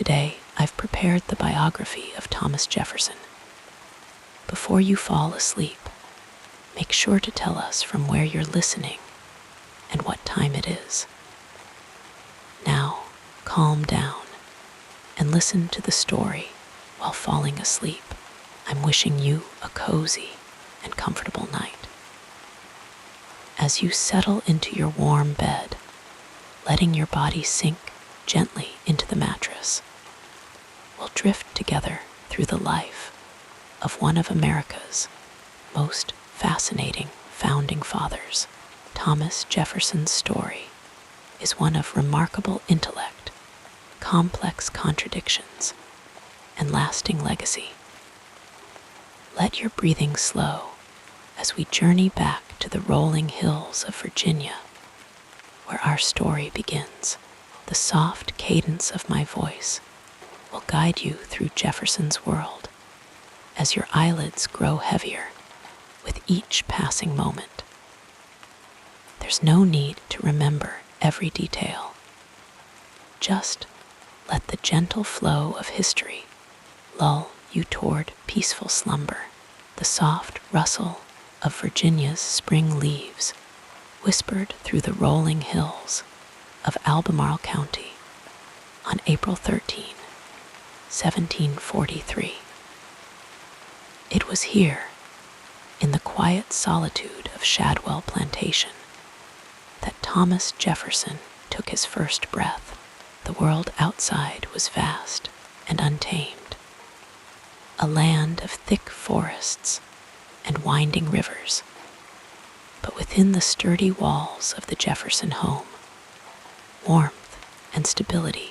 Today, I've prepared the biography of Thomas Jefferson. Before you fall asleep, make sure to tell us from where you're listening and what time it is. Now, calm down and listen to the story while falling asleep. I'm wishing you a cozy and comfortable night. As you settle into your warm bed, letting your body sink gently into the mattress, we'll drift together through the life of one of America's most fascinating founding fathers. Thomas Jefferson's story is one of remarkable intellect, complex contradictions, and lasting legacy. Let your breathing slow as we journey back to the rolling hills of Virginia, where our story begins. The soft cadence of my voice will guide you through Jefferson's world as your eyelids grow heavier with each passing moment. There's no need to remember every detail. Just let the gentle flow of history lull you toward peaceful slumber. The soft rustle of Virginia's spring leaves whispered through the rolling hills of Albemarle County on April 13, 1743. It was here, in the quiet solitude of Shadwell Plantation, that Thomas Jefferson took his first breath. The world outside was vast and untamed, a land of thick forests and winding rivers. But within the sturdy walls of the Jefferson home, warmth and stability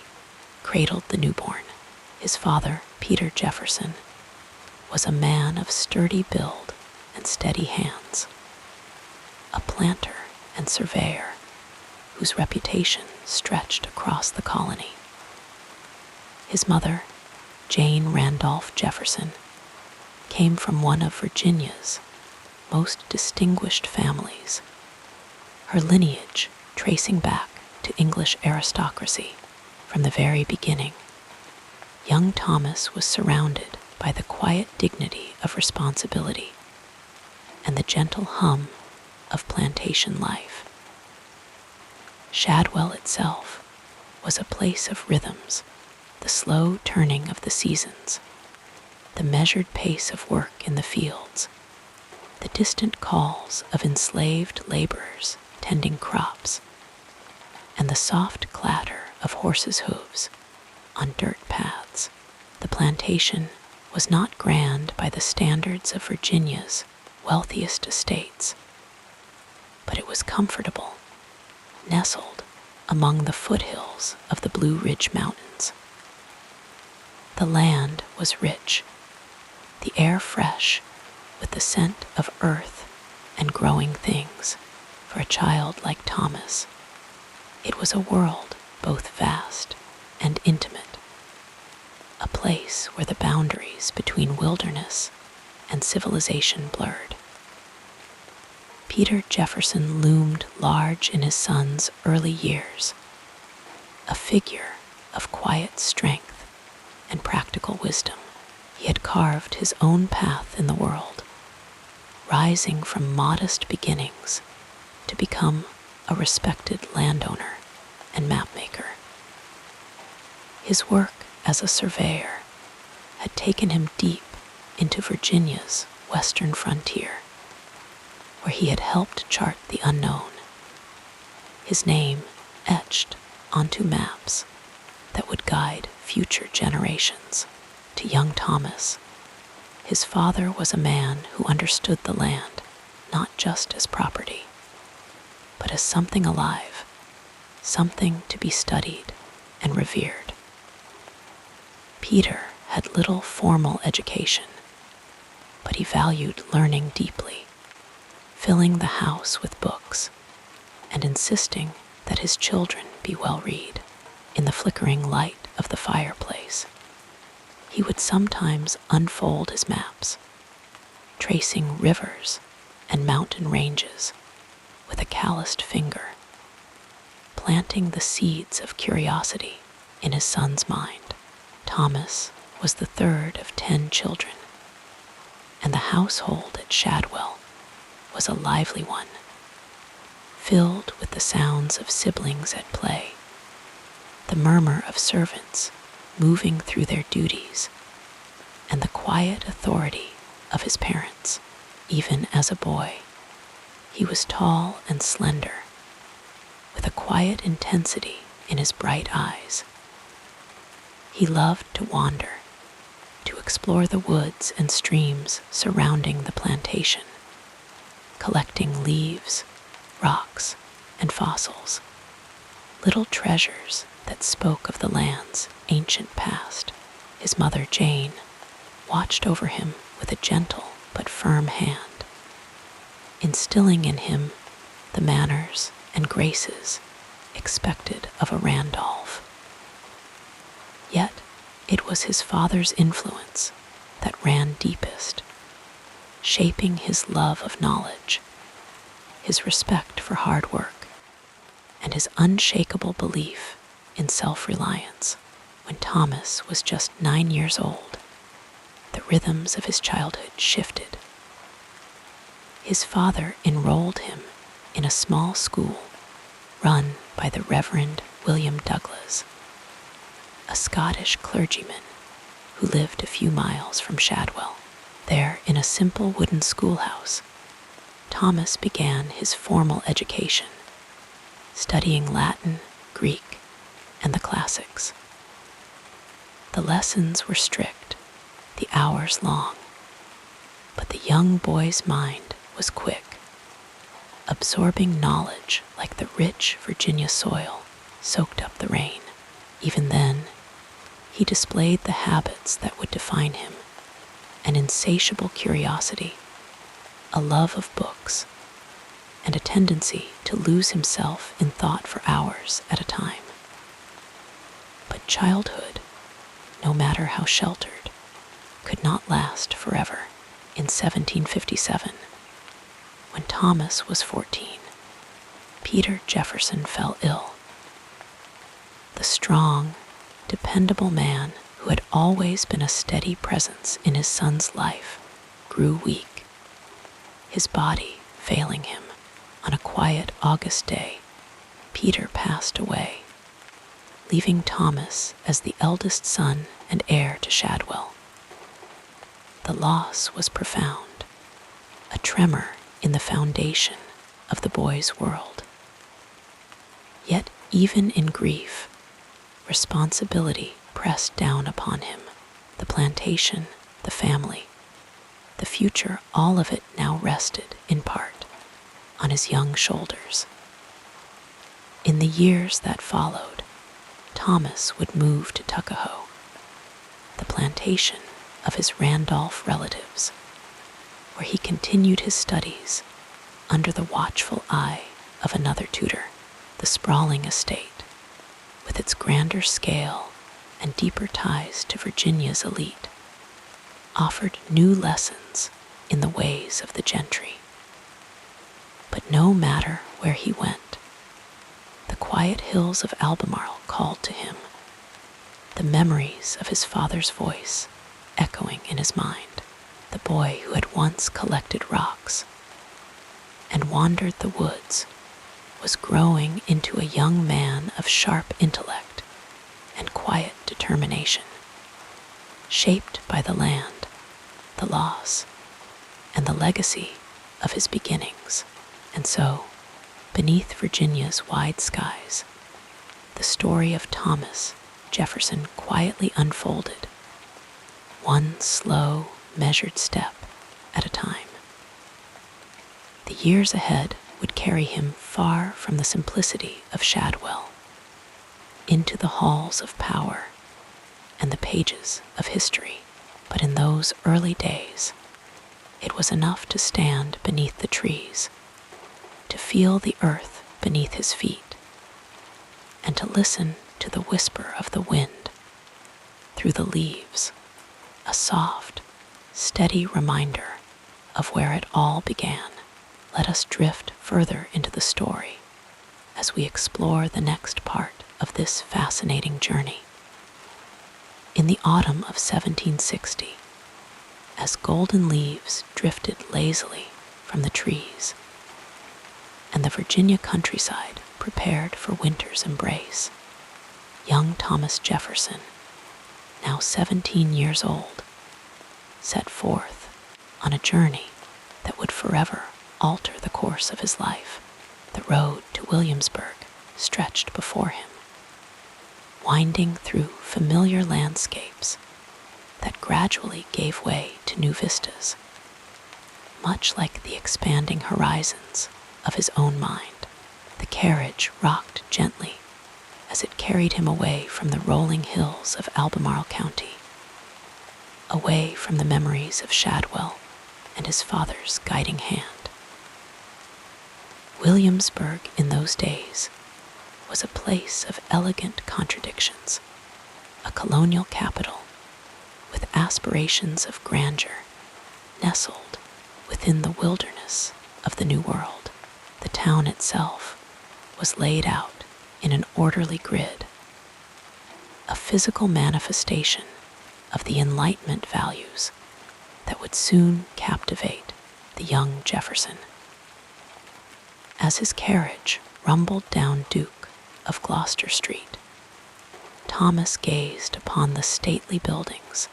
cradled the newborn. His father, Peter Jefferson, was a man of sturdy build and steady hands, a planter and surveyor whose reputation stretched across the colony. His mother, Jane Randolph Jefferson, came from one of Virginia's most distinguished families, her lineage tracing back to English aristocracy. From the very beginning, young Thomas was surrounded by the quiet dignity of responsibility and the gentle hum of plantation life. Shadwell itself was a place of rhythms, the slow turning of the seasons, the measured pace of work in the fields, the distant calls of enslaved laborers tending crops, and the soft clatter of horses' hooves on dirt paths. The plantation was not grand by the standards of Virginia's wealthiest estates, but it was comfortable, nestled among the foothills of the Blue Ridge Mountains. The land was rich, the air fresh with the scent of earth and growing things. For a child like Thomas, it was a world both vast and intimate, a place where the boundaries between wilderness and civilization blurred. Peter Jefferson loomed large in his son's early years, a figure of quiet strength and practical wisdom. He had carved his own path in the world, rising from modest beginnings to become a respected landowner and mapmaker. His work as a surveyor had taken him deep into Virginia's western frontier, where he had helped chart the unknown, his name etched onto maps that would guide future generations. To young Thomas, his father was a man who understood the land not just as property, but as something alive, something to be studied and revered. Peter had little formal education, but he valued learning deeply, filling the house with books and insisting that his children be well read. In the flickering light of the fireplace, he would sometimes unfold his maps, tracing rivers and mountain ranges with a calloused finger, planting the seeds of curiosity in his son's mind. Thomas was the third of 10 children, and the household at Shadwell was a lively one, filled with the sounds of siblings at play, the murmur of servants moving through their duties, and the quiet authority of his parents. Even as a boy, he was tall and slender, with a quiet intensity in his bright eyes. He loved to wander, to explore the woods and streams surrounding the plantation, collecting leaves, rocks, and fossils, little treasures that spoke of the land's ancient past. His mother, Jane, watched over him with a gentle but firm hand, instilling in him the manners and graces expected of a Randolph. Yet it was his father's influence that ran deepest, shaping his love of knowledge, his respect for hard work, and his unshakable belief in self-reliance. When Thomas was just 9 years old, the rhythms of his childhood shifted. His father enrolled him in a small school run by the Reverend William Douglas, a Scottish clergyman who lived a few miles from Shadwell. There, in a simple wooden schoolhouse, Thomas began his formal education, studying Latin, Greek, and the classics. The lessons were strict, the hours long, but the young boy's mind was quick, absorbing knowledge like the rich Virginia soil soaked up the rain. Even then, he displayed the habits that would define him: an insatiable curiosity, a love of books, and a tendency to lose himself in thought for hours at a time. But childhood, no matter how sheltered, could not last forever. In 1757, when Thomas was 14, Peter Jefferson fell ill. The strong, dependable man who had always been a steady presence in his son's life grew weak, his body failing him. On a quiet August day, Peter passed away, leaving Thomas as the eldest son and heir to Shadwell. The loss was profound, a tremor in the foundation of the boy's world. Yet even in grief, responsibility pressed down upon him. The plantation, the family, the future, all of it now rested, in part, on his young shoulders. In the years that followed, Thomas would move to Tuckahoe, the plantation of his Randolph relatives, where he continued his studies under the watchful eye of another tutor. The sprawling estate, with its grander scale and deeper ties to Virginia's elite, offered new lessons in the ways of the gentry. But no matter where he went, the quiet hills of Albemarle called to him, the memories of his father's voice echoing in his mind. The boy who had once collected rocks and wandered the woods was growing into a young man of sharp intellect and quiet determination, shaped by the land, the loss, and the legacy of his beginnings. And so, beneath Virginia's wide skies, the story of Thomas Jefferson quietly unfolded, one slow, measured step at a time. The years ahead would carry him far from the simplicity of Shadwell, into the halls of power and the pages of history. But in those early days, it was enough to stand beneath the trees, to feel the earth beneath his feet, and to listen to the whisper of the wind through the leaves, a soft, steady reminder of where it all began. Let us drift further into the story as we explore the next part of this fascinating journey. In the autumn of 1760, as golden leaves drifted lazily from the trees, and the Virginia countryside prepared for winter's embrace, young Thomas Jefferson, now 17 years old, set forth on a journey that would forever alter the course of his life. The road to Williamsburg stretched before him, winding through familiar landscapes that gradually gave way to new vistas, much like the expanding horizons of his own mind. The carriage rocked gently as it carried him away from the rolling hills of Albemarle County, away from the memories of Shadwell and his father's guiding hand. Williamsburg in those days was a place of elegant contradictions, a colonial capital with aspirations of grandeur nestled within the wilderness of the New World. The town itself was laid out in an orderly grid, a physical manifestation of the Enlightenment values that would soon captivate the young Jefferson. As his carriage rumbled down Duke of Gloucester Street, Thomas gazed upon the stately buildings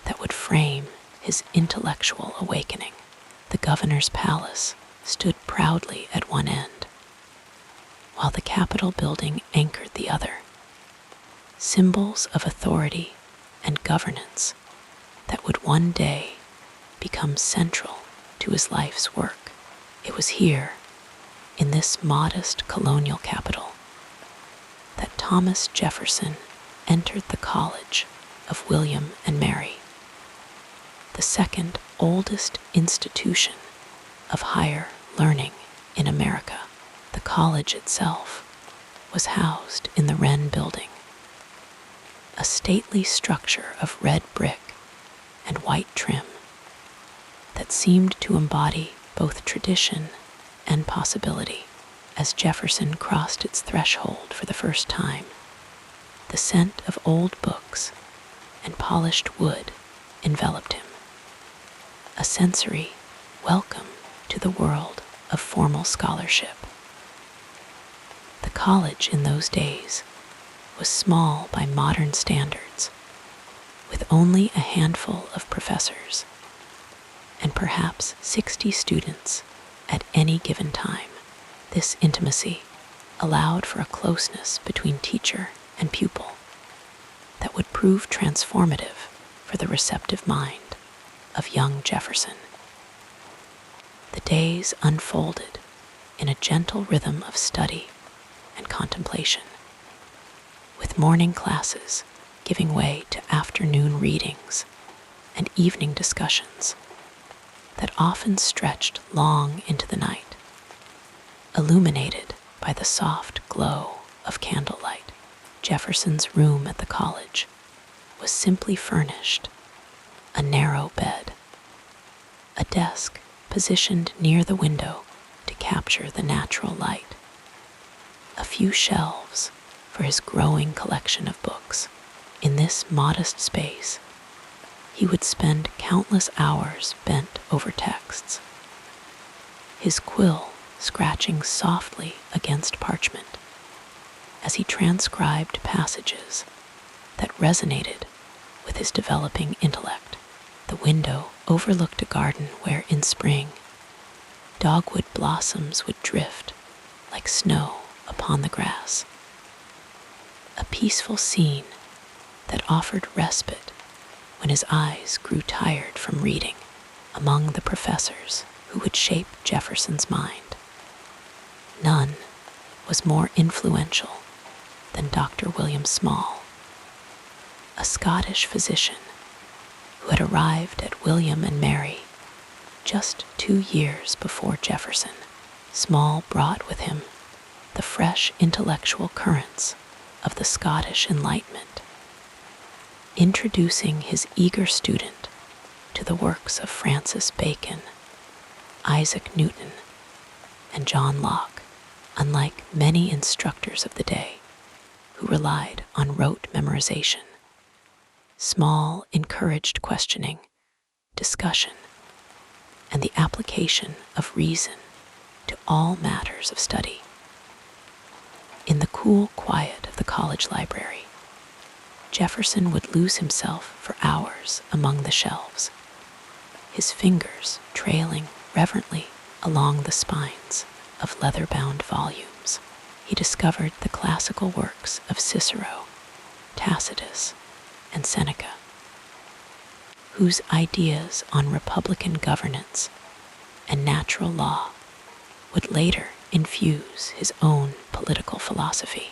that would frame his intellectual awakening. The governor's palace stood proudly at one end, while the Capitol building anchored the other, symbols of authority and governance that would one day become central to his life's work. It was here, in this modest colonial capital, that Thomas Jefferson entered the College of William and Mary, the second oldest institution of higher learning in America. The college itself was housed in the Wren Building, a stately structure of red brick and white trim that seemed to embody both tradition and possibility. As Jefferson crossed its threshold for the first time, the scent of old books and polished wood enveloped him, a sensory welcome to the world of formal scholarship. The college in those days was small by modern standards, with only a handful of professors and perhaps 60 students at any given time. This intimacy allowed for a closeness between teacher and pupil that would prove transformative for the receptive mind of young Jefferson. The days unfolded in a gentle rhythm of study and contemplation, with morning classes giving way to afternoon readings and evening discussions that often stretched long into the night, illuminated by the soft glow of candlelight. Jefferson's room at the college was simply furnished: a narrow bed, a desk positioned near the window to capture the natural light, a few shelves for his growing collection of books. In this modest space, he would spend countless hours bent over texts, his quill scratching softly against parchment as he transcribed passages that resonated with his developing intellect. The window overlooked a garden where, in spring, dogwood blossoms would drift like snow upon the grass, a peaceful scene that offered respite when his eyes grew tired from reading. Among the professors who would shape Jefferson's mind, none was more influential than Dr. William Small, a Scottish physician who had arrived at William and Mary just 2 years before Jefferson. Small brought with him the fresh intellectual currents of the Scottish Enlightenment, introducing his eager student to the works of Francis Bacon, Isaac Newton, and John Locke. Unlike many instructors of the day who relied on rote memorization, Small encouraged questioning, discussion, and the application of reason to all matters of study. In the cool quiet of the college library, Jefferson would lose himself for hours among the shelves, his fingers trailing reverently along the spines of leather-bound volumes. He discovered the classical works of Cicero, Tacitus, and Seneca, whose ideas on republican governance and natural law would later infuse his own political philosophy.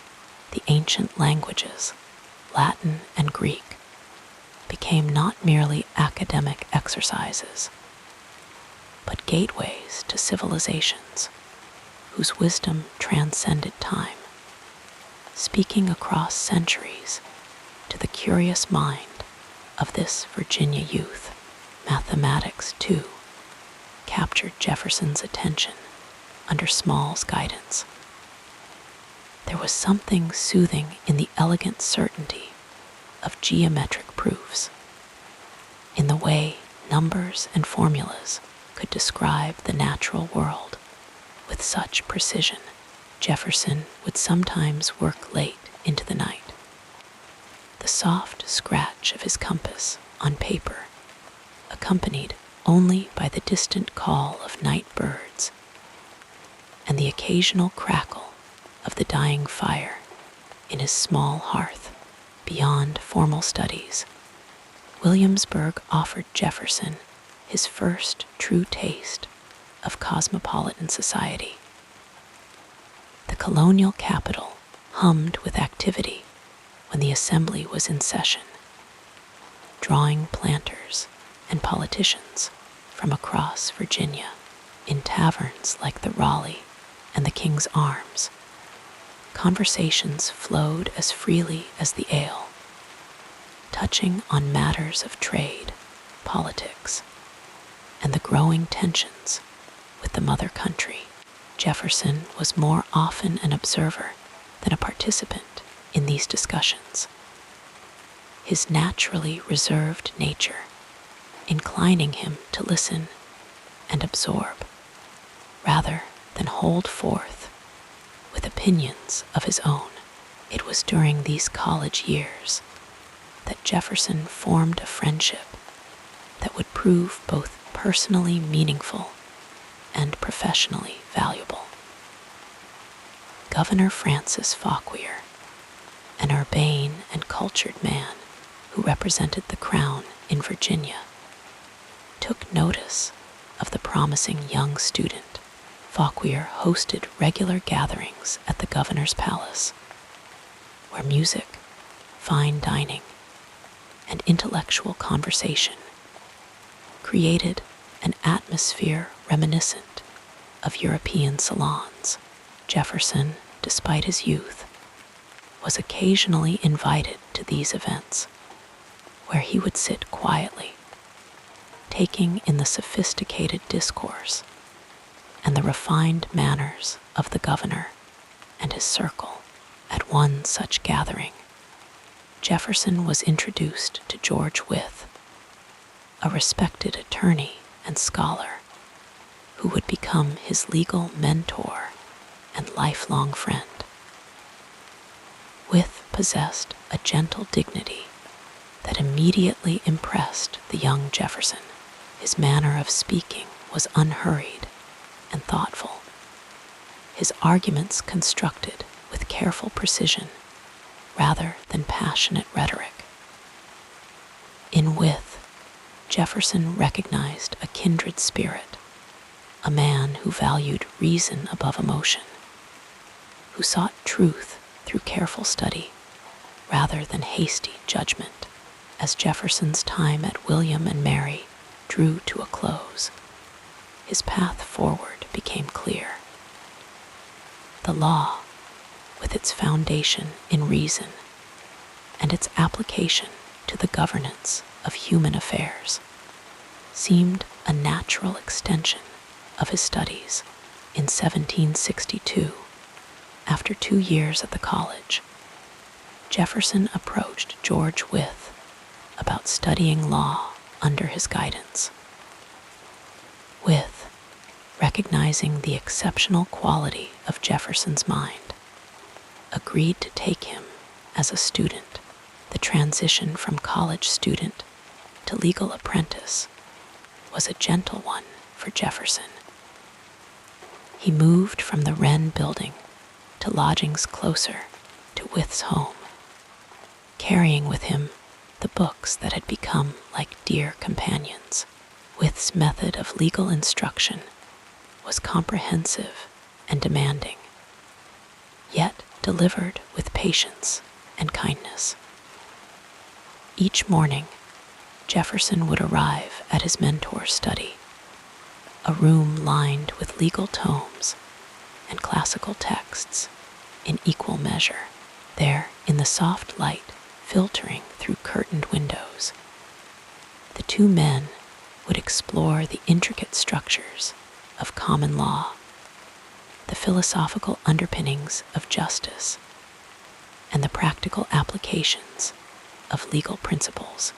The ancient languages, Latin and Greek, became not merely academic exercises, but gateways to civilizations whose wisdom transcended time, speaking across centuries to the curious mind of this Virginia youth. Mathematics, too, captured Jefferson's attention under Small's guidance. There was something soothing in the elegant certainty of geometric proofs, in the way numbers and formulas could describe the natural world with such precision. Jefferson would sometimes work late into the night, the soft scratch of his compass on paper, accompanied only by the distant call of night birds and the occasional crackle of the dying fire in his small hearth. Beyond formal studies, Williamsburg offered Jefferson his first true taste of cosmopolitan society. The colonial capital hummed with activity when the assembly was in session, drawing planters and politicians from across Virginia. In taverns like the Raleigh and the King's Arms, conversations flowed as freely as the ale, touching on matters of trade, politics, and the growing tensions with the mother country. Jefferson was more often an observer than a participant in these discussions, his naturally reserved nature inclining him to listen and absorb, rather than hold forth with opinions of his own. It was during these college years that Jefferson formed a friendship that would prove both personally meaningful and professionally valuable. Governor Francis Fauquier, an urbane and cultured man who represented the crown in Virginia, took notice of the promising young student. Fauquier hosted regular gatherings at the governor's palace, where music, fine dining, and intellectual conversation created an atmosphere reminiscent of European salons. Jefferson, despite his youth, was occasionally invited to these events, where he would sit quietly, taking in the sophisticated discourse and the refined manners of the governor and his circle. At one such gathering, Jefferson was introduced to George Wythe, a respected attorney and scholar who would become his legal mentor and lifelong friend. Wythe possessed a gentle dignity that immediately impressed the young Jefferson. His manner of speaking was unhurried and thoughtful, his arguments constructed with careful precision rather than passionate rhetoric. In Wythe, Jefferson recognized a kindred spirit, a man who valued reason above emotion, who sought truth through careful study rather than hasty judgment. As Jefferson's time at William and Mary drew to a close, his path forward became clear. The law, with its foundation in reason and its application to the governance of human affairs, seemed a natural extension of his studies. In 1762, after 2 years at the college, Jefferson approached George Wythe about studying law under his guidance. With recognizing the exceptional quality of Jefferson's mind, agreed to take him as a student. The transition from college student to legal apprentice was a gentle one for Jefferson. He moved from the Wren building to lodgings closer to Wyth's home, carrying with him the books that had become like dear companions. Wyth's method of legal instruction was comprehensive and demanding, yet delivered with patience and kindness. Each morning, Jefferson would arrive at his mentor's study, a room lined with legal tomes and classical texts in equal measure. There, in the soft light filtering through curtained windows, the two men would explore the intricate structures of common law, the philosophical underpinnings of justice, and the practical applications of legal principles,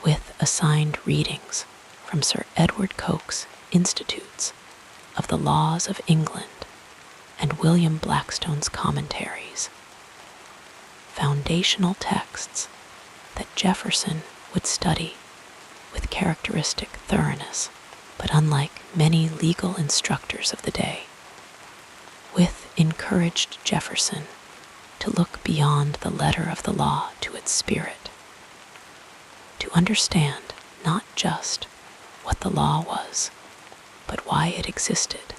with assigned readings from Sir Edward Coke's Institutes of the Laws of England and William Blackstone's commentaries, foundational texts that Jefferson would study with characteristic thoroughness. But unlike many legal instructors of the day, Wyth encouraged Jefferson to look beyond the letter of the law to its spirit, to understand not just what the law was, but why it existed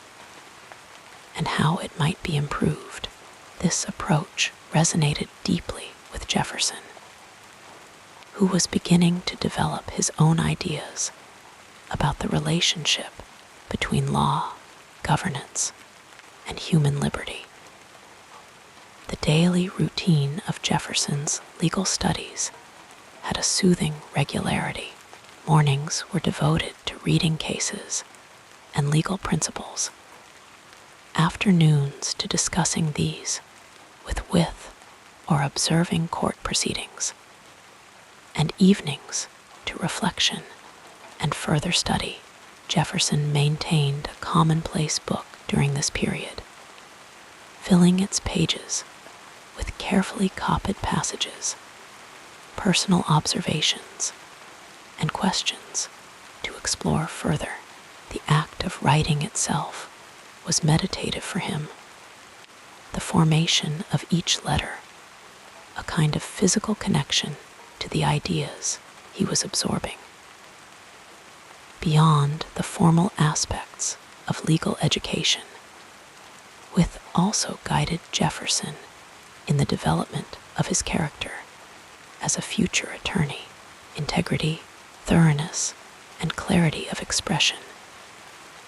and how it might be improved. This approach resonated deeply with Jefferson, who was beginning to develop his own ideas about the relationship between law, governance, and human liberty. The daily routine of Jefferson's legal studies had a soothing regularity. Mornings were devoted to reading cases and legal principles, afternoons to discussing these with Wyth or observing court proceedings, and evenings to reflection and further study. Jefferson maintained a commonplace book during this period, filling its pages with carefully copied passages, personal observations, and questions to explore further. The act of writing itself was meditative for him, the formation of each letter a kind of physical connection to the ideas he was absorbing. Beyond the formal aspects of legal education, Wyth also guided Jefferson in the development of his character as a future attorney. Integrity, thoroughness, and clarity of expression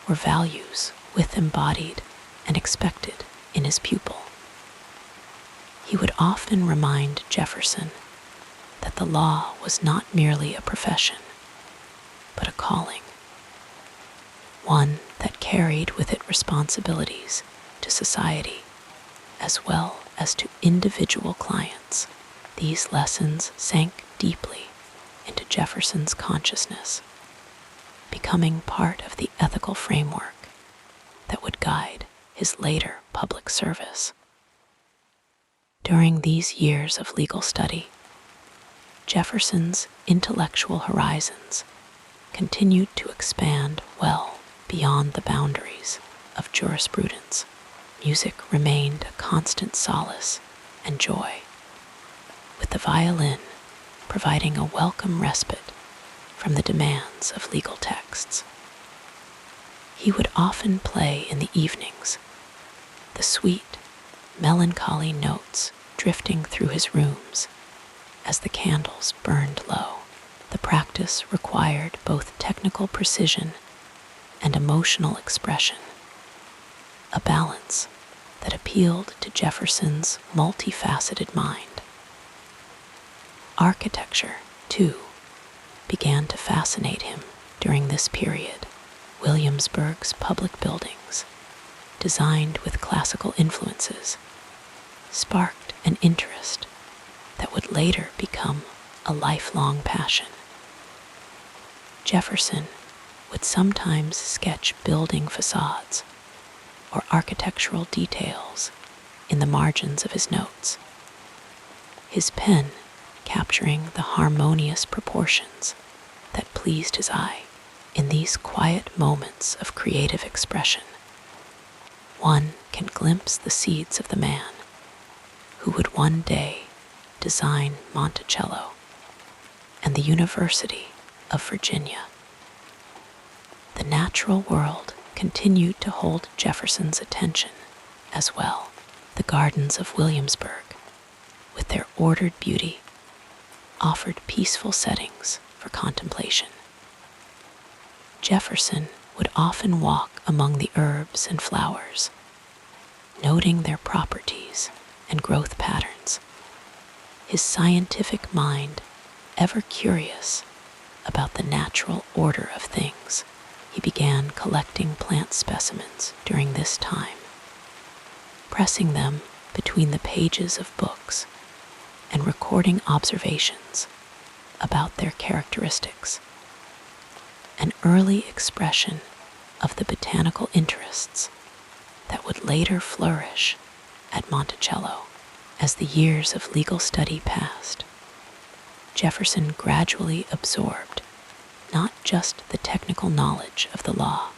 were values Wyth embodied and expected in his pupil. He would often remind Jefferson that the law was not merely a profession, but a calling, one that carried with it responsibilities to society as well as to individual clients. These lessons sank deeply into Jefferson's consciousness, becoming part of the ethical framework that would guide his later public service. During these years of legal study, Jefferson's intellectual horizons continued to expand well beyond the boundaries of jurisprudence. Music remained a constant solace and joy, with the violin providing a welcome respite from the demands of legal texts. He would often play in the evenings, the sweet, melancholy notes drifting through his rooms as the candles burned low. The practice required both technical precision and emotional expression, a balance that appealed to Jefferson's multifaceted mind. Architecture, too, began to fascinate him during this period. Williamsburg's public buildings, designed with classical influences, sparked an interest that would later become a lifelong passion. Jefferson would sometimes sketch building facades or architectural details in the margins of his notes, his pen capturing the harmonious proportions that pleased his eye. In these quiet moments of creative expression, one can glimpse the seeds of the man who would one day design Monticello and the University of Virginia. The natural world continued to hold Jefferson's attention as well. The gardens of Williamsburg, with their ordered beauty, offered peaceful settings for contemplation. Jefferson would often walk among the herbs and flowers, noting their properties and growth patterns, his scientific mind ever curious about the natural order of things. He began collecting plant specimens during this time, pressing them between the pages of books and recording observations about their characteristics, an early expression of the botanical interests that would later flourish at Monticello. As the years of legal study passed, Jefferson gradually absorbed not just the technical knowledge of the law,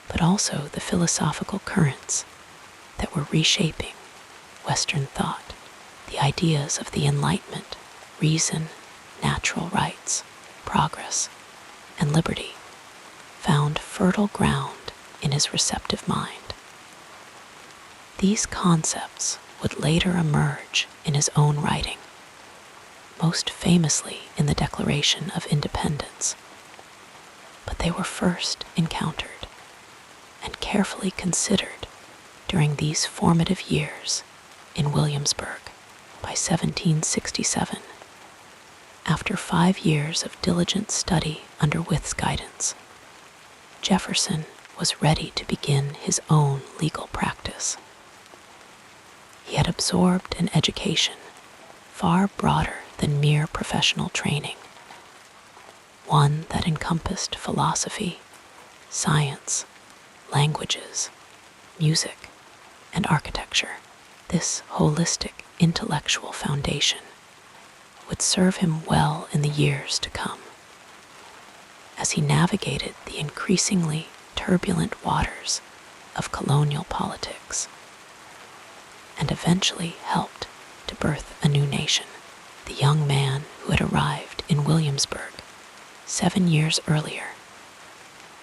but also the philosophical currents that were reshaping Western thought. The ideas of the Enlightenment, reason, natural rights, progress, and liberty found fertile ground in his receptive mind. These concepts would later emerge in his own writing, most famously in the Declaration of Independence. But they were first encountered and carefully considered during these formative years in Williamsburg. By 1767, after 5 years of diligent study under Wythe's guidance, Jefferson was ready to begin his own legal practice. He had absorbed an education far broader than mere professional training, one that encompassed philosophy, science, languages, music, and architecture. This holistic intellectual foundation would serve him well in the years to come, as he navigated the increasingly turbulent waters of colonial politics and eventually helped to birth a new nation. The young man who had arrived in Williamsburg 7 years earlier,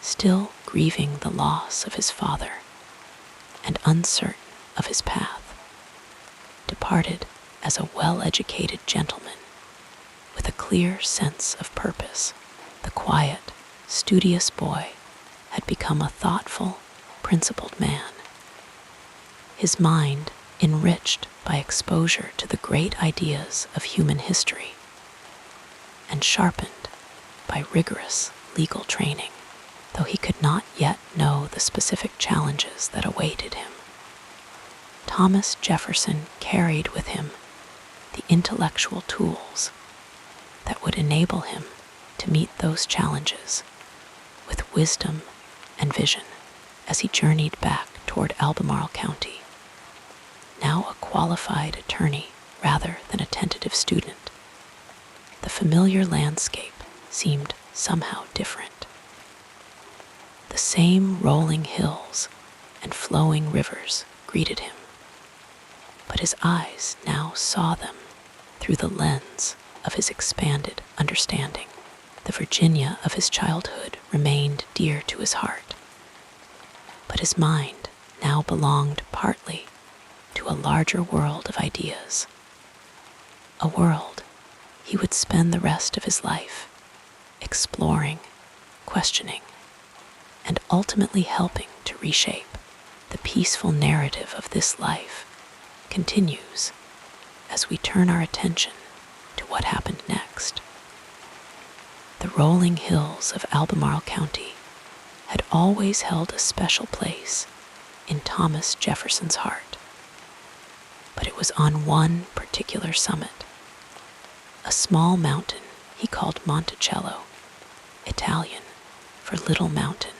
still grieving the loss of his father and uncertain of his path, departed as a well-educated gentleman with a clear sense of purpose. The quiet, studious boy had become a thoughtful, principled man, his mind enriched by exposure to the great ideas of human history and sharpened by rigorous legal training. Though he could not yet know the specific challenges that awaited him, Thomas Jefferson carried with him the intellectual tools that would enable him to meet those challenges with wisdom and vision. As he journeyed back toward Albemarle County, now a qualified attorney rather than a tentative student, the familiar landscape seemed somehow different. The same rolling hills and flowing rivers greeted him, but his eyes now saw them through the lens of his expanded understanding. The Virginia of his childhood remained dear to his heart, but his mind now belonged partly to a larger world of ideas, a world he would spend the rest of his life exploring, questioning, and ultimately helping to reshape. The peaceful narrative of this life continues as we turn our attention to what happened next. The rolling hills of Albemarle County had always held a special place in Thomas Jefferson's heart, but it was on one particular summit a small mountain he called Monticello, Italian for little mountain,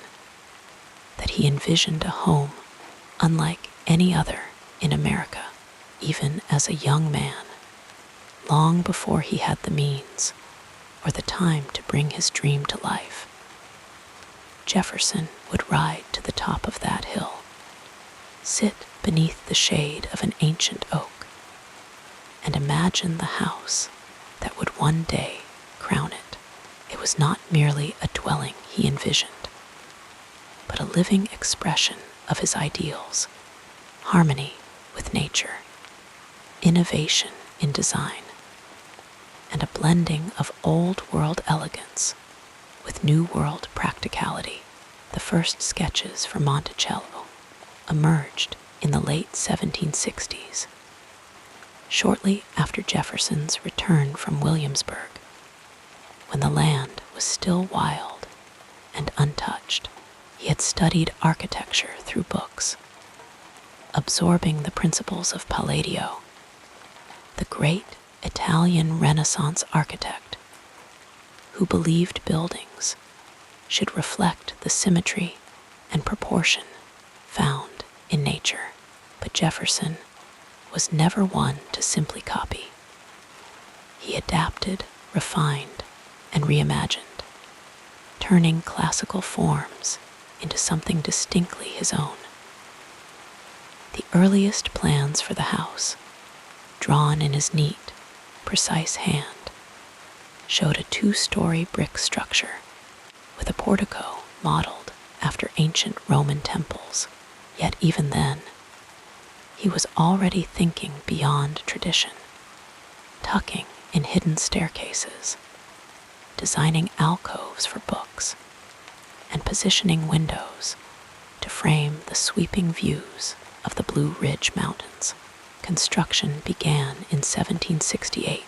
that he envisioned a home unlike any other in America, even as a young man, long before he had the means or the time to bring his dream to life. Jefferson would ride to the top of that hill, sit beneath the shade of an ancient oak, and imagine the house that would one day crown it. It was not merely a dwelling he envisioned, but a living expression of his ideals, harmony with nature, innovation in design, and a blending of old-world elegance with new-world practicality. The first sketches for Monticello emerged in the late 1760s, shortly after Jefferson's return from Williamsburg, when the land was still wild and untouched. He had studied architecture through books, absorbing the principles of Palladio, the great Italian Renaissance architect who believed buildings should reflect the symmetry and proportion found in nature. But Jefferson was never one to simply copy. He adapted, refined, and reimagined, turning classical forms into something distinctly his own. The earliest plans for the house, drawn in his neat, precise hand, showed a 2-story brick structure with a portico modeled after ancient Roman temples. Yet even then, he was already thinking beyond tradition, tucking in hidden staircases, designing alcoves for books, and positioning windows to frame the sweeping views of the Blue Ridge Mountains. Construction began in 1768,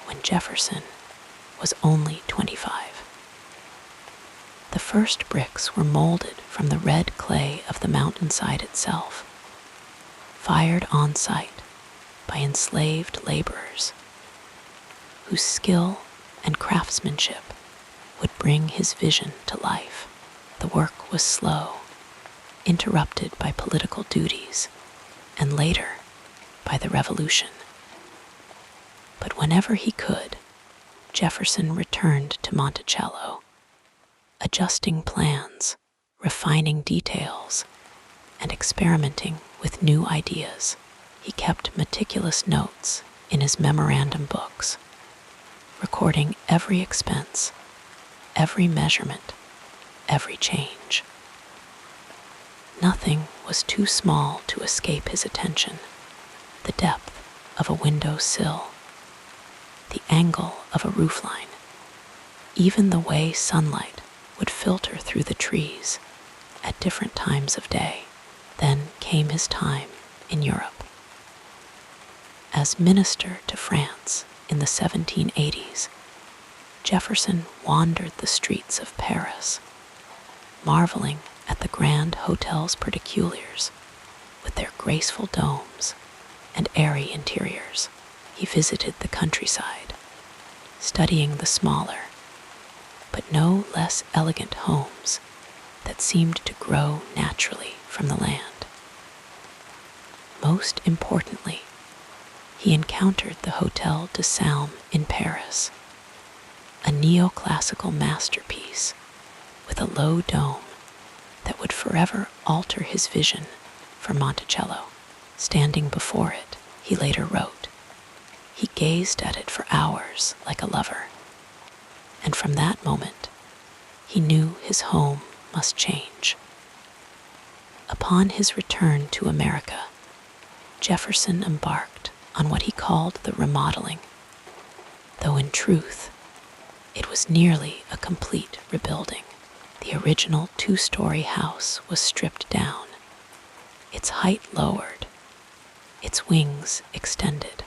when Jefferson was only 25. The first bricks were molded from the red clay of the mountainside itself, fired on site by enslaved laborers whose skill and craftsmanship would bring his vision to life. The work was slow, interrupted by political duties, and later by the Revolution. But whenever he could, Jefferson returned to Monticello, adjusting plans, refining details, and experimenting with new ideas. He kept meticulous notes in his memorandum books, recording every expense, every measurement, every change. Nothing was too small to escape his attention. The depth of a window sill, the angle of a roofline, even the way sunlight would filter through the trees at different times of day. Then came his time in Europe. As minister to France in the 1780s, Jefferson wandered the streets of Paris, marveling at the grand hotels particuliers with their graceful domes and airy interiors. He visited the countryside, studying the smaller, but no less elegant homes that seemed to grow naturally from the land. Most importantly, he encountered the Hôtel de Salm in Paris, a neoclassical masterpiece with a low dome that would forever alter his vision for Monticello. Standing before it, he later wrote, he gazed at it for hours like a lover, and from that moment, he knew his home must change. Upon his return to America, Jefferson embarked on what he called the remodeling, though in truth, it was nearly a complete rebuilding. The original 2-story house was stripped down, its height lowered, its wings extended.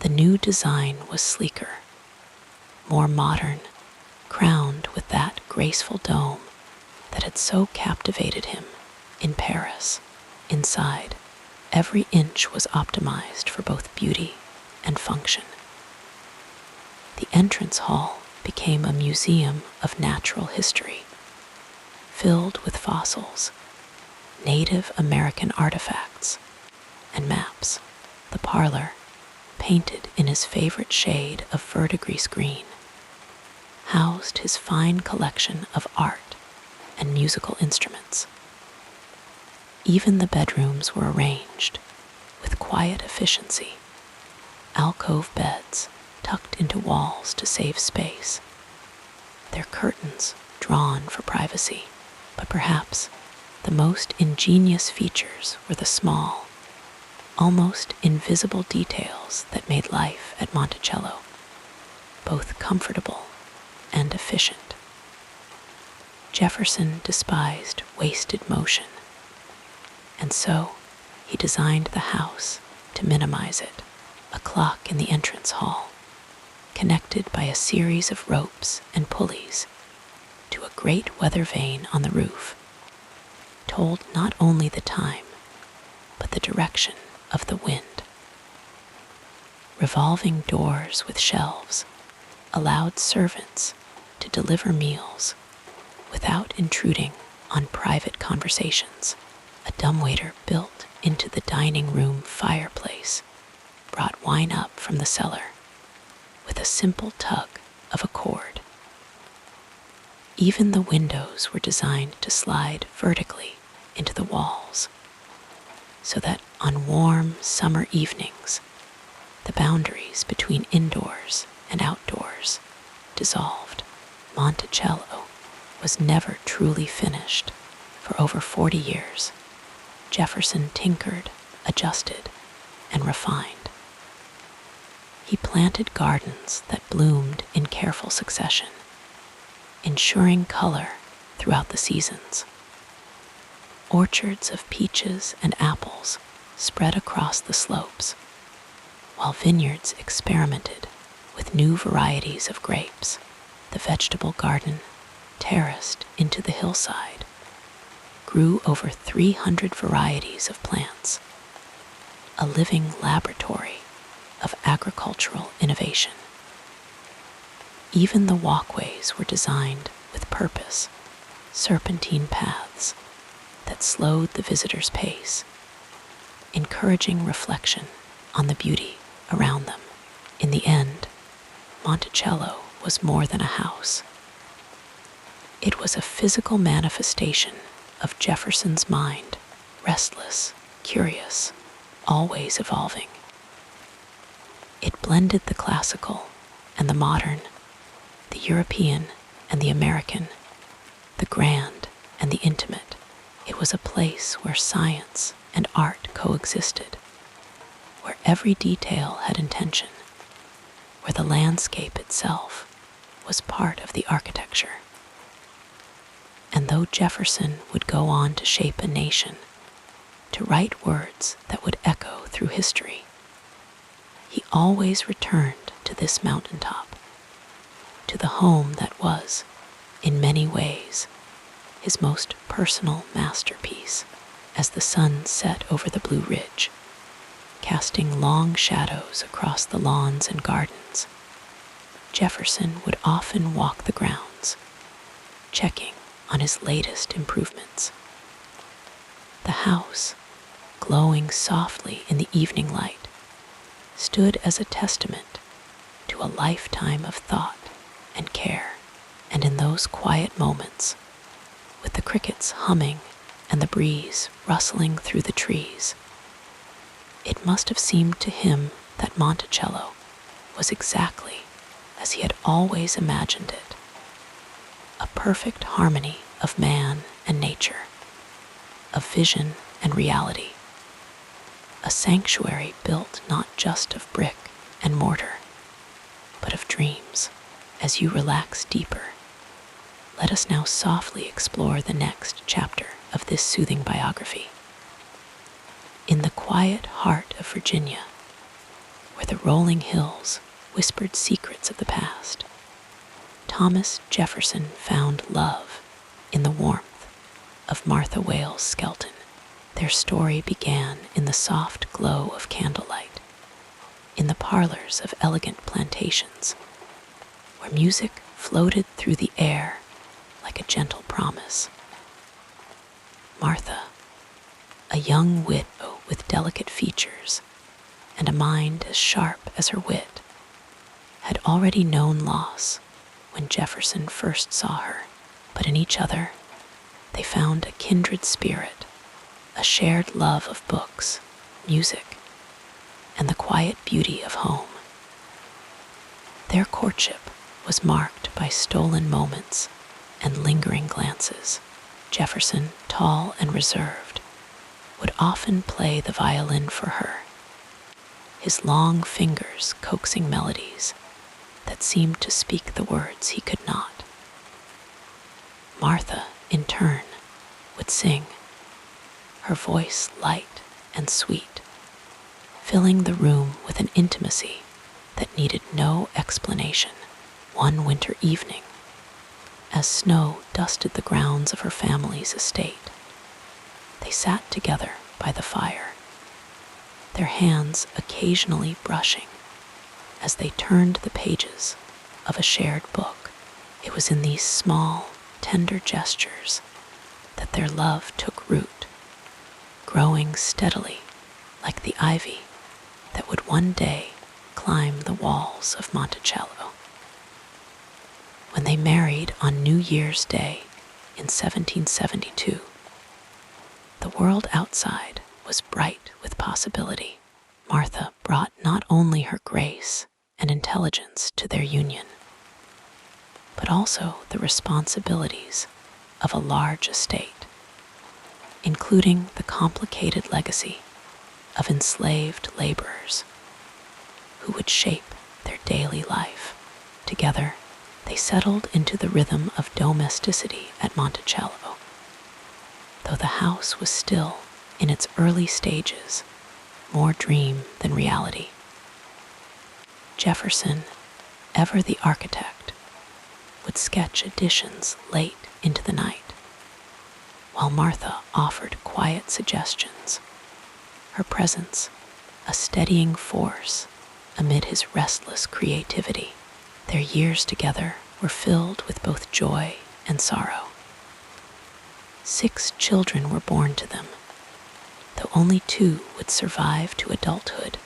The new design was sleeker, more modern, crowned with that graceful dome that had so captivated him in Paris. Inside, every inch was optimized for both beauty and function. The entrance hall became a museum of natural history, filled with fossils, Native American artifacts, and maps. The parlor, painted in his favorite shade of verdigris green, housed his fine collection of art and musical instruments. Even the bedrooms were arranged with quiet efficiency, alcove beds tucked into walls to save space, their curtains drawn for privacy. But perhaps the most ingenious features were the small, almost invisible details that made life at Monticello both comfortable and efficient. Jefferson despised wasted motion, and so he designed the house to minimize it. A clock in the entrance hall, connected by a series of ropes and pulleys to a great weather vane on the roof, told not only the time, but the direction of the wind. Revolving doors with shelves allowed servants to deliver meals without intruding on private conversations. A dumbwaiter built into the dining room fireplace brought wine up from the cellar with a simple tug of a cord. Even the windows were designed to slide vertically into the walls, so that on warm summer evenings, the boundaries between indoors and outdoors dissolved. Monticello was never truly finished. For over 40 years, Jefferson tinkered, adjusted, and refined. He planted gardens that bloomed in careful succession, ensuring color throughout the seasons. Orchards of peaches and apples spread across the slopes, while vineyards experimented with new varieties of grapes. The vegetable garden, terraced into the hillside, grew over 300 varieties of plants, a living laboratory of agricultural innovation. Even the walkways were designed with purpose, serpentine paths that slowed the visitor's pace, encouraging reflection on the beauty around them. In the end, Monticello was more than a house. It was a physical manifestation of Jefferson's mind, restless, curious, always evolving. It blended the classical and the modern, the European and the American, the grand and the intimate. It was a place where science and art coexisted, where every detail had intention, where the landscape itself was part of the architecture. And though Jefferson would go on to shape a nation, to write words that would echo through history, he always returned to this mountaintop, to the home that was, in many ways, his most personal masterpiece. As the sun set over the Blue Ridge, casting long shadows across the lawns and gardens, Jefferson would often walk the grounds, checking on his latest improvements. The house, glowing softly in the evening light, stood as a testament to a lifetime of thought and care. And in those quiet moments, with the crickets humming and the breeze rustling through the trees, it must have seemed to him that Monticello was exactly as he had always imagined it, a perfect harmony of man and nature, of vision and reality, a sanctuary built not just of brick and mortar, but of dreams. As you relax deeper, let us now softly explore the next chapter of this soothing biography. In the quiet heart of Virginia, where the rolling hills whispered secrets of the past, Thomas Jefferson found love in the warmth of Martha Wales Skelton. Their story began in the soft glow of candlelight, in the parlors of elegant plantations, where music floated through the air like a gentle promise. Martha, a young widow with delicate features and a mind as sharp as her wit, had already known loss when Jefferson first saw her, but in each other they found a kindred spirit, a shared love of books, music, and the quiet beauty of home. Their courtship was marked by stolen moments and lingering glances. Jefferson, tall and reserved, would often play the violin for her, his long fingers coaxing melodies that seemed to speak the words he could not. Martha, in turn, would sing, her voice light and sweet, filling the room with an intimacy that needed no explanation. One winter evening, as snow dusted the grounds of her family's estate, they sat together by the fire, their hands occasionally brushing as they turned the pages of a shared book. It was in these small, tender gestures that their love took root, growing steadily like the ivy that would one day climb the walls of Monticello. When they married on New Year's Day in 1772, the world outside was bright with possibility. Martha brought not only her grace and intelligence to their union, but also the responsibilities of a large estate, including the complicated legacy of enslaved laborers who would shape their daily life. Together, they settled into the rhythm of domesticity at Monticello, though the house was still, in its early stages, more dream than reality. Jefferson, ever the architect, would sketch additions late into the night, while Martha offered quiet suggestions, her presence a steadying force amid his restless creativity. Their years together were filled with both joy and sorrow. 6 children were born to them, though only 2 would survive to adulthood.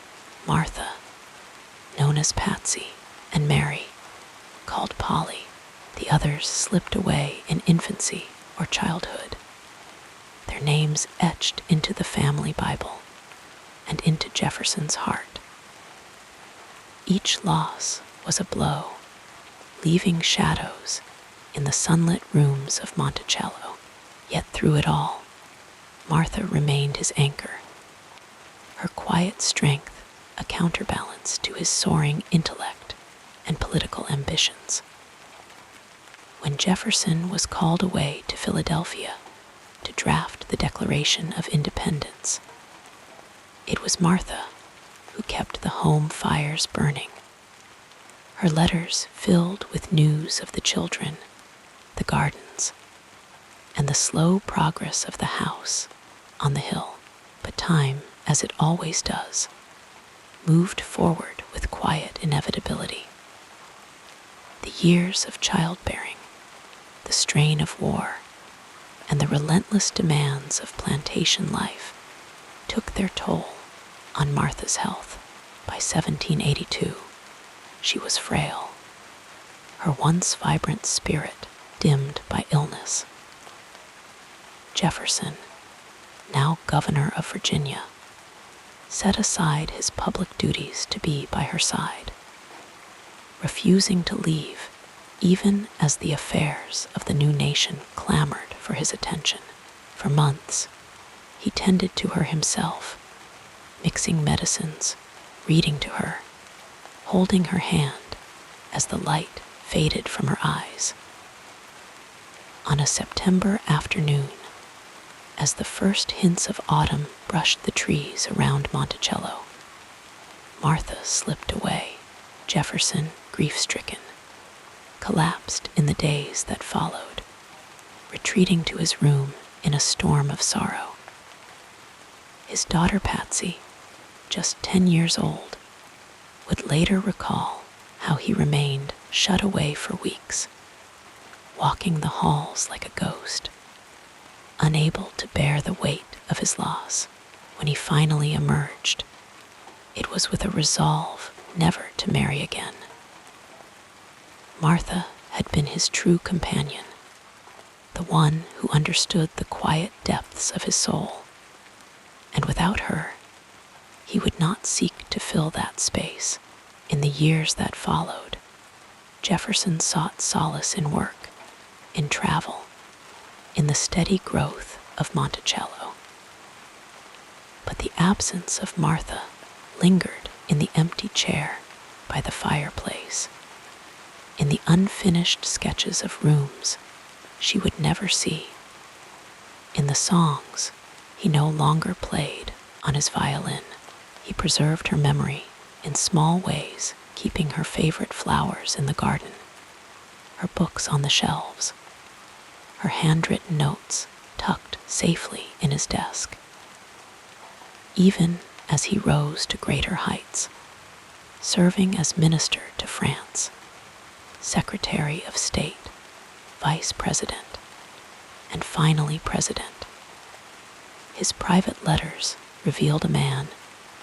Martha, known as Patsy, and Mary, called Polly. The others slipped away in infancy or childhood, their names etched into the family Bible and into Jefferson's heart. Each loss was a blow, leaving shadows in the sunlit rooms of Monticello. Yet through it all, Martha remained his anchor, her quiet strength a counterbalance to his soaring intellect and political ambitions. When Jefferson was called away to Philadelphia to draft the Declaration of Independence, it was Martha who kept the home fires burning, her letters filled with news of the children, the gardens, and the slow progress of the house on the hill. But time, as it always does, moved forward with quiet inevitability. The years of childbearing, the strain of war, and the relentless demands of plantation life took their toll on Martha's health. By 1782, she was frail, her once vibrant spirit dimmed by illness. Jefferson, now governor of Virginia, set aside his public duties to be by her side, refusing to leave even as the affairs of the new nation clamored for his attention. For months, he tended to her himself, mixing medicines, reading to her, holding her hand as the light faded from her eyes. On a September afternoon, as the first hints of autumn brushed the trees around Monticello, Martha slipped away. Jefferson, grief-stricken, collapsed in the days that followed, retreating to his room in a storm of sorrow. His daughter Patsy, just 10 years old, would later recall how he remained shut away for weeks, walking the halls like a ghost, unable to bear the weight of his loss. When he finally emerged, it was with a resolve never to marry again. Martha had been his true companion, the one who understood the quiet depths of his soul, and without her, he would not seek to fill that space. In the years that followed, Jefferson sought solace in work, in travel, in the steady growth of Monticello. But the absence of Martha lingered in the empty chair by the fireplace, in the unfinished sketches of rooms she would never see, in the songs he no longer played on his violin. He preserved her memory in small ways, keeping her favorite flowers in the garden, her books on the shelves, her handwritten notes tucked safely in his desk. Even as he rose to greater heights, serving as minister to France, Secretary of State, Vice President, and finally President, his private letters revealed a man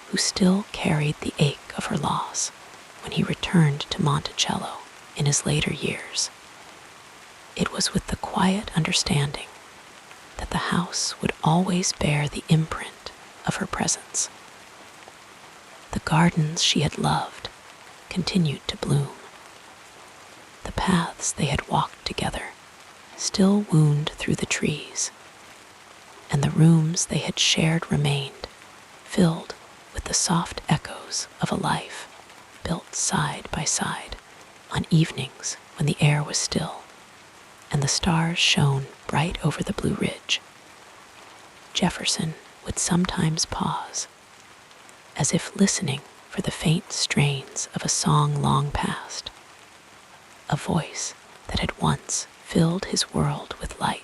who still carried the ache of her loss when he returned to Monticello in his later years. It was with the quiet understanding that the house would always bear the imprint of her presence. The gardens she had loved continued to bloom. The paths they had walked together still wound through the trees, and the rooms they had shared remained, filled with the soft echoes of a life built side by side on evenings when the air was still and the stars shone bright over the Blue Ridge. Jefferson would sometimes pause, as if listening for the faint strains of a song long past, a voice that had once filled his world with light.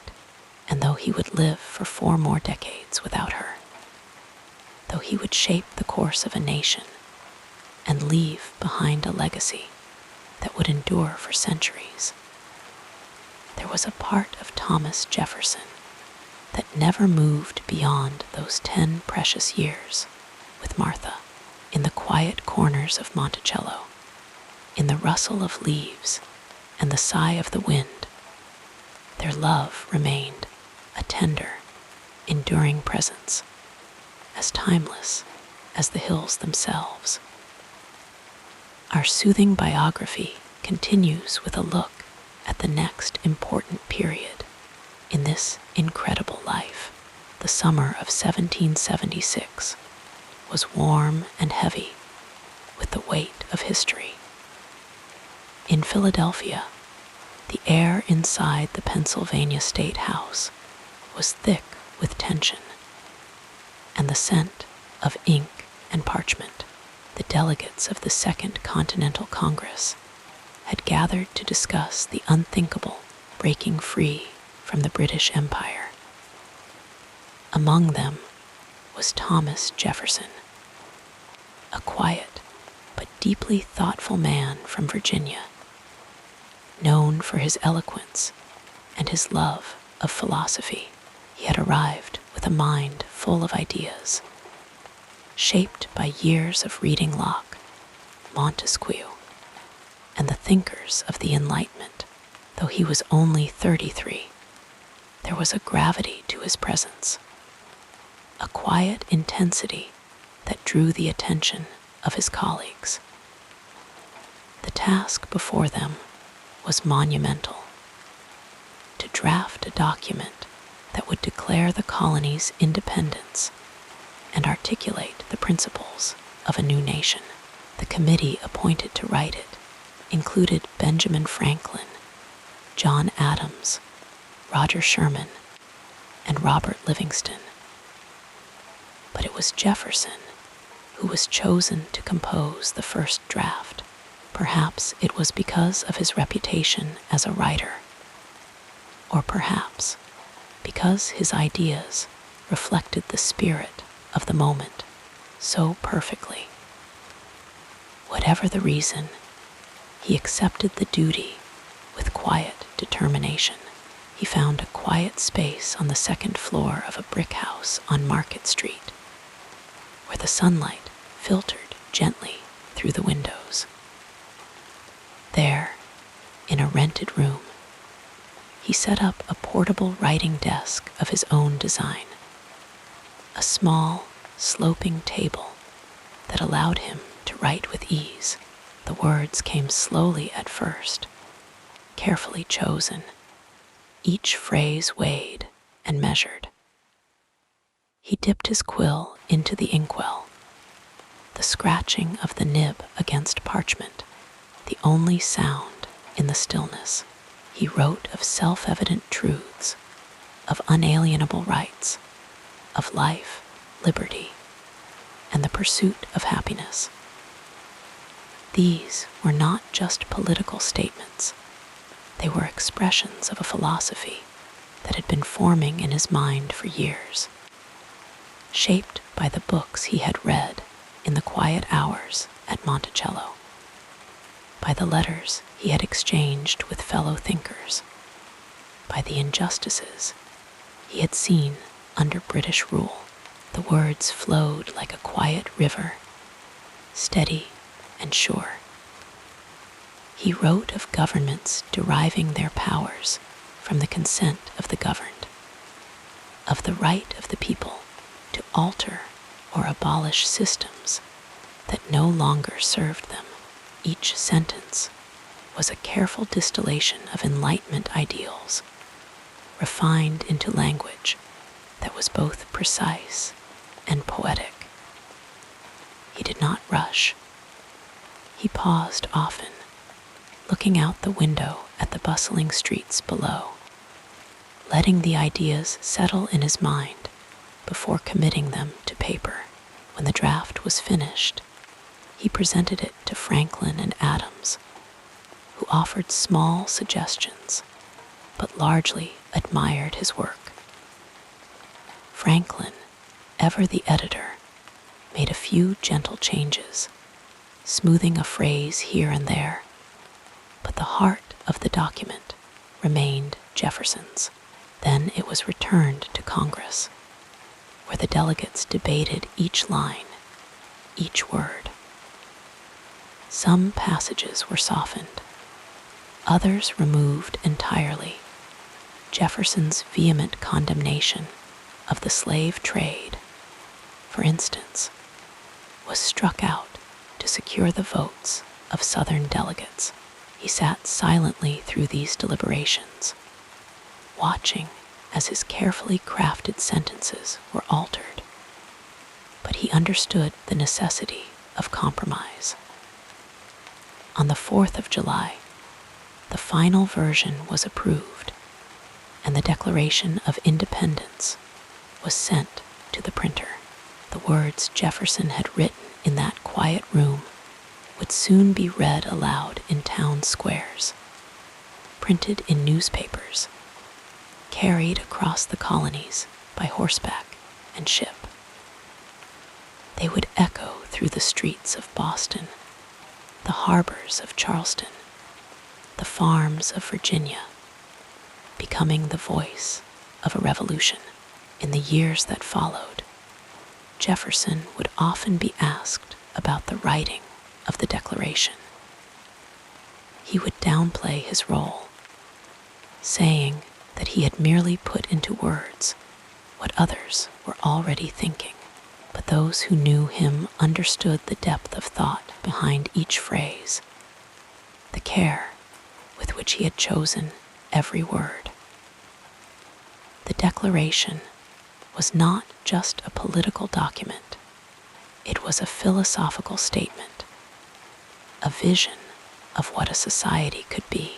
And though he would live for 4 more decades without her, though he would shape the course of a nation and leave behind a legacy that would endure for centuries, there was a part of Thomas Jefferson that never moved beyond those 10 precious years with Martha, in the quiet corners of Monticello, in the rustle of leaves and the sigh of the wind. Their love remained a tender, enduring presence, as timeless as the hills themselves. Our soothing biography continues with a look at the next important period in this incredible life. The summer of 1776 was warm and heavy with the weight of history. In Philadelphia, the air inside the Pennsylvania State House was thick with tension, and the scent of ink and parchment. The delegates of the Second Continental Congress had gathered to discuss the unthinkable breaking free from the British Empire. Among them was Thomas Jefferson, a quiet but deeply thoughtful man from Virginia, known for his eloquence and his love of philosophy. He had arrived with a mind full of ideas, shaped by years of reading Locke, Montesquieu, and the thinkers of the Enlightenment. Though he was only 33, there was a gravity to his presence, a quiet intensity that drew the attention of his colleagues. The task before them was monumental: to draft a document that would declare the colony's independence and articulate the principles of a new nation. The committee appointed to write it included Benjamin Franklin, John Adams, Roger Sherman, and Robert Livingston. But it was Jefferson who was chosen to compose the first draft. Perhaps it was because of his reputation as a writer, or perhaps because his ideas reflected the spirit of the moment so perfectly. Whatever the reason, He accepted the duty with quiet determination. He found a quiet space on the second floor of a brick house on Market Street, where the sunlight filtered gently through the windows. There, in a rented room, he set up a portable writing desk of his own design, a small, sloping table that allowed him to write with ease. The words came slowly at first, carefully chosen, each phrase weighed and measured. He dipped his quill into the inkwell, the scratching of the nib against parchment, the only sound in the stillness. He wrote of self-evident truths, of unalienable rights, of life, liberty, and the pursuit of happiness. These were not just political statements. They were expressions of a philosophy that had been forming in his mind for years, shaped by the books he had read in the quiet hours at Monticello, by the letters he had exchanged with fellow thinkers, by the injustices he had seen under British rule. The words flowed like a quiet river, steady and sure. He wrote of governments deriving their powers from the consent of the governed, of the right of the people to alter or abolish systems that no longer served them. Each sentence was a careful distillation of Enlightenment ideals, refined into language that was both precise and poetic. He did not rush. He paused often, looking out the window at the bustling streets below, letting the ideas settle in his mind before committing them to paper. When the draft was finished, he presented it to Franklin and Adams, who offered small suggestions, but largely admired his work. Franklin, ever the editor, made a few gentle changes, smoothing a phrase here and there, but the heart of the document remained Jefferson's. Then it was returned to Congress, where the delegates debated each line, each word. Some passages were softened, others removed entirely. Jefferson's vehement condemnation of the slave trade, for instance, was struck out to secure the votes of Southern delegates. He sat silently through these deliberations, watching as his carefully crafted sentences were altered, but he understood the necessity of compromise. On the 4th of July, the final version was approved, and the Declaration of Independence was sent to the printer. The words Jefferson had written in that quiet room would soon be read aloud in town squares, printed in newspapers, carried across the colonies by horseback and ship. They would echo through the streets of Boston, the harbors of Charleston, the farms of Virginia, becoming the voice of a revolution. In the years that followed, Jefferson would often be asked about the writing of the Declaration. He would downplay his role, saying that he had merely put into words what others were already thinking. But those who knew him understood the depth of thought behind each phrase, the care with which he had chosen every word. The Declaration was not just a political document. It was a philosophical statement, a vision of what a society could be.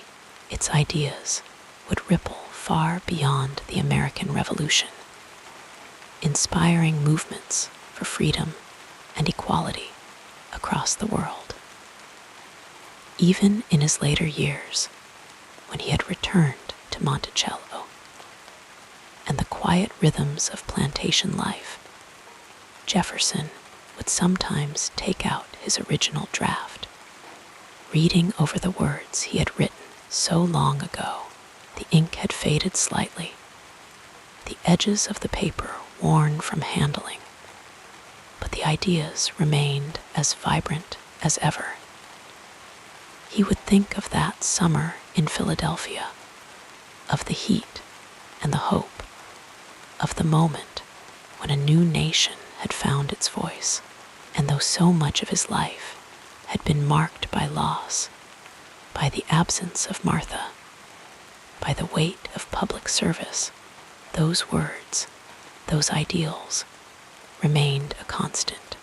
Its ideas would ripple far beyond the American Revolution, inspiring movements for freedom and equality across the world. Even in his later years, when he had returned to Monticello and the quiet rhythms of plantation life, Jefferson would sometimes take out his original draft, reading over the words he had written so long ago. The ink had faded slightly, the edges of the paper worn from handling, but the ideas remained as vibrant as ever. He would think of that summer in Philadelphia, of the heat and the hope, of the moment when a new nation had found its voice. And though so much of his life had been marked by loss, by the absence of Martha, by the weight of public service, those words, those ideals, remained a constant.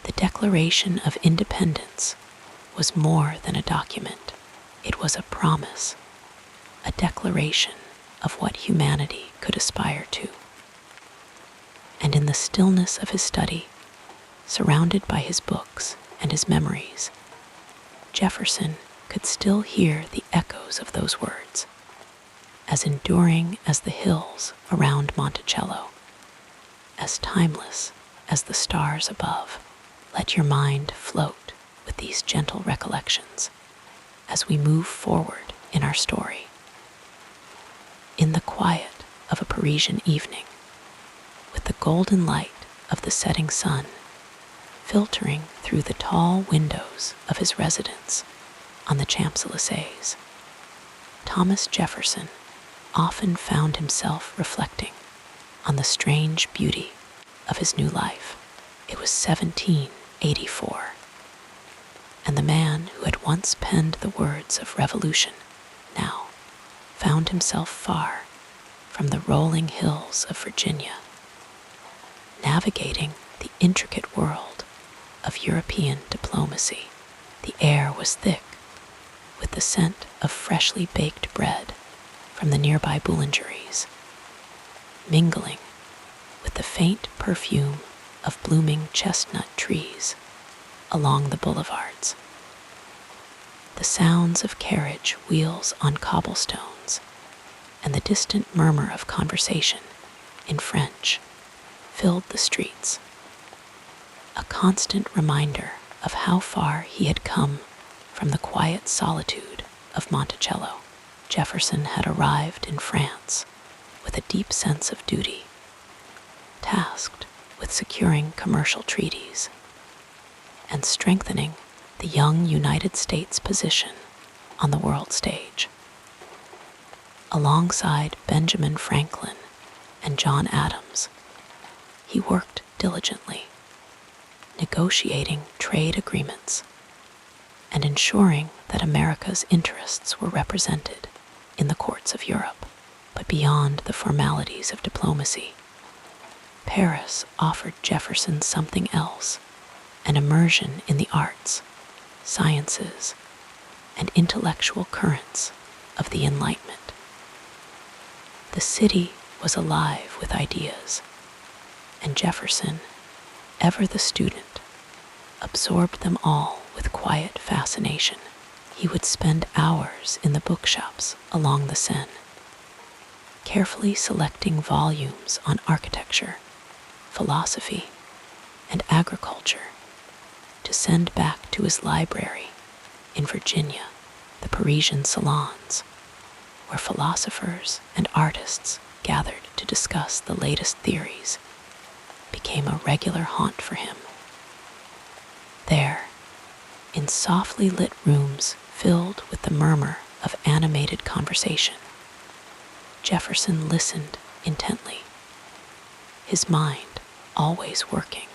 The Declaration of Independence was more than a document. It was a promise, a declaration of what humanity could aspire to. And in the stillness of his study, surrounded by his books and his memories, Jefferson could still hear the echoes of those words, as enduring as the hills around Monticello, as timeless as the stars above. Let your mind float with these gentle recollections as we move forward in our story. In the quiet of a Parisian evening, with the golden light of the setting sun filtering through the tall windows of his residence on the Champs-Élysées, Thomas Jefferson often found himself reflecting on the strange beauty of his new life. It was 1784, and the man who had once penned the words of revolution now found himself far from the rolling hills of Virginia, navigating the intricate world of European diplomacy. The air was thick with the scent of freshly baked bread from the nearby boulangeries, mingling with the faint perfume of blooming chestnut trees along the boulevards. The sounds of carriage wheels on cobblestones and the distant murmur of conversation in French filled the streets, a constant reminder of how far he had come from the quiet solitude of Monticello. Jefferson had arrived in France with a deep sense of duty, tasked with securing commercial treaties and strengthening the young United States position on the world stage. Alongside Benjamin Franklin and John Adams, he worked diligently, negotiating trade agreements and ensuring that America's interests were represented in the courts of Europe. But beyond the formalities of diplomacy, Paris offered Jefferson something else, an immersion in the arts, sciences, and intellectual currents of the Enlightenment. The city was alive with ideas, and Jefferson, ever the student, absorbed them all with quiet fascination. He would spend hours in the bookshops along the Seine, carefully selecting volumes on architecture, philosophy, and agriculture to send back to his library in Virginia. The Parisian salons, where philosophers and artists gathered to discuss the latest theories, became a regular haunt for him. There, in softly lit rooms filled with the murmur of animated conversation, Jefferson listened intently, his mind always working,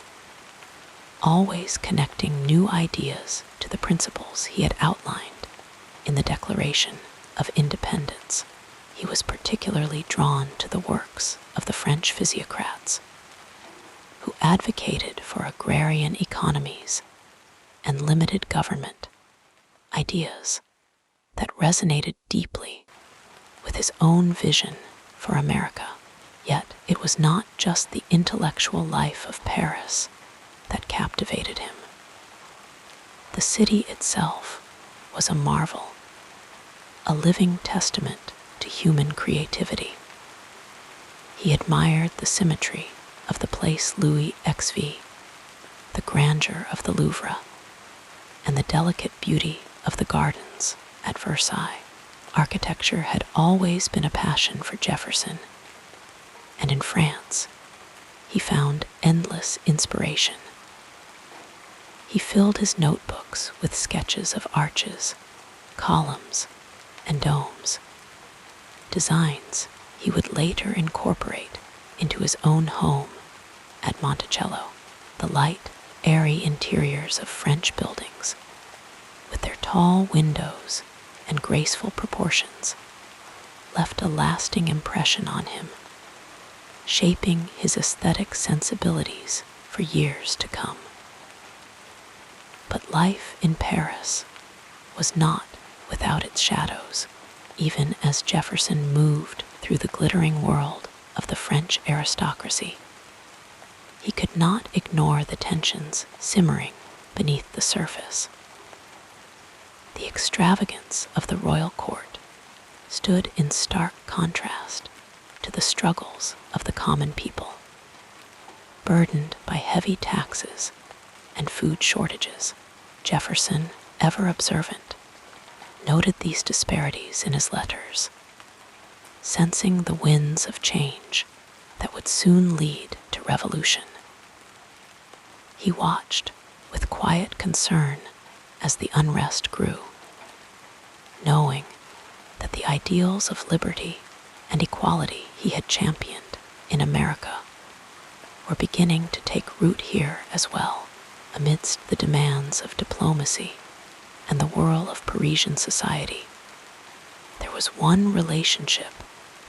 always connecting new ideas to the principles he had outlined in the Declaration of Independence. He was particularly drawn to the works of the French physiocrats, who advocated for agrarian economies and limited government, ideas that resonated deeply with his own vision for America. Yet it was not just the intellectual life of Paris that captivated him. The city itself was a marvel, a living testament to human creativity. He admired the symmetry of the Place Louis XV, the grandeur of the Louvre, and the delicate beauty of the gardens at Versailles. Architecture had always been a passion for Jefferson, and in France, he found endless inspiration. He filled his notebooks with sketches of arches, columns, and domes, designs he would later incorporate into his own home at Monticello. The light, airy interiors of French buildings, with their tall windows and graceful proportions, left a lasting impression on him, shaping his aesthetic sensibilities for years to come. But life in Paris was not without its shadows, even as Jefferson moved through the glittering world of the French aristocracy. He could not ignore the tensions simmering beneath the surface. The extravagance of the royal court stood in stark contrast to the struggles of the common people, burdened by heavy taxes and food shortages. Jefferson, ever observant, noted these disparities in his letters, sensing the winds of change that would soon lead to revolution. He watched with quiet concern as the unrest grew, knowing that the ideals of liberty and equality he had championed in America were beginning to take root here as well. Amidst the demands of diplomacy and the whirl of Parisian society, there was one relationship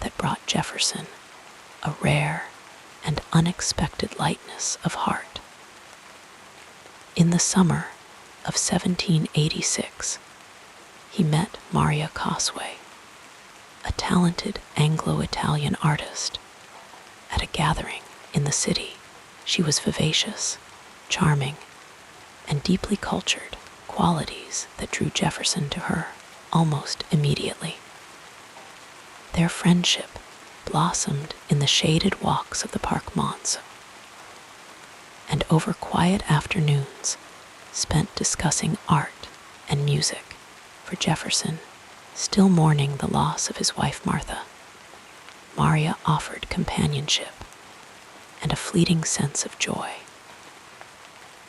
that brought Jefferson a rare and unexpected lightness of heart. In the summer of 1786, he met Maria Cosway, a talented Anglo-Italian artist, at a gathering in the city. She was vivacious, charming, and deeply cultured, qualities that drew Jefferson to her almost immediately. Their friendship blossomed in the shaded walks of the Parc Monceau, and over quiet afternoons spent discussing art and music. For Jefferson, still mourning the loss of his wife Martha, Maria offered companionship and a fleeting sense of joy.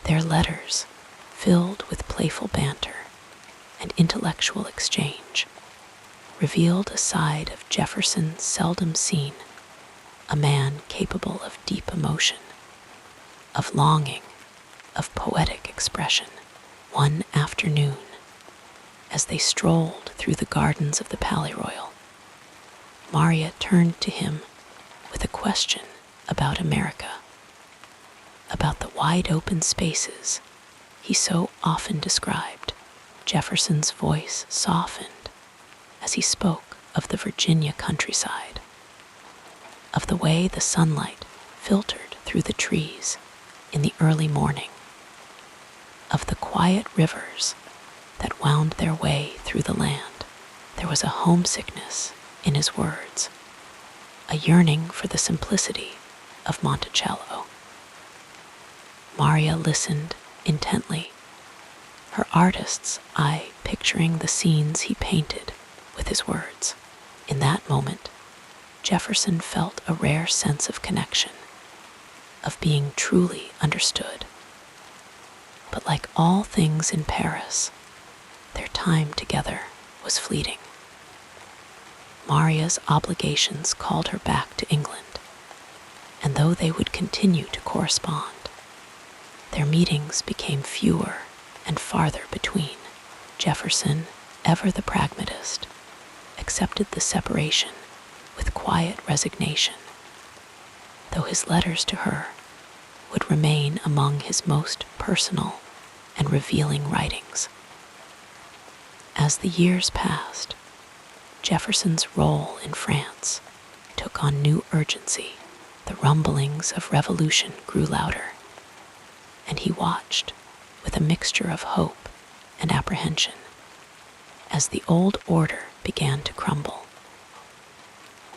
Their letters, filled with playful banter and intellectual exchange, revealed a side of Jefferson seldom seen, a man capable of deep emotion, of longing, of poetic expression. One afternoon, as they strolled through the gardens of the Palais Royal, Maria turned to him with a question about America, about the wide-open spaces he so often described. Jefferson's voice softened as he spoke of the Virginia countryside, of the way the sunlight filtered through the trees in the early morning, of the quiet rivers that wound their way through the land. There was a homesickness in his words, a yearning for the simplicity of Monticello. Maria listened intently, her artist's eye picturing the scenes he painted with his words. In that moment, Jefferson felt a rare sense of connection, of being truly understood. But like all things in Paris, their time together was fleeting. Maria's obligations called her back to England, and though they would continue to correspond, their meetings became fewer and farther between. Jefferson, ever the pragmatist, accepted the separation with quiet resignation, though his letters to her would remain among his most personal and revealing writings. As the years passed, Jefferson's role in France took on new urgency. The rumblings of revolution grew louder, and he watched with a mixture of hope and apprehension as the old order began to crumble.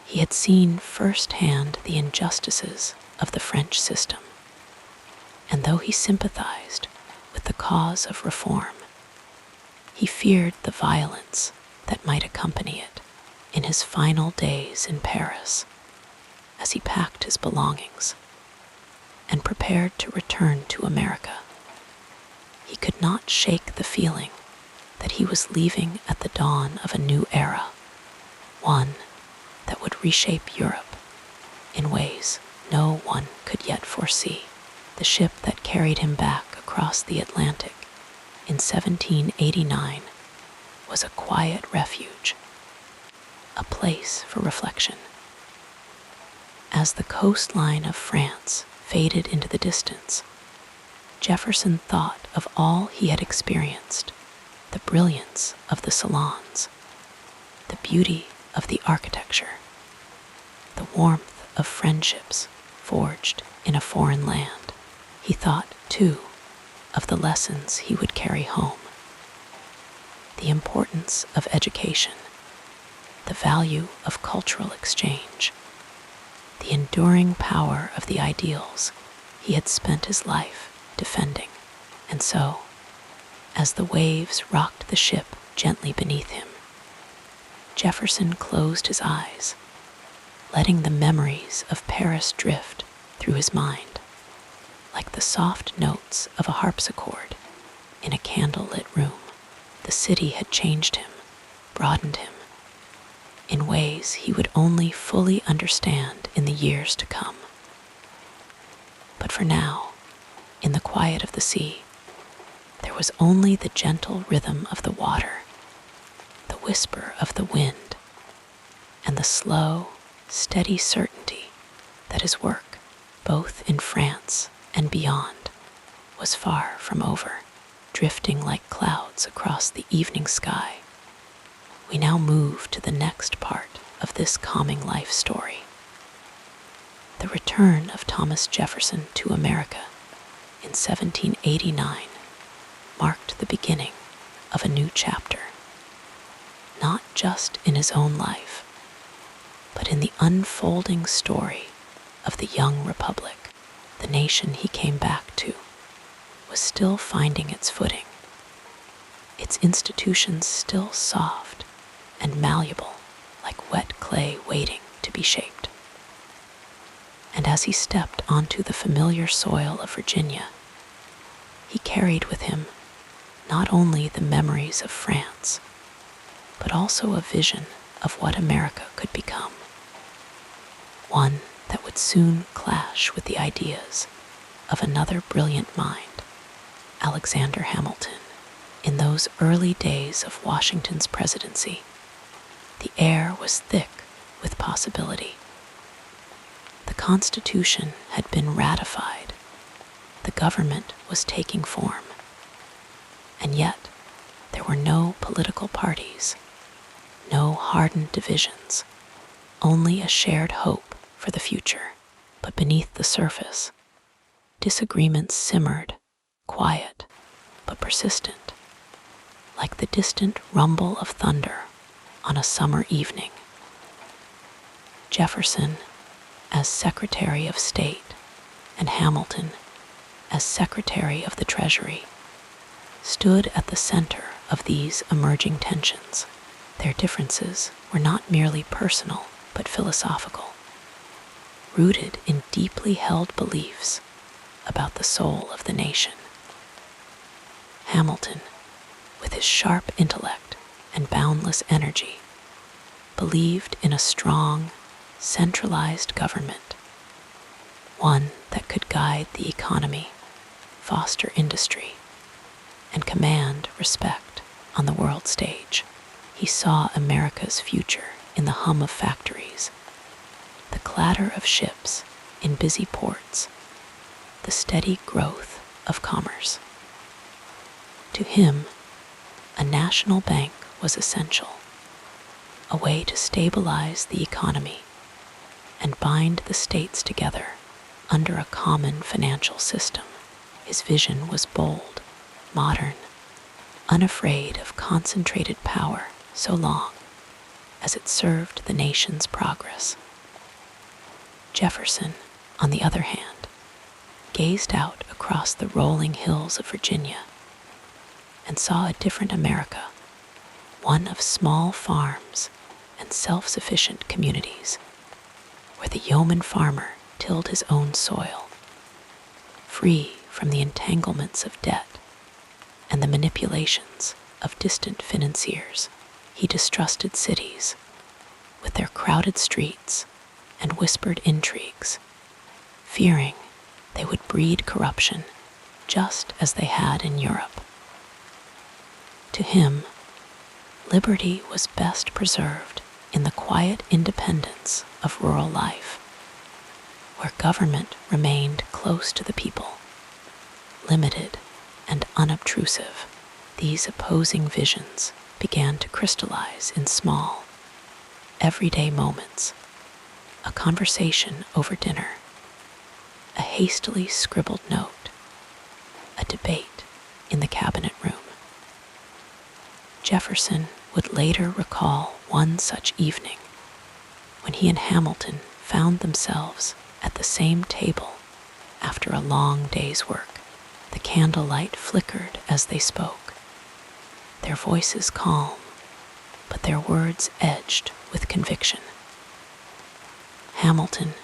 He had seen firsthand the injustices of the French system, and though he sympathized with the cause of reform, He feared the violence that might accompany it in his final days in Paris as he packed his belongings and prepared to return to America. He could not shake the feeling that he was leaving at the dawn of a new era, one that would reshape Europe in ways no one could yet foresee. The ship that carried him back across the Atlantic in 1789 was a quiet refuge, a place for reflection. As the coastline of France faded into the distance, Jefferson thought of all he had experienced, the brilliance of the salons, the beauty of the architecture, the warmth of friendships forged in a foreign land. He thought, too, of the lessons he would carry home, the importance of education, the value of cultural exchange, the enduring power of the ideals he had spent his life defending. And so, as the waves rocked the ship gently beneath him, Jefferson closed his eyes, letting the memories of Paris drift through his mind, like the soft notes of a harpsichord in a candle-lit room. The city had changed him, broadened him, in ways he would only fully understand in the years to come. But for now, in the quiet of the sea, there was only the gentle rhythm of the water, the whisper of the wind, and the slow, steady certainty that his work, both in France and beyond, was far from over. Drifting like clouds across the evening sky, we now move to the next part of this calming life story. The return of Thomas Jefferson to America in 1789 marked the beginning of a new chapter, not just in his own life, but in the unfolding story of the young republic. The nation he came back to was still finding its footing, its institutions still soft and malleable like wet clay waiting to be shaped. And as he stepped onto the familiar soil of Virginia, he carried with him not only the memories of France, but also a vision of what America could become, one that would soon clash with the ideas of another brilliant mind, Alexander Hamilton. In those early days of Washington's presidency, the air was thick with possibility. The Constitution had been ratified, the government was taking form, and yet there were no political parties, no hardened divisions, only a shared hope for the future. But beneath the surface, disagreements simmered, quiet but persistent, like the distant rumble of thunder on a summer evening. Jefferson, as Secretary of State, and Hamilton, as Secretary of the Treasury, stood at the center of these emerging tensions. Their differences were not merely personal but philosophical, rooted in deeply held beliefs about the soul of the nation. Hamilton, with his sharp intellect and boundless energy, believed in a strong, centralized government, one that could guide the economy, foster industry, and command respect on the world stage. He saw America's future in the hum of factories, the clatter of ships in busy ports, the steady growth of commerce. To him, a national bank was essential, a way to stabilize the economy and bind the states together under a common financial system. His vision was bold, modern, unafraid of concentrated power so long as it served the nation's progress. Jefferson, on the other hand, gazed out across the rolling hills of Virginia and saw a different America, one of small farms and self-sufficient communities, where the yeoman farmer tilled his own soil, free from the entanglements of debt and the manipulations of distant financiers. He distrusted cities, with their crowded streets and whispered intrigues, fearing they would breed corruption just as they had in Europe. To him, liberty was best preserved in the quiet independence of rural life, where government remained close to the people, limited and unobtrusive. These opposing visions began to crystallize in small, everyday moments: a conversation over dinner, a hastily scribbled note, a debate in the cabinet room. Jefferson would later recall one such evening when he and Hamilton found themselves at the same table after a long day's work. The candlelight flickered as they spoke, their voices calm, but their words edged with conviction. Hamilton,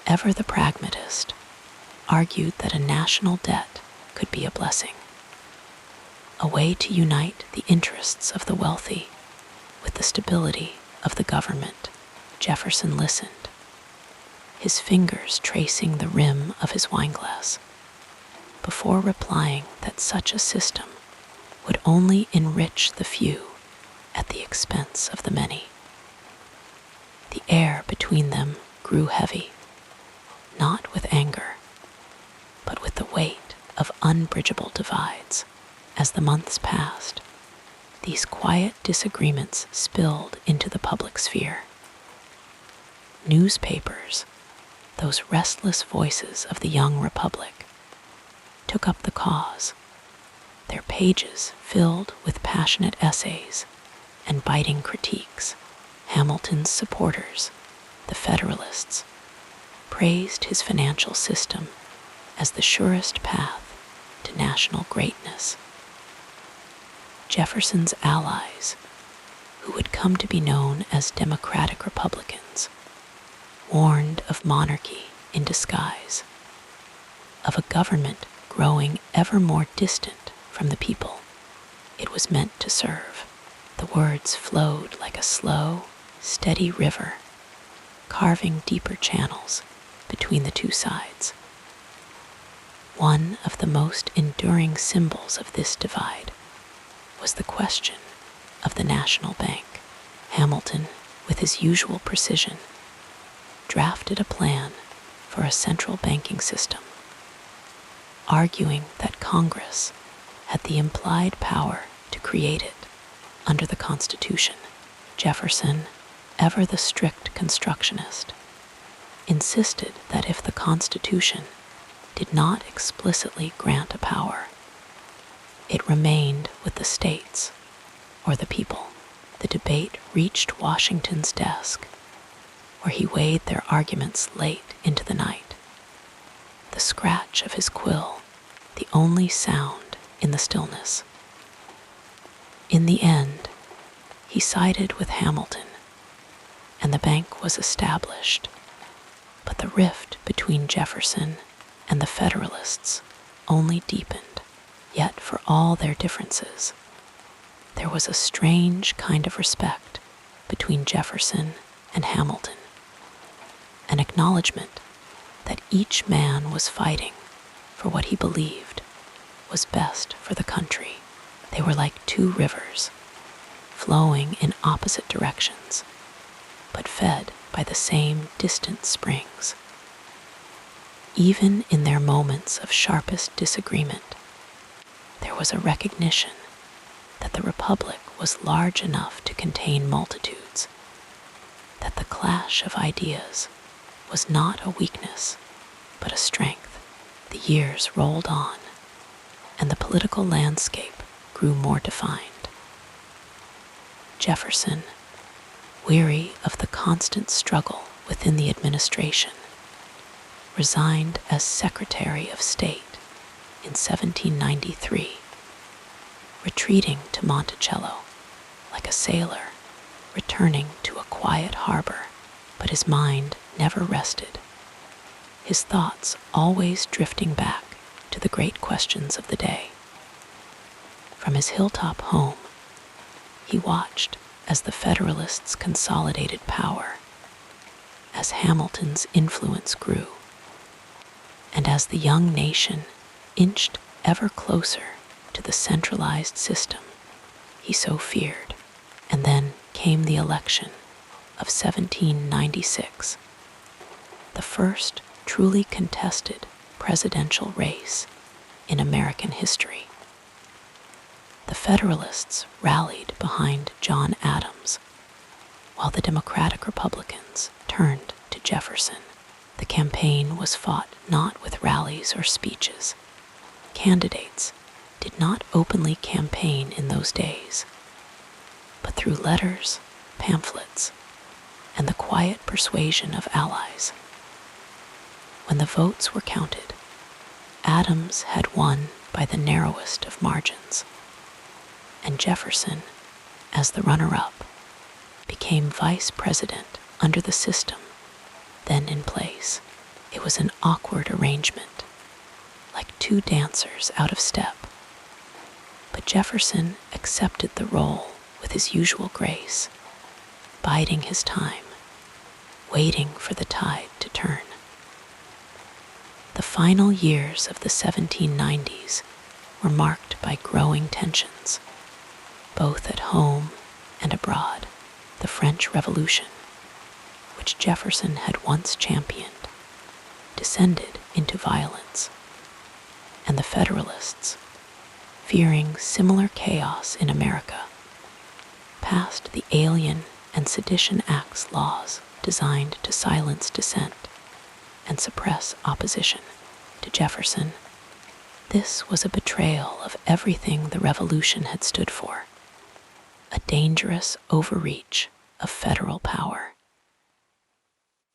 ever the pragmatist, argued that a national debt could be a blessing, a way to unite the interests of the wealthy with the stability of the government. Jefferson listened, his fingers tracing the rim of his wineglass, before replying that such a system would only enrich the few at the expense of the many. The air between them grew heavy, not with anger, but with the weight of unbridgeable divides. As the months passed, these quiet disagreements spilled into the public sphere. Newspapers, those restless voices of the young republic, took up the cause, their pages filled with passionate essays and biting critiques. Hamilton's supporters, the Federalists, praised his financial system as the surest path to national greatness. Jefferson's allies, who would come to be known as Democratic Republicans, warned of monarchy in disguise, of a government growing ever more distant from the people it was meant to serve. The words flowed like a slow, steady river, carving deeper channels between the two sides. One of the most enduring symbols of this divide was the question of the national bank. Hamilton, with his usual precision, drafted a plan for a central banking system, arguing that Congress had the implied power to create it under the Constitution. Jefferson, ever the strict constructionist, insisted that if the Constitution did not explicitly grant a power, it remained with the states or the people. The debate reached Washington's desk, where he weighed their arguments late into the night, the scratch of his quill the only sound in the stillness. In the end, he sided with Hamilton, and the bank was established, but the rift between Jefferson and the Federalists only deepened. Yet for all their differences, there was a strange kind of respect between Jefferson and Hamilton, an acknowledgement that each man was fighting for what he believed was best for the country. They were like two rivers, flowing in opposite directions, but fed by the same distant springs. Even in their moments of sharpest disagreement, there was a recognition that the Republic was large enough to contain multitudes, that the clash of ideas was not a weakness, but a strength. The years rolled on, and the political landscape grew more defined. Jefferson, weary of the constant struggle within the administration, resigned as Secretary of State in 1793, retreating to Monticello, like a sailor returning to a quiet harbor, but his mind never rested, his thoughts always drifting back to the great questions of the day. From his hilltop home, he watched as the Federalists consolidated power, as Hamilton's influence grew, and as the young nation inched ever closer to the centralized system he so feared. And then came the election of 1796, the first truly contested presidential race in American history. The Federalists rallied behind John Adams, while the Democratic Republicans turned to Jefferson. The campaign was fought not with rallies or speeches. Candidates did not openly campaign in those days, but through letters, pamphlets, and the quiet persuasion of allies. When the votes were counted, Adams had won by the narrowest of margins, and Jefferson, as the runner-up, became vice president under the system then in place. It was an awkward arrangement, like two dancers out of step. But Jefferson accepted the role with his usual grace, biding his time, waiting for the tide to turn. The final years of the 1790s were marked by growing tensions, both at home and abroad. The French Revolution, which Jefferson had once championed, descended into violence, and the Federalists, fearing similar chaos in America, passed the Alien and Sedition Acts laws designed to silence dissent and suppress opposition to Jefferson. This was a betrayal of everything the Revolution had stood for, a dangerous overreach of federal power.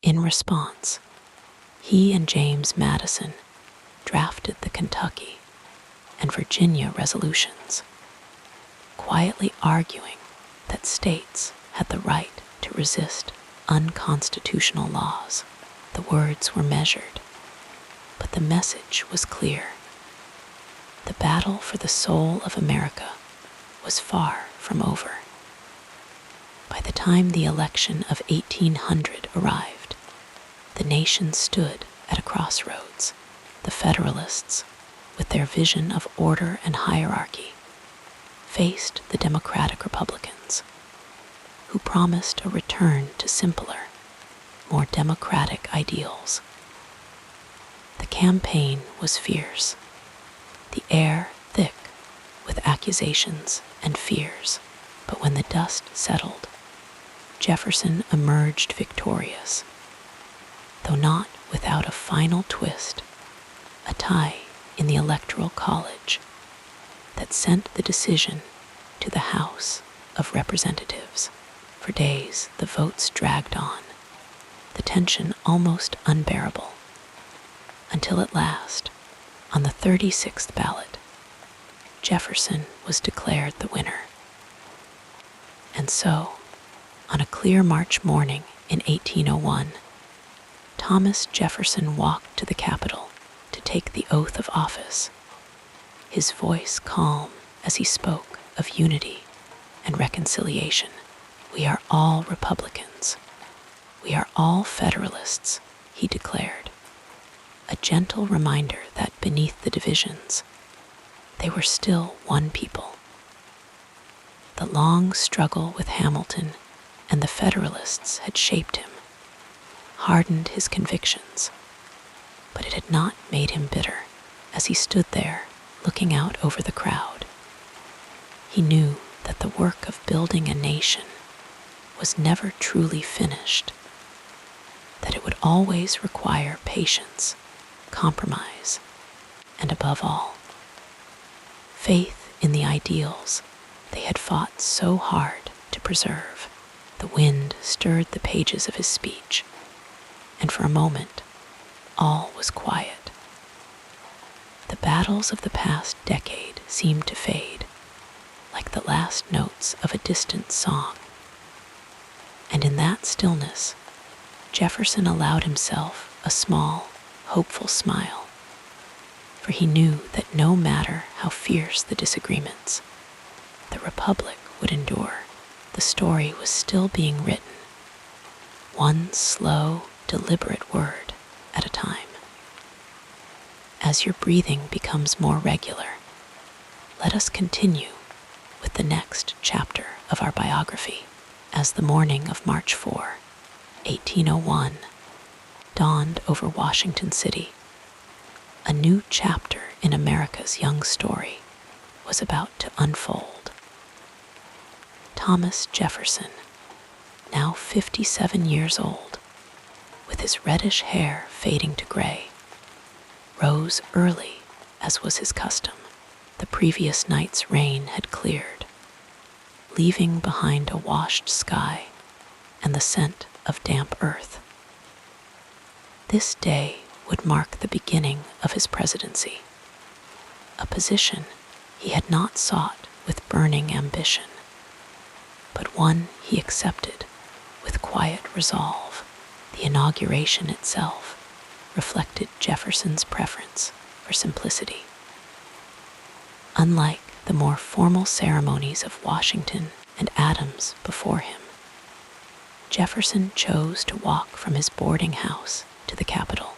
In response, he and James Madison drafted the Kentucky and Virginia resolutions, quietly arguing that states had the right to resist unconstitutional laws. The words were measured, but the message was clear. The battle for the soul of America was far from over. By the time the election of 1800 arrived, the nation stood at a crossroads. The Federalists, with their vision of order and hierarchy, faced the Democratic Republicans, who promised a return to simpler, more democratic ideals. The campaign was fierce, the air thick with accusations and fears. But when the dust settled, Jefferson emerged victorious, though not without a final twist, a tie in the Electoral College that sent the decision to the House of Representatives. For days, the votes dragged on, the tension almost unbearable, until at last, on the 36th ballot, Jefferson was declared the winner. And so, on a clear March morning in 1801, Thomas Jefferson walked to the Capitol to take the oath of office, his voice calm as he spoke of unity and reconciliation. "We are all Republicans. We are all Federalists," he declared, a gentle reminder that beneath the divisions, they were still one people. The long struggle with Hamilton and the Federalists had shaped him, hardened his convictions, but it had not made him bitter. As he stood there, looking out over the crowd, he knew that the work of building a nation was never truly finished, that it would always require patience, compromise, and above all, faith in the ideals they had fought so hard to preserve. The wind stirred the pages of his speech, and for a moment, all was quiet. The battles of the past decade seemed to fade, like the last notes of a distant song. And in that stillness, Jefferson allowed himself a small, hopeful smile, for he knew that no matter how fierce the disagreements, the Republic would endure. The story was still being written, one slow, deliberate word at a time. As your breathing becomes more regular, let us continue with the next chapter of our biography as the morning of March 4, 1801, dawned over Washington City. A new chapter in America's young story was about to unfold. Thomas Jefferson, now 57 years old, with his reddish hair fading to gray, rose early as was his custom. The previous night's rain had cleared, leaving behind a washed sky and the scent of damp earth. This day would mark the beginning of his presidency, a position he had not sought with burning ambition, but one he accepted with quiet resolve. The inauguration itself reflected Jefferson's preference for simplicity. Unlike the more formal ceremonies of Washington and Adams before him, Jefferson chose to walk from his boarding house to the Capitol,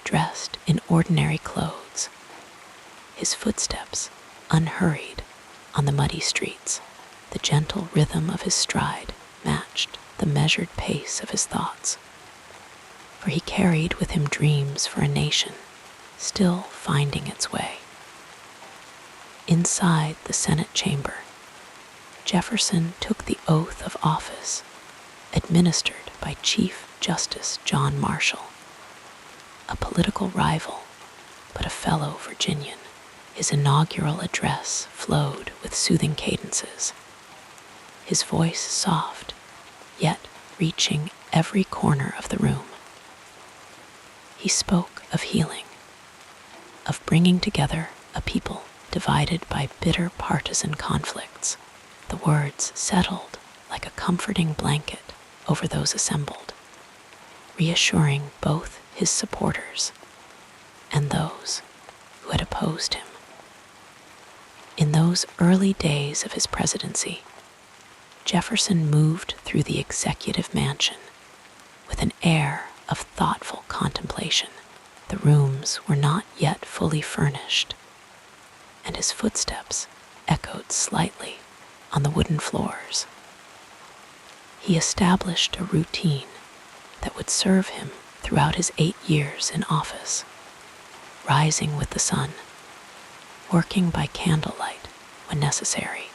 dressed in ordinary clothes, his footsteps unhurried on the muddy streets. The gentle rhythm of his stride matched the measured pace of his thoughts, for he carried with him dreams for a nation still finding its way. Inside the Senate chamber, Jefferson took the oath of office administered by Chief Justice John Marshall, a political rival but a fellow Virginian. His inaugural address flowed with soothing cadences, his voice soft, yet reaching every corner of the room. He spoke of healing, of bringing together a people divided by bitter partisan conflicts. The words settled like a comforting blanket over those assembled, reassuring both his supporters and those who had opposed him. In those early days of his presidency, Jefferson moved through the executive mansion with an air of thoughtful contemplation. The rooms were not yet fully furnished, and his footsteps echoed slightly on the wooden floors. He established a routine that would serve him throughout his 8 years in office, rising with the sun, working by candlelight when necessary,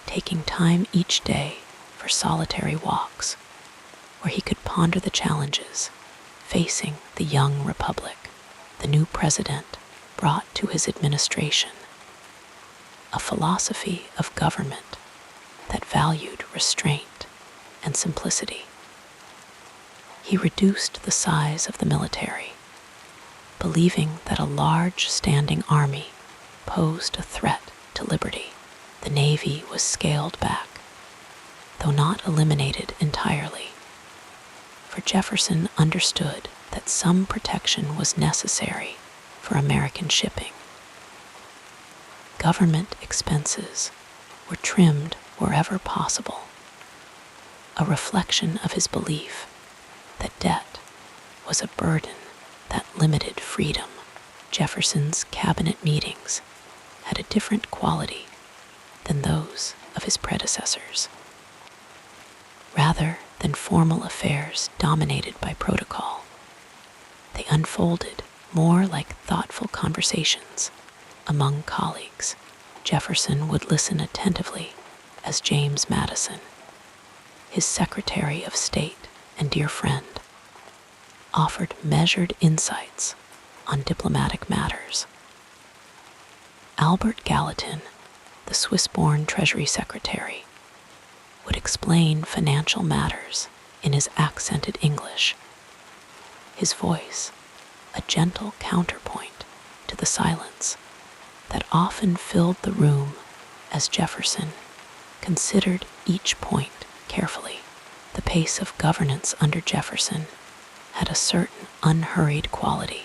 taking time each day for solitary walks where he could ponder the challenges facing the young republic. The new president brought to his administration a philosophy of government that valued restraint and simplicity. He reduced the size of the military, believing that a large standing army posed a threat to liberty. The Navy was scaled back, though not eliminated entirely, for Jefferson understood that some protection was necessary for American shipping. Government expenses were trimmed wherever possible, a reflection of his belief that debt was a burden that limited freedom. Jefferson's cabinet meetings had a different quality than those of his predecessors. Rather than formal affairs dominated by protocol, they unfolded more like thoughtful conversations among colleagues. Jefferson would listen attentively as James Madison, his Secretary of State and dear friend, offered measured insights on diplomatic matters. Albert Gallatin, the Swiss-born Treasury Secretary, would explain financial matters in his accented English, his voice a gentle counterpoint to the silence that often filled the room as Jefferson considered each point carefully. The pace of governance under Jefferson had a certain unhurried quality.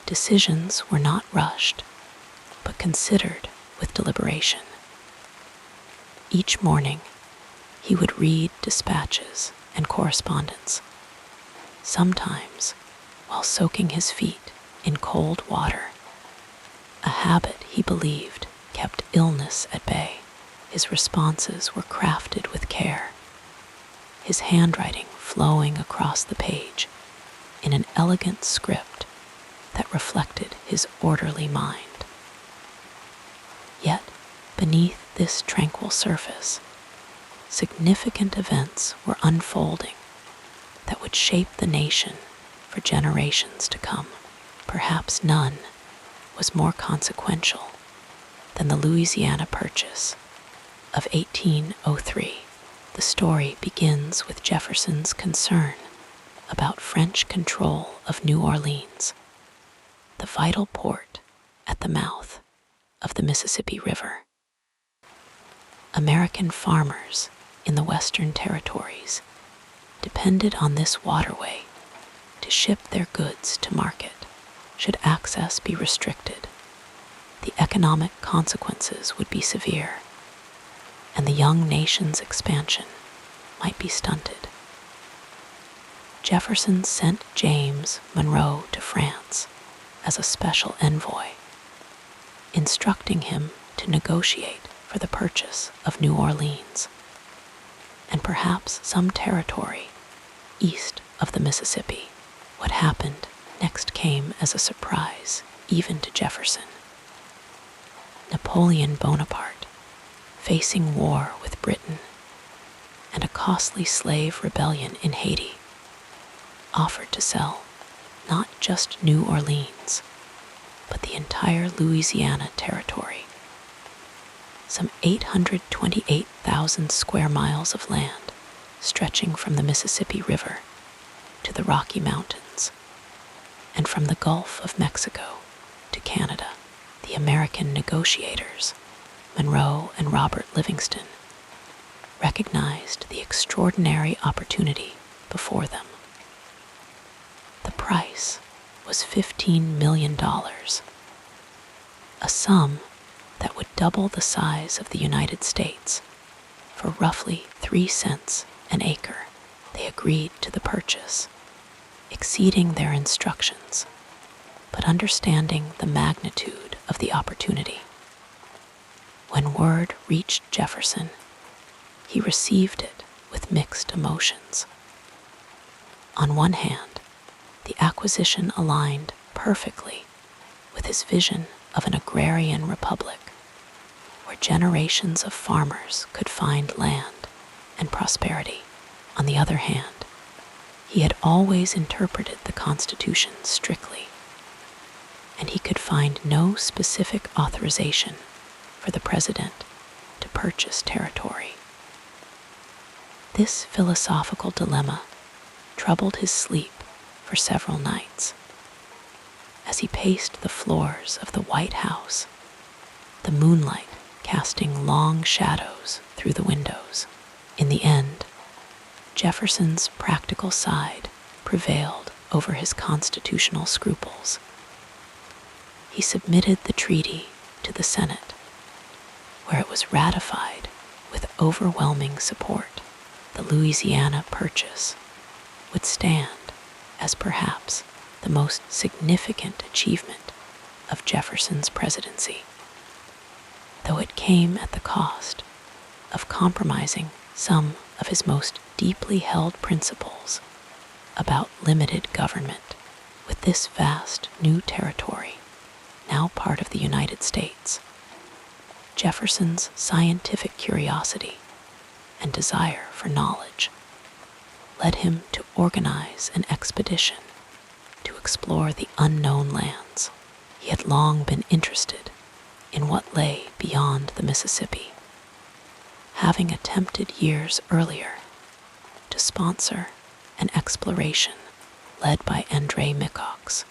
Decisions were not rushed, but considered with deliberation. Each morning, he would read dispatches and correspondence, sometimes while soaking his feet in cold water, a habit he believed kept illness at bay. His responses were crafted with care, his handwriting flowing across the page in an elegant script that reflected his orderly mind. Yet, beneath this tranquil surface, significant events were unfolding that would shape the nation for generations to come. Perhaps none was more consequential than the Louisiana Purchase of 1803. The story begins with Jefferson's concern about French control of New Orleans, the vital port at the mouth of the Mississippi River. American farmers in the Western Territories depended on this waterway to ship their goods to market. Should access be restricted, the economic consequences would be severe, and the young nation's expansion might be stunted. Jefferson sent James Monroe to France as a special envoy, instructing him to negotiate for the purchase of New Orleans and perhaps some territory east of the Mississippi. What happened next came as a surprise even to Jefferson. Napoleon Bonaparte, facing war with Britain and a costly slave rebellion in Haiti, offered to sell not just New Orleans, but the entire Louisiana territory, some 828,000 square miles of land stretching from the Mississippi River to the Rocky Mountains, and from the Gulf of Mexico to Canada. The American negotiators, Monroe and Robert Livingston, recognized the extraordinary opportunity before them. The price was $15 million, a sum that would double the size of the United States for roughly 3 cents an acre. They agreed to the purchase, exceeding their instructions, but understanding the magnitude of the opportunity. When word reached Jefferson, he received it with mixed emotions. On one hand, the acquisition aligned perfectly with his vision of an agrarian republic, where generations of farmers could find land and prosperity. On the other hand, he had always interpreted the Constitution strictly, and he could find no specific authorization for the president to purchase territory. This philosophical dilemma troubled his sleep for several nights. As he paced the floors of the White House, the moonlight casting long shadows through the windows. In the end, Jefferson's practical side prevailed over his constitutional scruples. He submitted the treaty to the Senate, where it was ratified with overwhelming support. The Louisiana Purchase would stand as perhaps the most significant achievement of Jefferson's presidency, though it came at the cost of compromising some of his most deeply held principles about limited government. With this vast new territory, now part of the United States, Jefferson's scientific curiosity and desire for knowledge led him to organize an expedition to explore the unknown lands. He had long been interested in what lay beyond the Mississippi, having attempted years earlier to sponsor an exploration led by André Micox,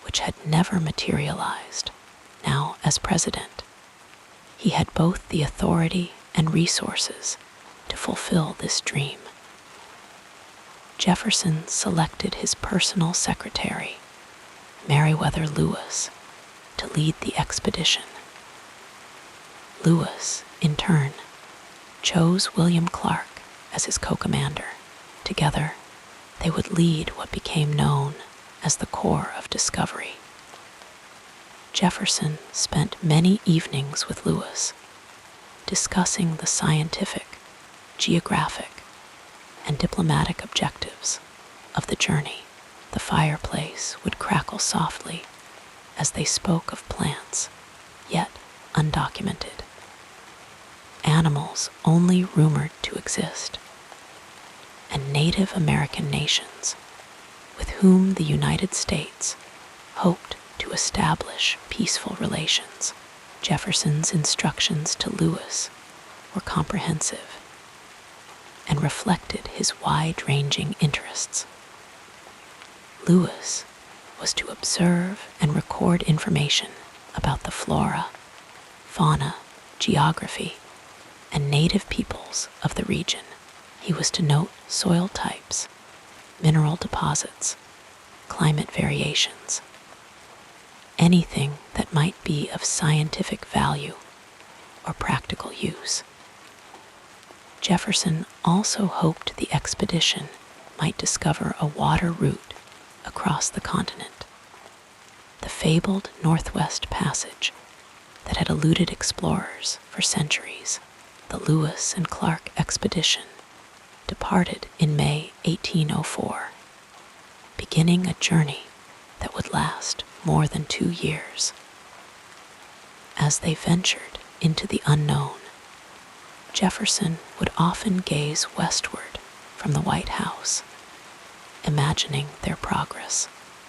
which had never materialized. Now, as president, he had both the authority and resources to fulfill this dream. Jefferson selected his personal secretary, Meriwether Lewis, to lead the expedition. Lewis, in turn, chose William Clark as his co-commander. Together, they would lead what became known as the Corps of Discovery. Jefferson spent many evenings with Lewis, discussing the scientific, geographic, and diplomatic objectives of the journey. The fireplace would crackle softly as they spoke of plants, yet undocumented, animals only rumored to exist, and Native American nations with whom the United States hoped to establish peaceful relations. Jefferson's instructions to Lewis were comprehensive and reflected his wide-ranging interests. Lewis was to observe and record information about the flora, fauna, geography, and native peoples of the region. He was to note soil types, mineral deposits, climate variations, anything that might be of scientific value or practical use. Jefferson also hoped the expedition might discover a water route across the continent, the fabled Northwest Passage that had eluded explorers for centuries. The Lewis and Clark expedition departed in May 1804, beginning a journey that would last more than 2 years. As they ventured into the unknown, Jefferson would often gaze westward from the White House, imagining their progress.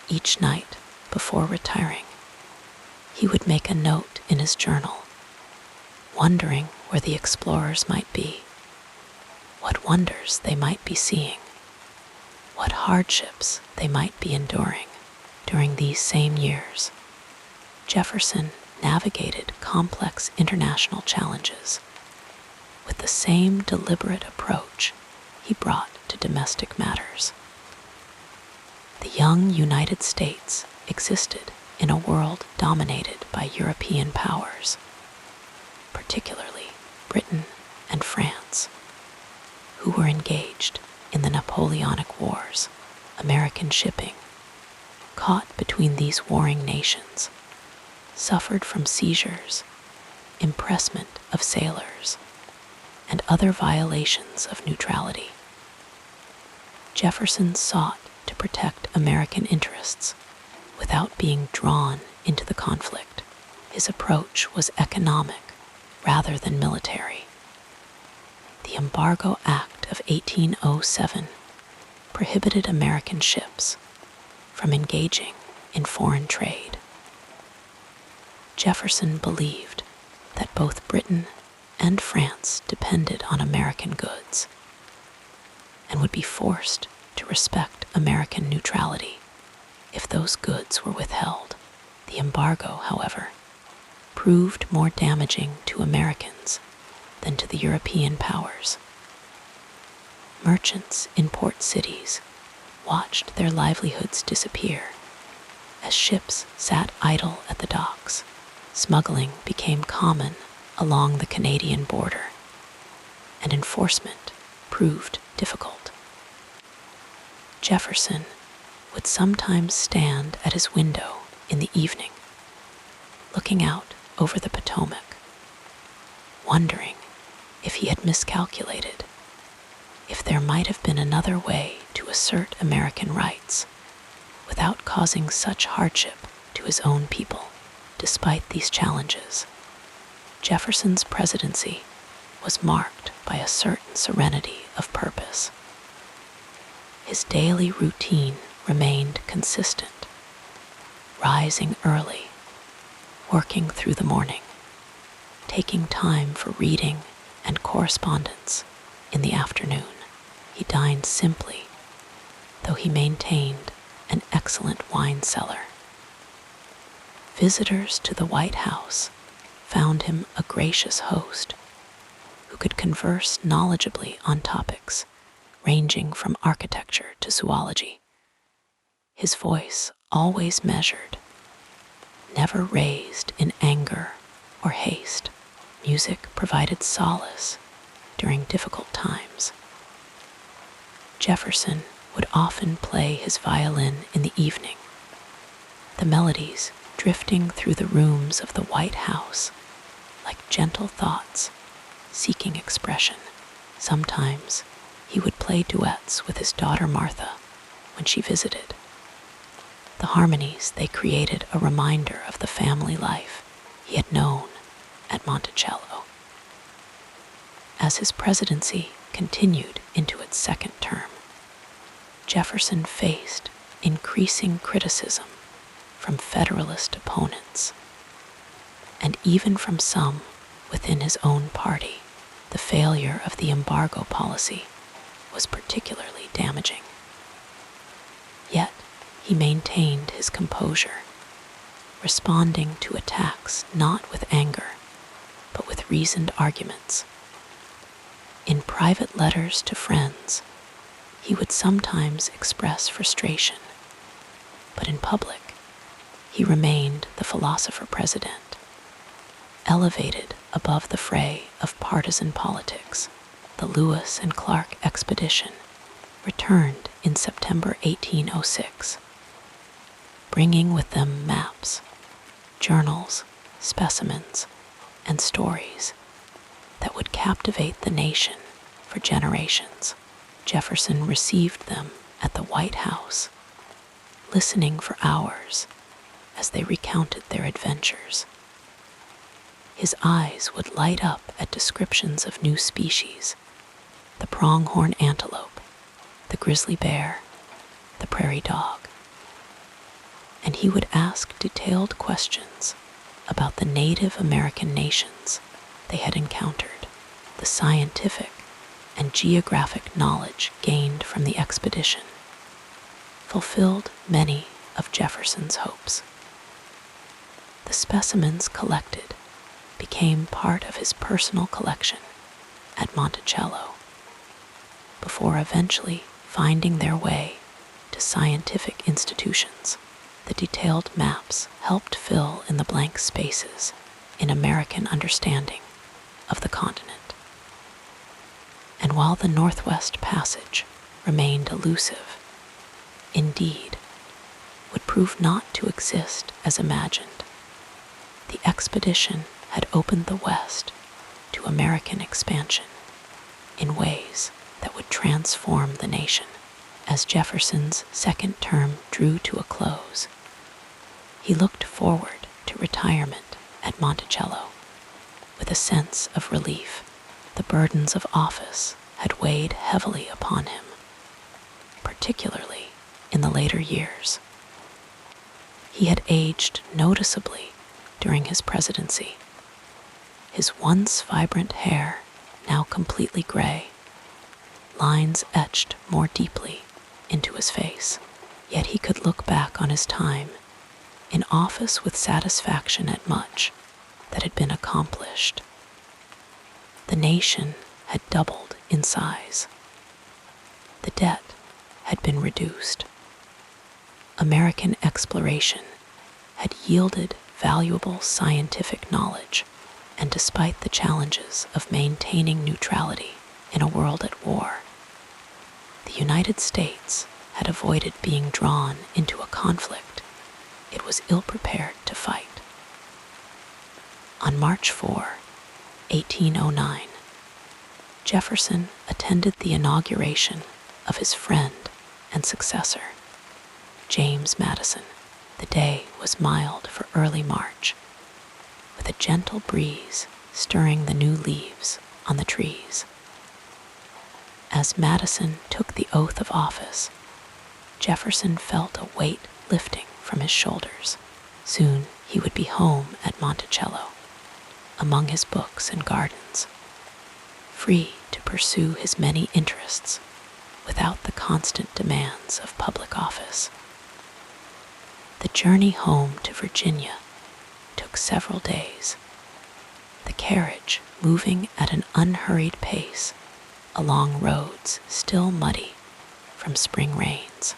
Each night before retiring, he would make a note in his journal, wondering where the explorers might be, what wonders they might be seeing, what hardships they might be enduring. During these same years, Jefferson navigated complex international challenges with the same deliberate approach he brought to domestic matters. The young United States existed in a world dominated by European powers, particularly Britain and France, who were engaged in the Napoleonic Wars. American shipping, caught between these warring nations, suffered from seizures, impressment of sailors, and other violations of neutrality. Jefferson sought to protect American interests without being drawn into the conflict. His approach was economic rather than military. The Embargo Act of 1807 prohibited American ships from engaging in foreign trade. Jefferson believed that both Britain and France depended on American goods and would be forced to respect American neutrality if those goods were withheld. The embargo, however, proved more damaging to Americans than to the European powers. Merchants in port cities watched their livelihoods disappear as ships sat idle at the docks. Smuggling became common along the Canadian border, and enforcement proved difficult. Jefferson would sometimes stand at his window in the evening, looking out over the Potomac, wondering if he had miscalculated, if there might have been another way to assert American rights without causing such hardship to his own people. Despite these challenges, Jefferson's presidency was marked by a certain serenity of purpose. His daily routine remained consistent, rising early, working through the morning, taking time for reading and correspondence in the afternoon. He dined simply, though he maintained an excellent wine cellar. Visitors to the White House found him a gracious host who could converse knowledgeably on topics ranging from architecture to zoology. His voice always measured, never raised in anger or haste. Music provided solace during difficult times. Jefferson would often play his violin in the evening, the melodies drifting through the rooms of the White House like gentle thoughts seeking expression. Sometimes he would play duets with his daughter Martha when she visited. The harmonies they created a reminder of the family life he had known at Monticello. As his presidency continued into its second term, Jefferson faced increasing criticism from Federalist opponents, and even from some within his own party. The failure of the embargo policy was particularly damaging. Yet he maintained his composure, responding to attacks not with anger, but with reasoned arguments. In private letters to friends, he would sometimes express frustration, but in public, he remained the philosopher-president, elevated above the fray of partisan politics. The Lewis and Clark expedition returned in September 1806, bringing with them maps, journals, specimens, and stories that would captivate the nation for generations. Jefferson received them at the White House, listening for hours as they recounted their adventures. His eyes would light up at descriptions of new species: the pronghorn antelope, the grizzly bear, the prairie dog. And he would ask detailed questions about the Native American nations they had encountered. The scientific and geographic knowledge gained from the expedition fulfilled many of Jefferson's hopes. The specimens collected became part of his personal collection at Monticello, before eventually finding their way to scientific institutions. The detailed maps helped fill in the blank spaces in American understanding of the continent. And while the Northwest Passage remained elusive, indeed, would prove not to exist as imagined, the expedition had opened the West to American expansion in ways that would transform the nation. As Jefferson's second term drew to a close, he looked forward to retirement at Monticello with a sense of relief. The burdens of office had weighed heavily upon him, particularly in the later years. He had aged noticeably during his presidency, his once vibrant hair now completely gray, lines etched more deeply into his face. Yet he could look back on his time in office with satisfaction at much that had been accomplished. The nation had doubled in size. The debt had been reduced. American exploration had yielded valuable scientific knowledge, and despite the challenges of maintaining neutrality in a world at war, the United States had avoided being drawn into a conflict it was ill-prepared to fight. On March 4, 1809, Jefferson attended the inauguration of his friend and successor, James Madison. The day was mild for early March, with a gentle breeze stirring the new leaves on the trees. As Madison took the oath of office, Jefferson felt a weight lifting from his shoulders. Soon he would be home at Monticello, among his books and gardens, free to pursue his many interests without the constant demands of public office. The journey home to Virginia took several days, the carriage moving at an unhurried pace along roads still muddy from spring rains.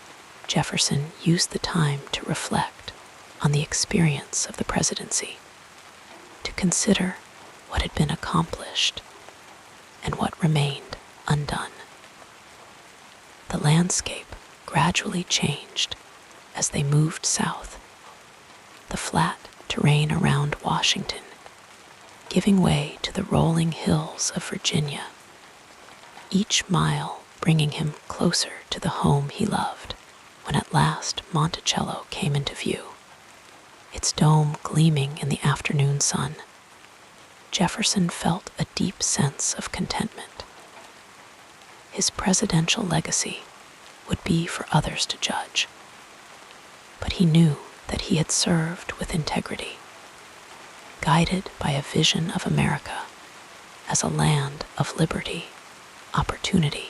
Jefferson used the time to reflect on the experience of the presidency, to consider what had been accomplished and what remained undone. The landscape gradually changed as they moved south, the flat terrain around Washington giving way to the rolling hills of Virginia, each mile bringing him closer to the home he loved. When at last Monticello came into view, its dome gleaming in the afternoon sun, Jefferson felt a deep sense of contentment. His presidential legacy would be for others to judge, but he knew that he had served with integrity, guided by a vision of America as a land of liberty, opportunity,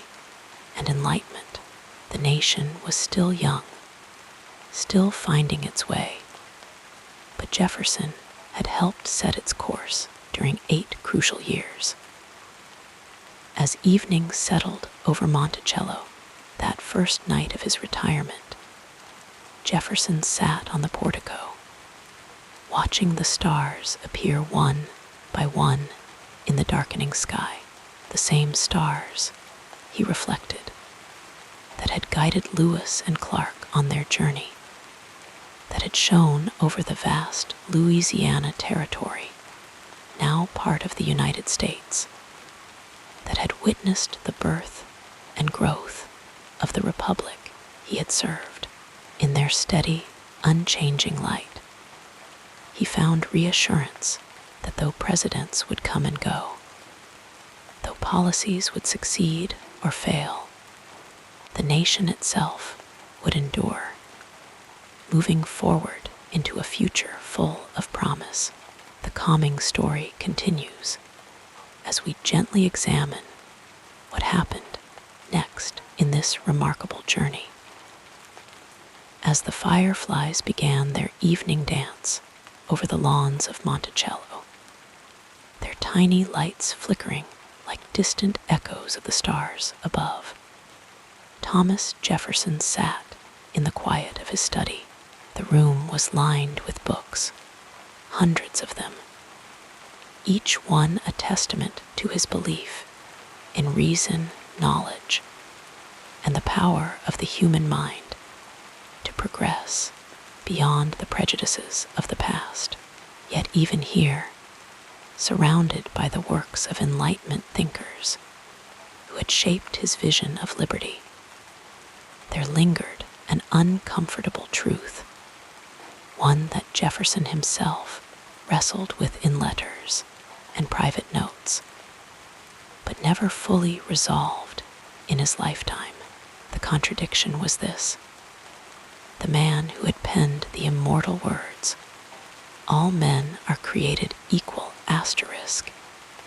and enlightenment. The nation was still young, still finding its way, but Jefferson had helped set its course during 8 crucial years. As evening settled over Monticello, that first night of his retirement, Jefferson sat on the portico, watching the stars appear one by one in the darkening sky. The same stars, he reflected, that had guided Lewis and Clark on their journey, that had shone over the vast Louisiana territory, now part of the United States, that had witnessed the birth and growth of the republic he had served. In their steady, unchanging light, he found reassurance that though presidents would come and go, though policies would succeed or fail, the nation itself would endure, moving forward into a future full of promise. The calming story continues as we gently examine what happened next in this remarkable journey. As the fireflies began their evening dance over the lawns of Monticello, their tiny lights flickering like distant echoes of the stars above, Thomas Jefferson sat in the quiet of his study. The room was lined with books, hundreds of them, each one a testament to his belief in reason, knowledge, and the power of the human mind to progress beyond the prejudices of the past. Yet even here, surrounded by the works of Enlightenment thinkers who had shaped his vision of liberty, there lingered an uncomfortable truth, one that Jefferson himself wrestled with in letters and private notes, but never fully resolved in his lifetime. The contradiction was this: the man who had penned the immortal words, "All men are created equal,"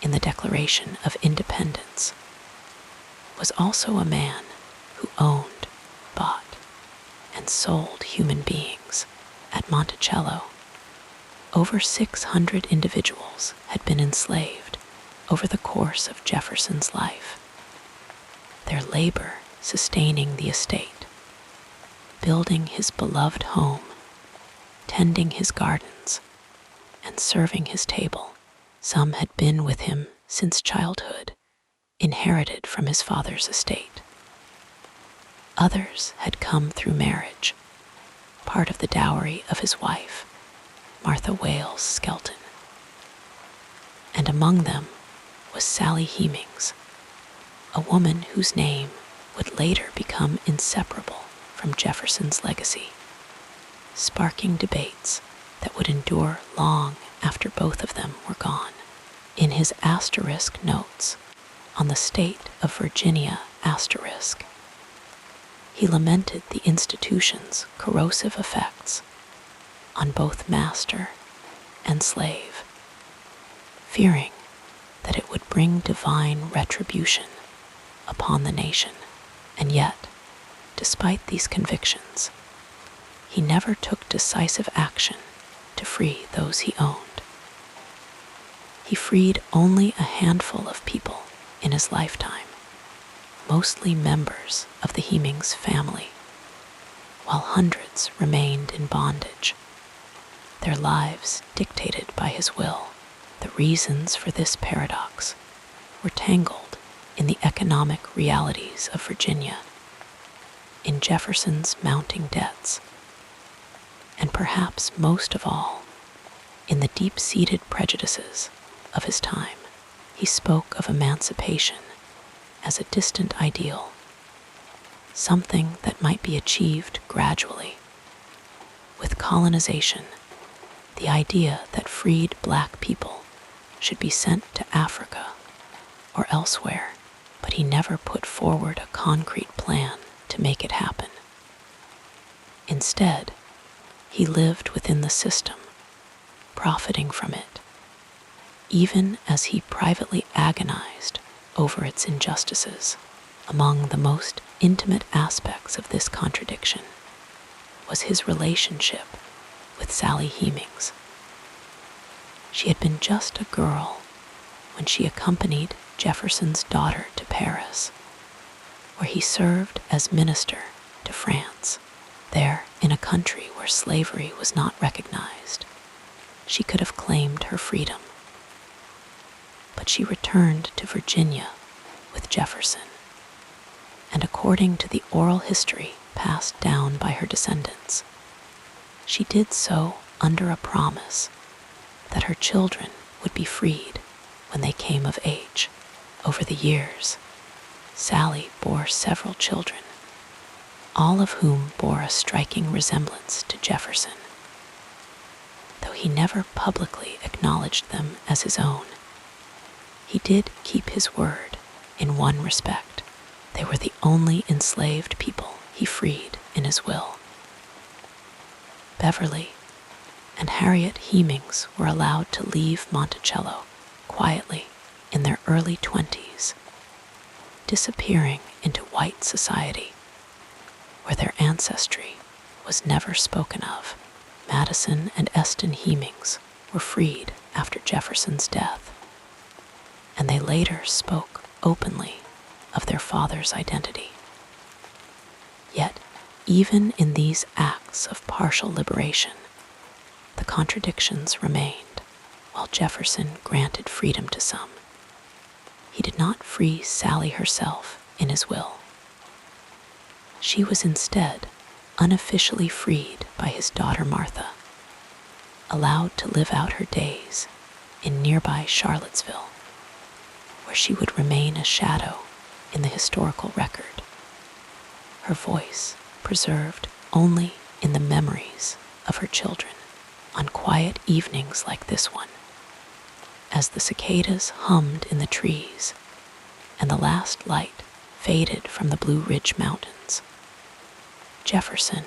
in the Declaration of Independence, was also a man who owned, bought, and sold human beings. At Monticello, over 600 individuals had been enslaved over the course of Jefferson's life, their labor sustaining the estate, building his beloved home, tending his gardens, and serving his table. Some had been with him since childhood, inherited from his father's estate. Others had come through marriage, part of the dowry of his wife, Martha Wales Skelton. And among them was Sally Hemings, a woman whose name would later become inseparable from Jefferson's legacy, sparking debates that would endure long after both of them were gone. In his asterisk notes on the state of Virginia asterisk, he lamented the institution's corrosive effects on both master and slave, fearing that it would bring divine retribution upon the nation. And yet, despite these convictions, he never took decisive action to free those he owned. he freed only a handful of people in his lifetime, mostly members of the Hemings family, while hundreds remained in bondage, their lives dictated by his will. The reasons for this paradox were tangled in the economic realities of Virginia, in Jefferson's mounting debts, and perhaps most of all, in the deep-seated prejudices of his time. He spoke of emancipation as a distant ideal, something that might be achieved gradually. With colonization, the idea that freed black people should be sent to Africa or elsewhere, but he never put forward a concrete plan to make it happen. Instead, he lived within the system, profiting from it, even as he privately agonized over its injustices. Among the most intimate aspects of this contradiction was his relationship with Sally Hemings. She had been just a girl when she accompanied Jefferson's daughter to Paris, where he served as minister to France. There, in a country where slavery was not recognized, she could have claimed her freedom. But she returned to Virginia with Jefferson, and according to the oral history passed down by her descendants, she did so under a promise that her children would be freed when they came of age. Over the years, Sally bore several children, all of whom bore a striking resemblance to Jefferson, though he never publicly acknowledged them as his own. He did keep his word in one respect. They were the only enslaved people he freed in his will. Beverly and Harriet Hemings were allowed to leave Monticello quietly in their early 20s, disappearing into white society, where their ancestry was never spoken of. Madison and Eston Hemings were freed after Jefferson's death, and they later spoke openly of their father's identity. Yet, even in these acts of partial liberation, the contradictions remained. While Jefferson granted freedom to some, he did not free Sally herself in his will. She was instead unofficially freed by his daughter Martha, allowed to live out her days in nearby Charlottesville, where she would remain a shadow in the historical record, her voice preserved only in the memories of her children. On quiet evenings like this one, as the cicadas hummed in the trees and the last light faded from the Blue Ridge Mountains, Jefferson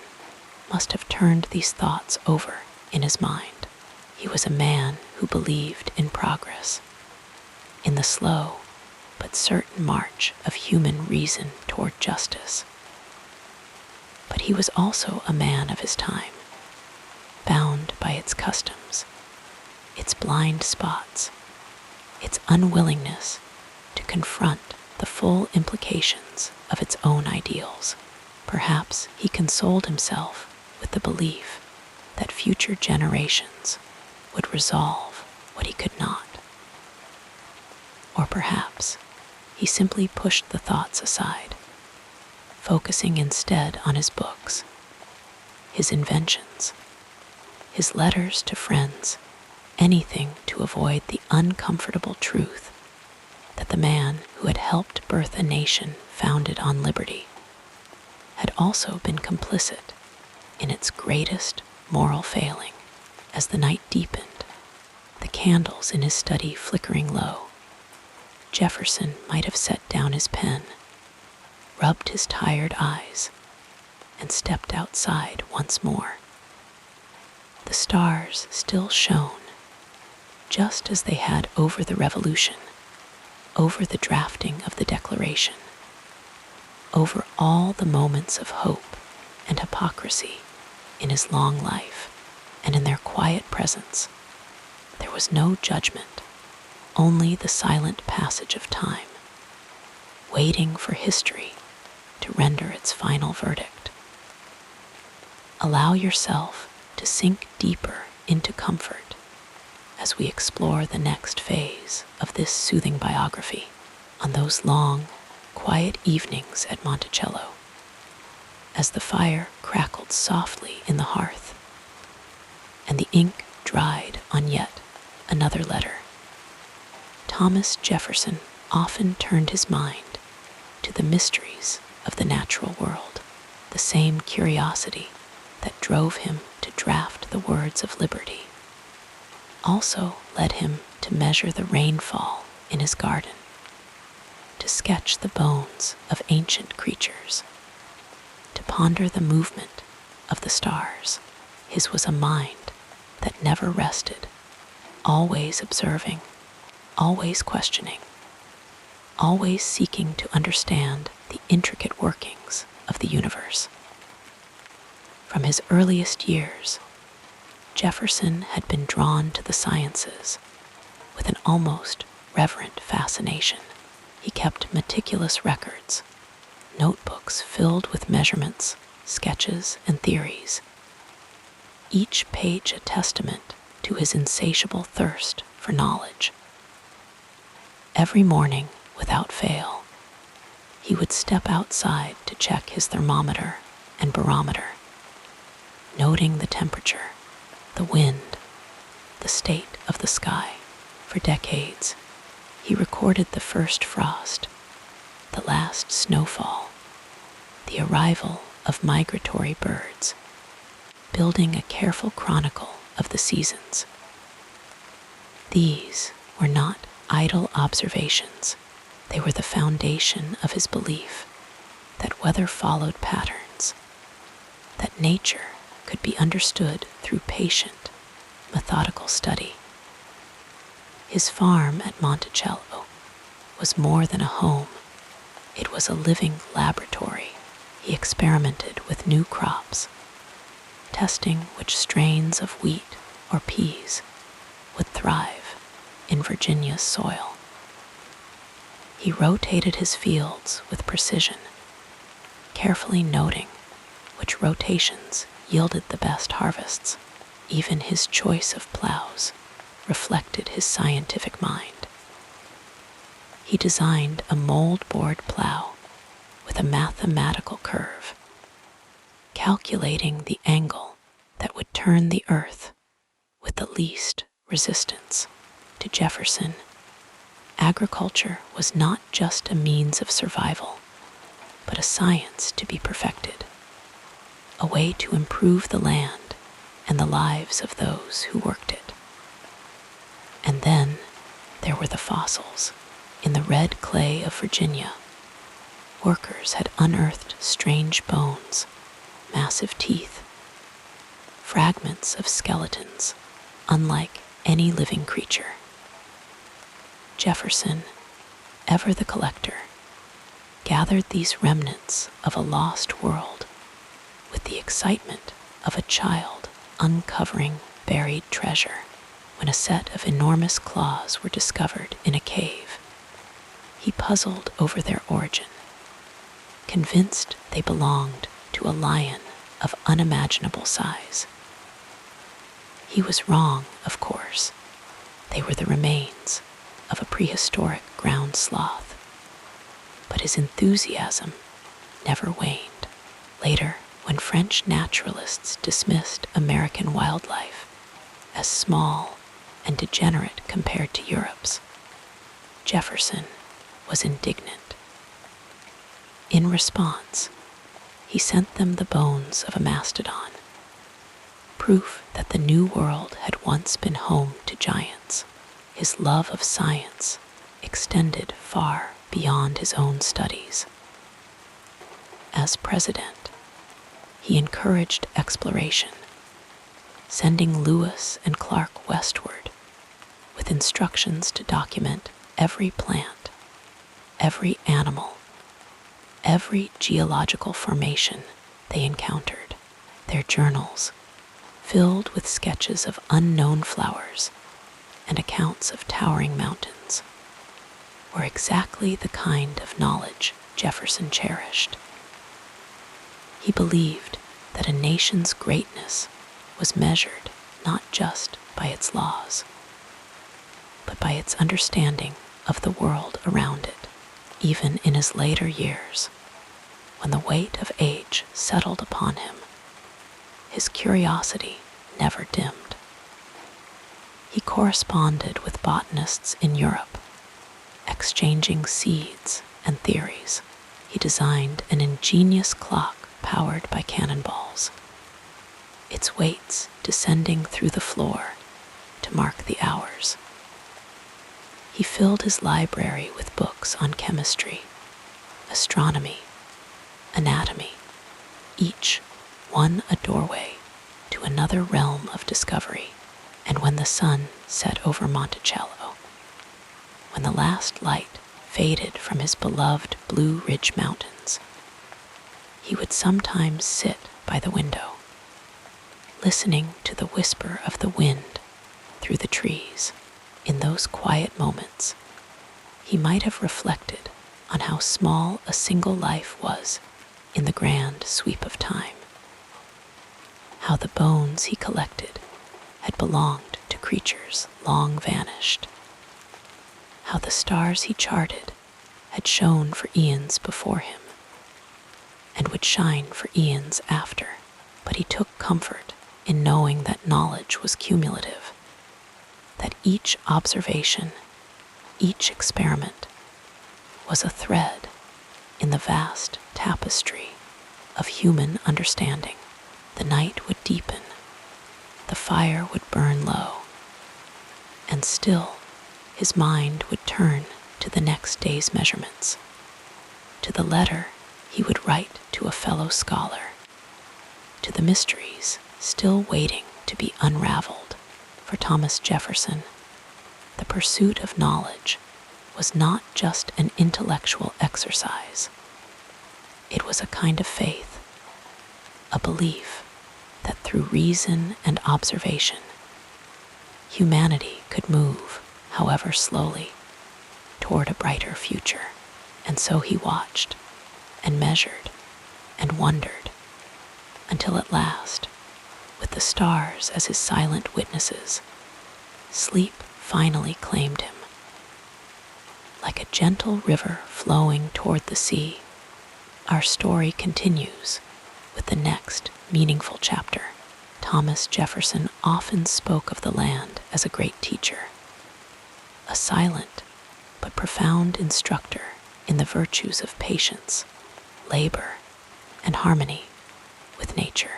must have turned these thoughts over in his mind. He was a man who believed in progress, in the slow but certain march of human reason toward justice. But he was also a man of his time, bound by its customs, its blind spots, its unwillingness to confront the full implications of its own ideals. Perhaps he consoled himself with the belief that future generations would resolve what he could not. Or perhaps he simply pushed the thoughts aside, focusing instead on his books, his inventions, his letters to friends, anything to avoid the uncomfortable truth that the man who had helped birth a nation founded on liberty had also been complicit in its greatest moral failing. As the night deepened, the candles in his study flickering low, Jefferson might have set down his pen, rubbed his tired eyes, and stepped outside once more. The stars still shone, just as they had over the Revolution, over the drafting of the Declaration, over all the moments of hope and hypocrisy in his long life, and in their quiet presence, there was no judgment, only the silent passage of time, waiting for history to render its final verdict. Allow yourself to sink deeper into comfort as we explore the next phase of this soothing biography. On those long, quiet evenings at Monticello, as the fire crackled softly in the hearth and the ink dried on yet another letter, Thomas Jefferson often turned his mind to the mysteries of the natural world, the same curiosity that drove him to draft the words of liberty also led him to measure the rainfall in his garden, to sketch the bones of ancient creatures, to ponder the movement of the stars. His was a mind that never rested, always observing, always questioning, always seeking to understand the intricate workings of the universe. From his earliest years, Jefferson had been drawn to the sciences with an almost reverent fascination. He kept meticulous records, notebooks filled with measurements, sketches, and theories, each page a testament to his insatiable thirst for knowledge. Every morning, without fail, he would step outside to check his thermometer and barometer, noting the temperature, the wind, the state of the sky. For decades, he recorded the first frost, the last snowfall, the arrival of migratory birds, building a careful chronicle of the seasons. These were not idle observations. They were the foundation of his belief that weather followed patterns, that nature could be understood through patient, methodical study. His farm at Monticello was more than a home. It was a living laboratory. He experimented with new crops, testing which strains of wheat or peas would thrive in Virginia's soil. He rotated his fields with precision, carefully noting which rotations yielded the best harvests. Even his choice of plows reflected his scientific mind. He designed a mold-board plow with a mathematical curve, calculating the angle that would turn the earth with the least resistance. To Jefferson, agriculture was not just a means of survival, but a science to be perfected, a way to improve the land and the lives of those who worked it. And then there were the fossils. In the red clay of Virginia, workers had unearthed strange bones, massive teeth, fragments of skeletons, unlike any living creature. Jefferson, ever the collector, gathered these remnants of a lost world with the excitement of a child uncovering buried treasure. When a set of enormous claws were discovered in a cave, he puzzled over their origin, convinced they belonged to a lion of unimaginable size. He was wrong, of course. They were the remains of a prehistoric ground sloth. But his enthusiasm never waned. Later, when French naturalists dismissed American wildlife as small and degenerate compared to Europe's, Jefferson was indignant. In response, he sent them the bones of a mastodon, proof that the New World had once been home to giants. His love of science extended far beyond his own studies. As president, he encouraged exploration, sending Lewis and Clark westward with instructions to document every plant, every animal, every geological formation they encountered. Their journals, filled with sketches of unknown flowers and accounts of towering mountains were exactly the kind of knowledge Jefferson cherished. He believed that a nation's greatness was measured not just by its laws, but by its understanding of the world around it. Even in his later years, when the weight of age settled upon him, his curiosity never dimmed. He corresponded with botanists in Europe, exchanging seeds and theories. He designed an ingenious clock powered by cannonballs, its weights descending through the floor to mark the hours. He filled his library with books on chemistry, astronomy, anatomy, each one a doorway to another realm of discovery. And when the sun set over Monticello, when the last light faded from his beloved Blue Ridge Mountains, he would sometimes sit by the window, listening to the whisper of the wind through the trees. In those quiet moments, he might have reflected on how small a single life was in the grand sweep of time, how the bones he collected had belonged to creatures long vanished, how the stars he charted had shone for eons before him and would shine for eons after. But he took comfort in knowing that knowledge was cumulative, that each observation, each experiment was a thread in the vast tapestry of human understanding. The night would deepen, the fire would burn low, and still his mind would turn to the next day's measurements, to the letter he would write to a fellow scholar, to the mysteries still waiting to be unraveled. For Thomas Jefferson, the pursuit of knowledge was not just an intellectual exercise. It was a kind of faith, a belief that through reason and observation, humanity could move, however slowly, toward a brighter future. And so he watched and measured and wondered until at last, with the stars as his silent witnesses, sleep finally claimed him. Like a gentle river flowing toward the sea, our story continues with the next meaningful chapter. Thomas Jefferson often spoke of the land as a great teacher, a silent but profound instructor in the virtues of patience, labor, and harmony with nature.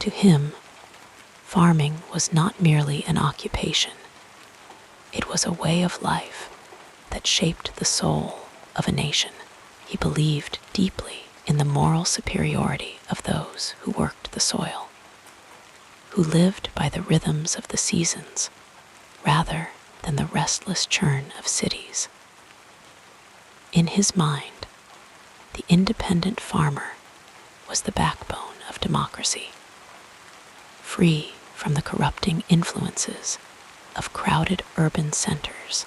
To him, farming was not merely an occupation. It was a way of life that shaped the soul of a nation. He believed deeply in the moral superiority of those who worked the soil, who lived by the rhythms of the seasons rather than the restless churn of cities. In his mind, the independent farmer was the backbone of democracy, free from the corrupting influences of crowded urban centers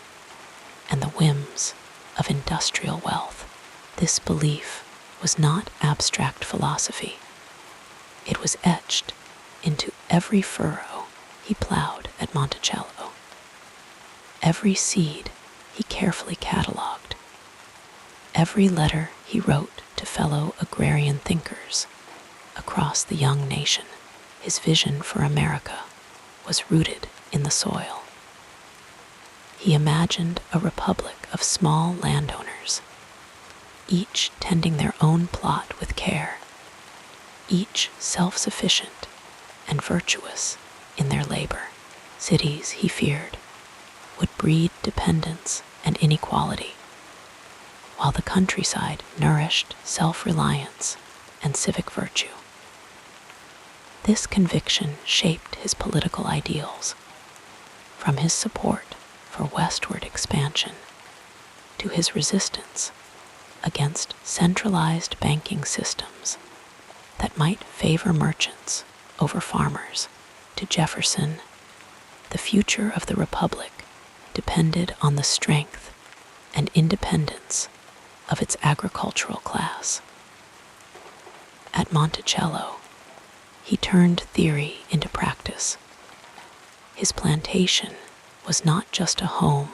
and the whims of industrial wealth. This belief was not abstract philosophy. It was etched into every furrow he plowed at Monticello, every seed he carefully catalogued, every letter he wrote to fellow agrarian thinkers across the young nation. His vision for America was rooted in the soil. He imagined a republic of small landowners, each tending their own plot with care, each self-sufficient and virtuous in their labor. Cities, he feared, would breed dependence and inequality, while the countryside nourished self-reliance and civic virtue. This conviction shaped his political ideals, from his support for westward expansion to his resistance against centralized banking systems that might favor merchants over farmers. To Jefferson, The future of the Republic depended on the strength and independence of its agricultural class. At Monticello, he turned theory into practice. His plantation was not just a home,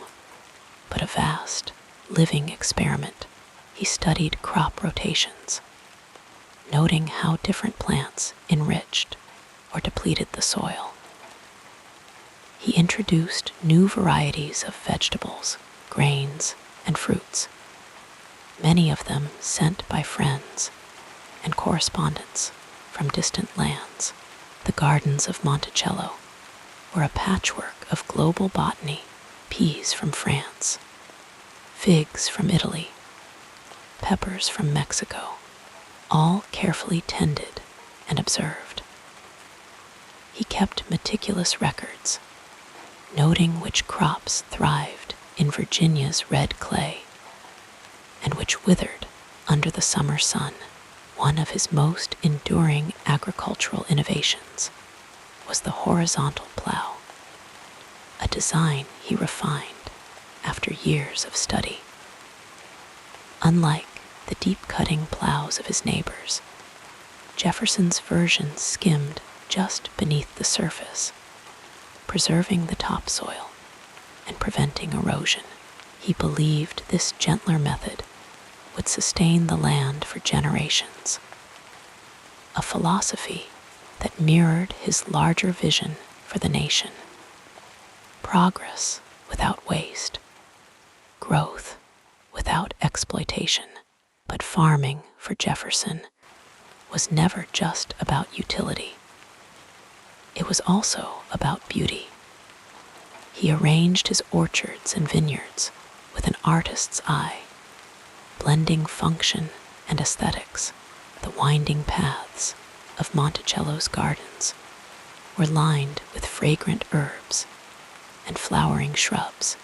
but a vast, living experiment. He studied crop rotations, noting how different plants enriched or depleted the soil. He introduced new varieties of vegetables, grains, and fruits, many of them sent by friends and correspondents from distant lands. The gardens of Monticello were a patchwork of global botany: peas from France, figs from Italy, peppers from Mexico, all carefully tended and observed. He kept meticulous records, noting which crops thrived in Virginia's red clay and which withered under the summer sun. One of his most enduring agricultural innovations was the horizontal plow, a design he refined after years of study. Unlike the deep-cutting plows of his neighbors, Jefferson's version skimmed just beneath the surface, preserving the topsoil and preventing erosion. He believed this gentler method would sustain the land for generations, a philosophy that mirrored his larger vision for the nation: progress without waste, growth without exploitation. But farming for Jefferson was never just about utility. It was also about beauty. He arranged his orchards and vineyards with an artist's eye, blending function and aesthetics. The winding paths of Monticello's gardens were lined with fragrant herbs and flowering shrubs,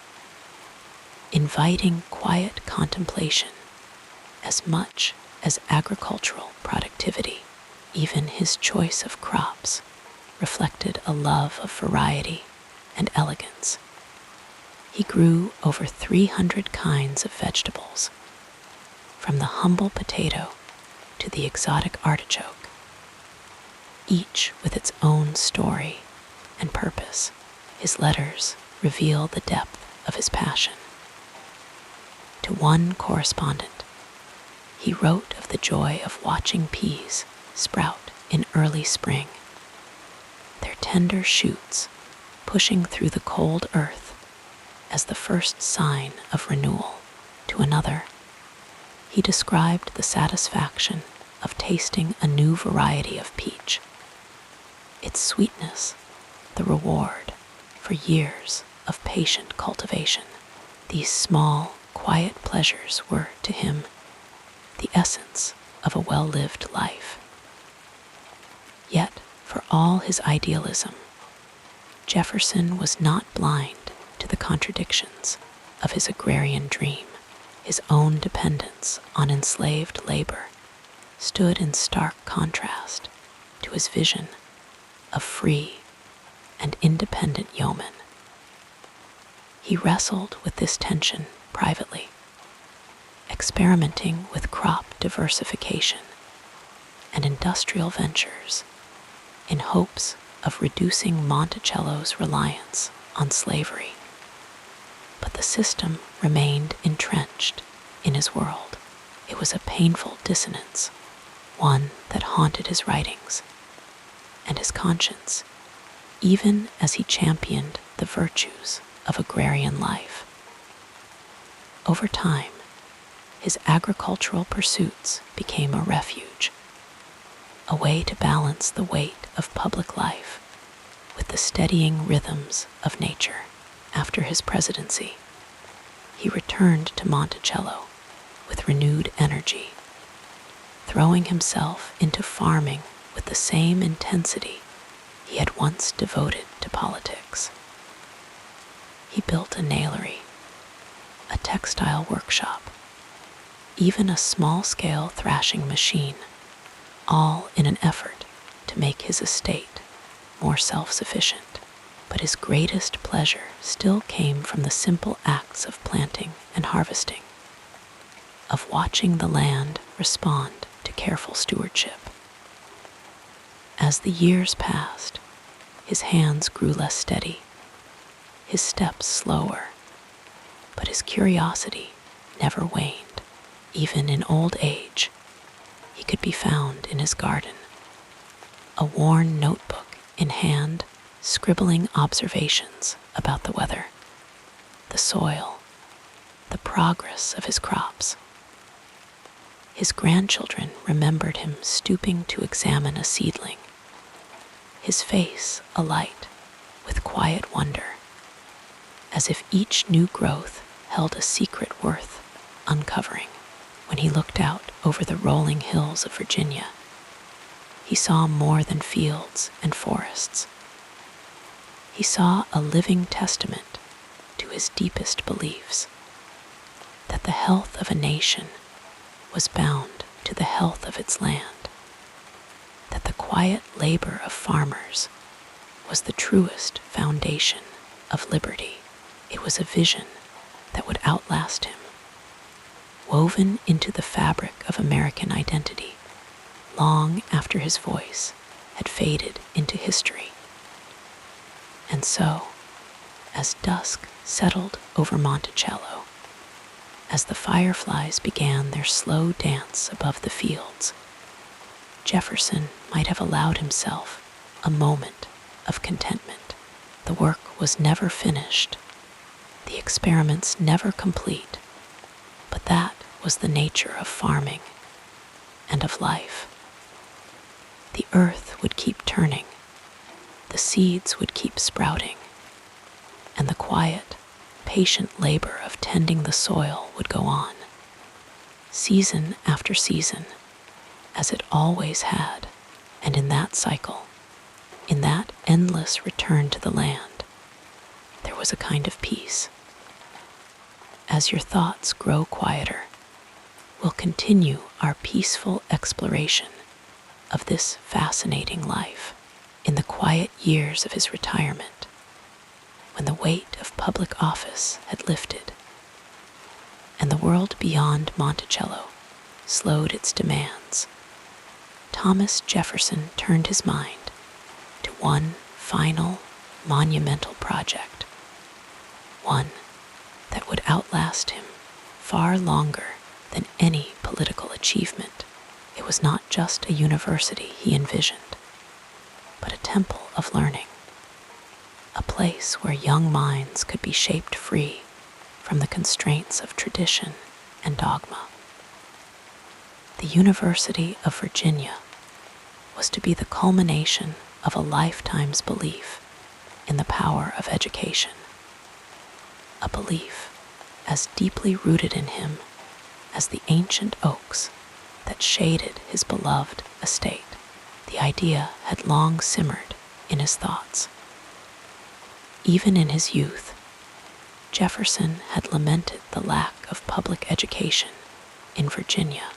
inviting quiet contemplation as much as agricultural productivity. Even his choice of crops reflected a love of variety and elegance. He grew over 300 kinds of vegetables, from the humble potato to the exotic artichoke, each with its own story and purpose. His letters reveal the depth of his passion. To one correspondent, he wrote of the joy of watching peas sprout in early spring, their tender shoots pushing through the cold earth as the first sign of renewal. To another, he described the satisfaction of tasting a new variety of peach, its sweetness the reward for years of patient cultivation. These small, quiet pleasures were, to him, the essence of a well-lived life. Yet, for all his idealism, Jefferson was not blind to the contradictions of his agrarian dream. His own dependence on enslaved labor stood in stark contrast to his vision of free and independent yeomen. He wrestled with this tension privately, experimenting with crop diversification and industrial ventures in hopes of reducing Monticello's reliance on slavery. But the system remained entrenched in his world. It was a painful dissonance, one that haunted his writings and his conscience, even as he championed the virtues of agrarian life. Over time, his agricultural pursuits became a refuge, a way to balance the weight of public life with the steadying rhythms of nature. After his presidency, he returned to Monticello with renewed energy, throwing himself into farming with the same intensity he had once devoted to politics. He built a nailery, a textile workshop, even a small-scale thrashing machine, all in an effort to make his estate more self-sufficient. But his greatest pleasure still came from the simple acts of planting and harvesting, of watching the land respond to careful stewardship. As the years passed, his hands grew less steady, his steps slower, but his curiosity never waned. Even in old age, he could be found in his garden, a worn notebook in hand, scribbling observations about the weather, the soil, the progress of his crops. His grandchildren remembered him stooping to examine a seedling, his face alight with quiet wonder, as if each new growth held a secret worth uncovering. When he looked out over the rolling hills of Virginia, he saw more than fields and forests. He saw a living testament to his deepest beliefs, that the health of a nation was bound to the health of its land, that the quiet labor of farmers was the truest foundation of liberty. It was a vision that would outlast him, woven into the fabric of American identity long after his voice had faded into history. And so, as dusk settled over Monticello, as the fireflies began their slow dance above the fields, Jefferson might have allowed himself a moment of contentment. The work was never finished, the experiments never complete, but that was the nature of farming and of life. The earth would keep turning, the seeds would keep sprouting, and the quiet, patient labor of tending the soil would go on, season after season, as it always had. And in that cycle, in that endless return to the land, there was a kind of peace. As your thoughts grow quieter, we'll continue our peaceful exploration of this fascinating life. In the quiet years of his retirement, when the weight of public office had lifted, and the world beyond Monticello slowed its demands, Thomas Jefferson turned his mind to one final, monumental project, one that would outlast him far longer than any political achievement. It was not just a university he envisioned, but a temple of learning, a place where young minds could be shaped free from the constraints of tradition and dogma. The University of Virginia was to be the culmination of a lifetime's belief in the power of education, a belief as deeply rooted in him as the ancient oaks that shaded his beloved estate. The idea had long simmered in his thoughts. Even in his youth, Jefferson had lamented the lack of public education in Virginia,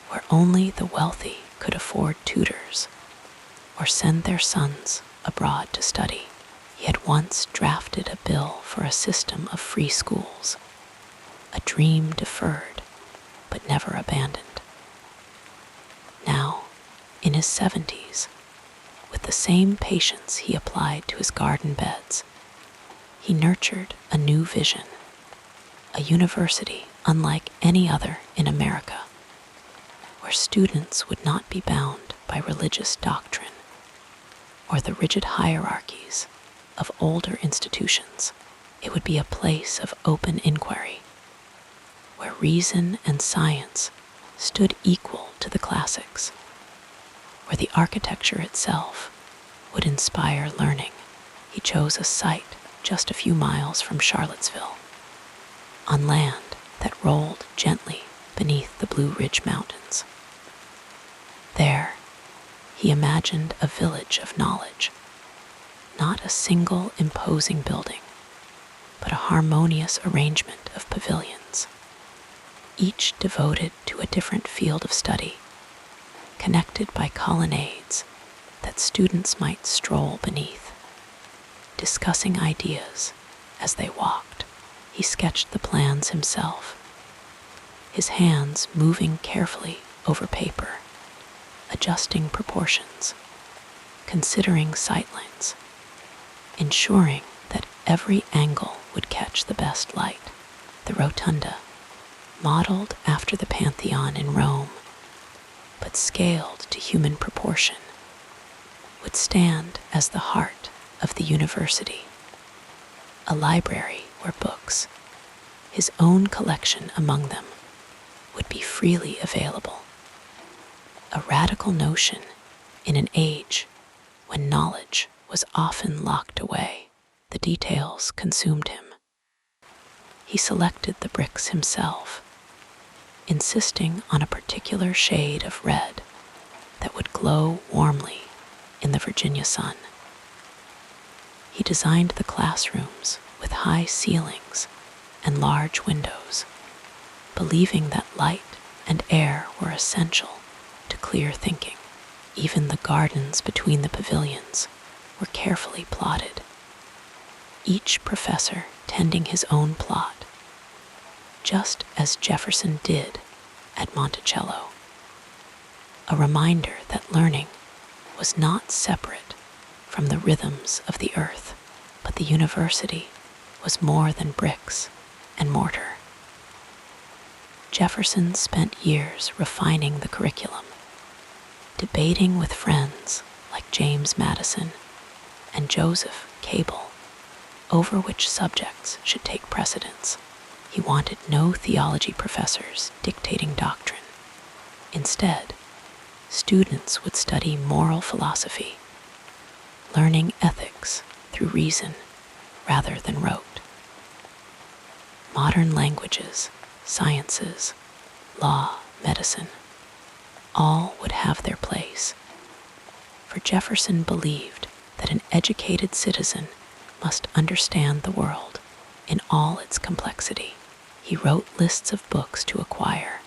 where only the wealthy could afford tutors or send their sons abroad to study. He had once drafted a bill for a system of free schools, a dream deferred but never abandoned. Now, in his 70s, with the same patience he applied to his garden beds, he nurtured a new vision, a university unlike any other in America, where students would not be bound by religious doctrine or the rigid hierarchies of older institutions. It would be a place of open inquiry, where reason and science stood equal to the classics, where the architecture itself would inspire learning. He chose a site just a few miles from Charlottesville, on land that rolled gently beneath the Blue Ridge Mountains. There, he imagined a village of knowledge, not a single imposing building, but a harmonious arrangement of pavilions, each devoted to a different field of study, connected by colonnades that students might stroll beneath. discussing ideas as they walked. He sketched the plans himself, his hands moving carefully over paper, adjusting proportions, considering sightlines, ensuring that every angle would catch the best light. The rotunda, modeled after the Pantheon in Rome, but scaled to human proportion, would stand as the heart of the university, a library where books, his own collection among them, would be freely available. A radical notion in an age when knowledge was often locked away. The details consumed him. He selected the bricks himself, insisting on a particular shade of red that would glow warmly in the Virginia sun. He designed the classrooms with high ceilings and large windows, believing that light and air were essential to clear thinking. Even the gardens between the pavilions were carefully plotted, each professor tending his own plot, just as Jefferson did at Monticello. A reminder that learning was not separate from the rhythms of the earth, but the university was more than bricks and mortar. Jefferson spent years refining the curriculum, debating with friends like James Madison and Joseph Cable over which subjects should take precedence. He wanted no theology professors dictating doctrine. Instead, students would study moral philosophy, learning ethics through reason rather than rote. Modern languages, sciences, law, medicine, all would have their place. For Jefferson believed that an educated citizen must understand the world in all its complexity. He wrote lists of books to acquire,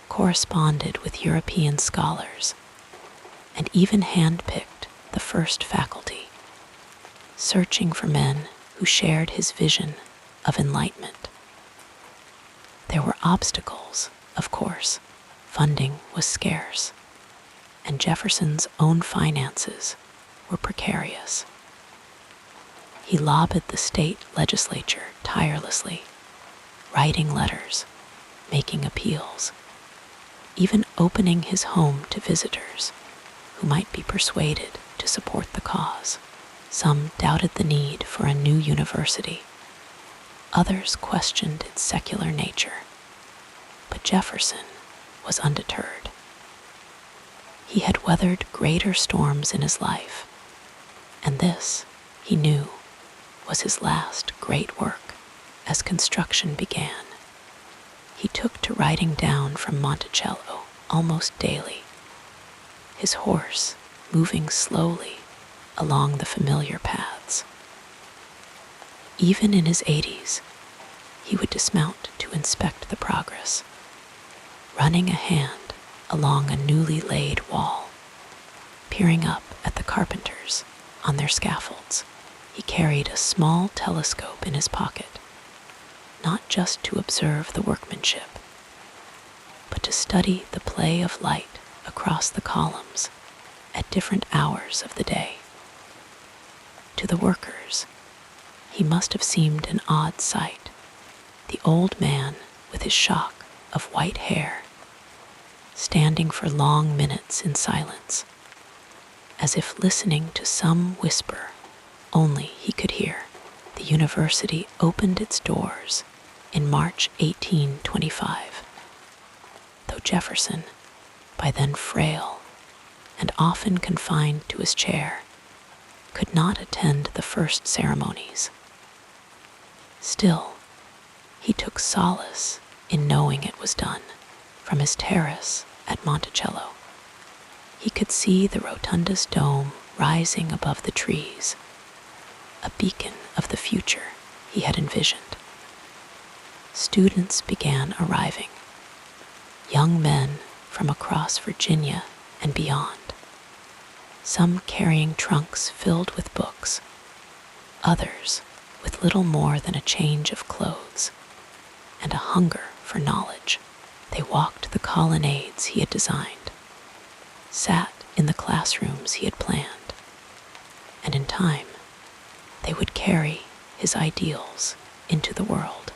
corresponded with European scholars, and even handpicked the first faculty, searching for men who shared his vision of enlightenment. There were obstacles, of course. Funding was scarce, and Jefferson's own finances were precarious. He lobbied the state legislature tirelessly, writing letters, making appeals, even opening his home to visitors who might be persuaded to support the cause. Some doubted the need for a new university. Others questioned its secular nature. But Jefferson was undeterred. He had weathered greater storms in his life, and this, he knew, was his last great work. As construction began, he took to riding down from Monticello almost daily, his horse moving slowly along the familiar paths. Even in his 80s, he would dismount to inspect the progress, running a hand along a newly laid wall, peering up at the carpenters on their scaffolds. He carried a small telescope in his pocket, not just to observe the workmanship, but to study the play of light across the columns at different hours of the day. To the workers, he must have seemed an odd sight, the old man with his shock of white hair, standing for long minutes in silence, as if listening to some whisper only he could hear. The university opened its doors in March 1825. Though Jefferson, by then frail and often confined to his chair, could not attend the first ceremonies. Still, he took solace in knowing it was done. From his terrace at Monticello, he could see the rotunda's dome rising above the trees, a beacon of the future he had envisioned. Students began arriving, young men from across Virginia and beyond, some carrying trunks filled with books, Others with little more than a change of clothes and a hunger for knowledge. They walked the colonnades he had designed, sat in the classrooms he had planned, and in time they would carry his ideals into the world.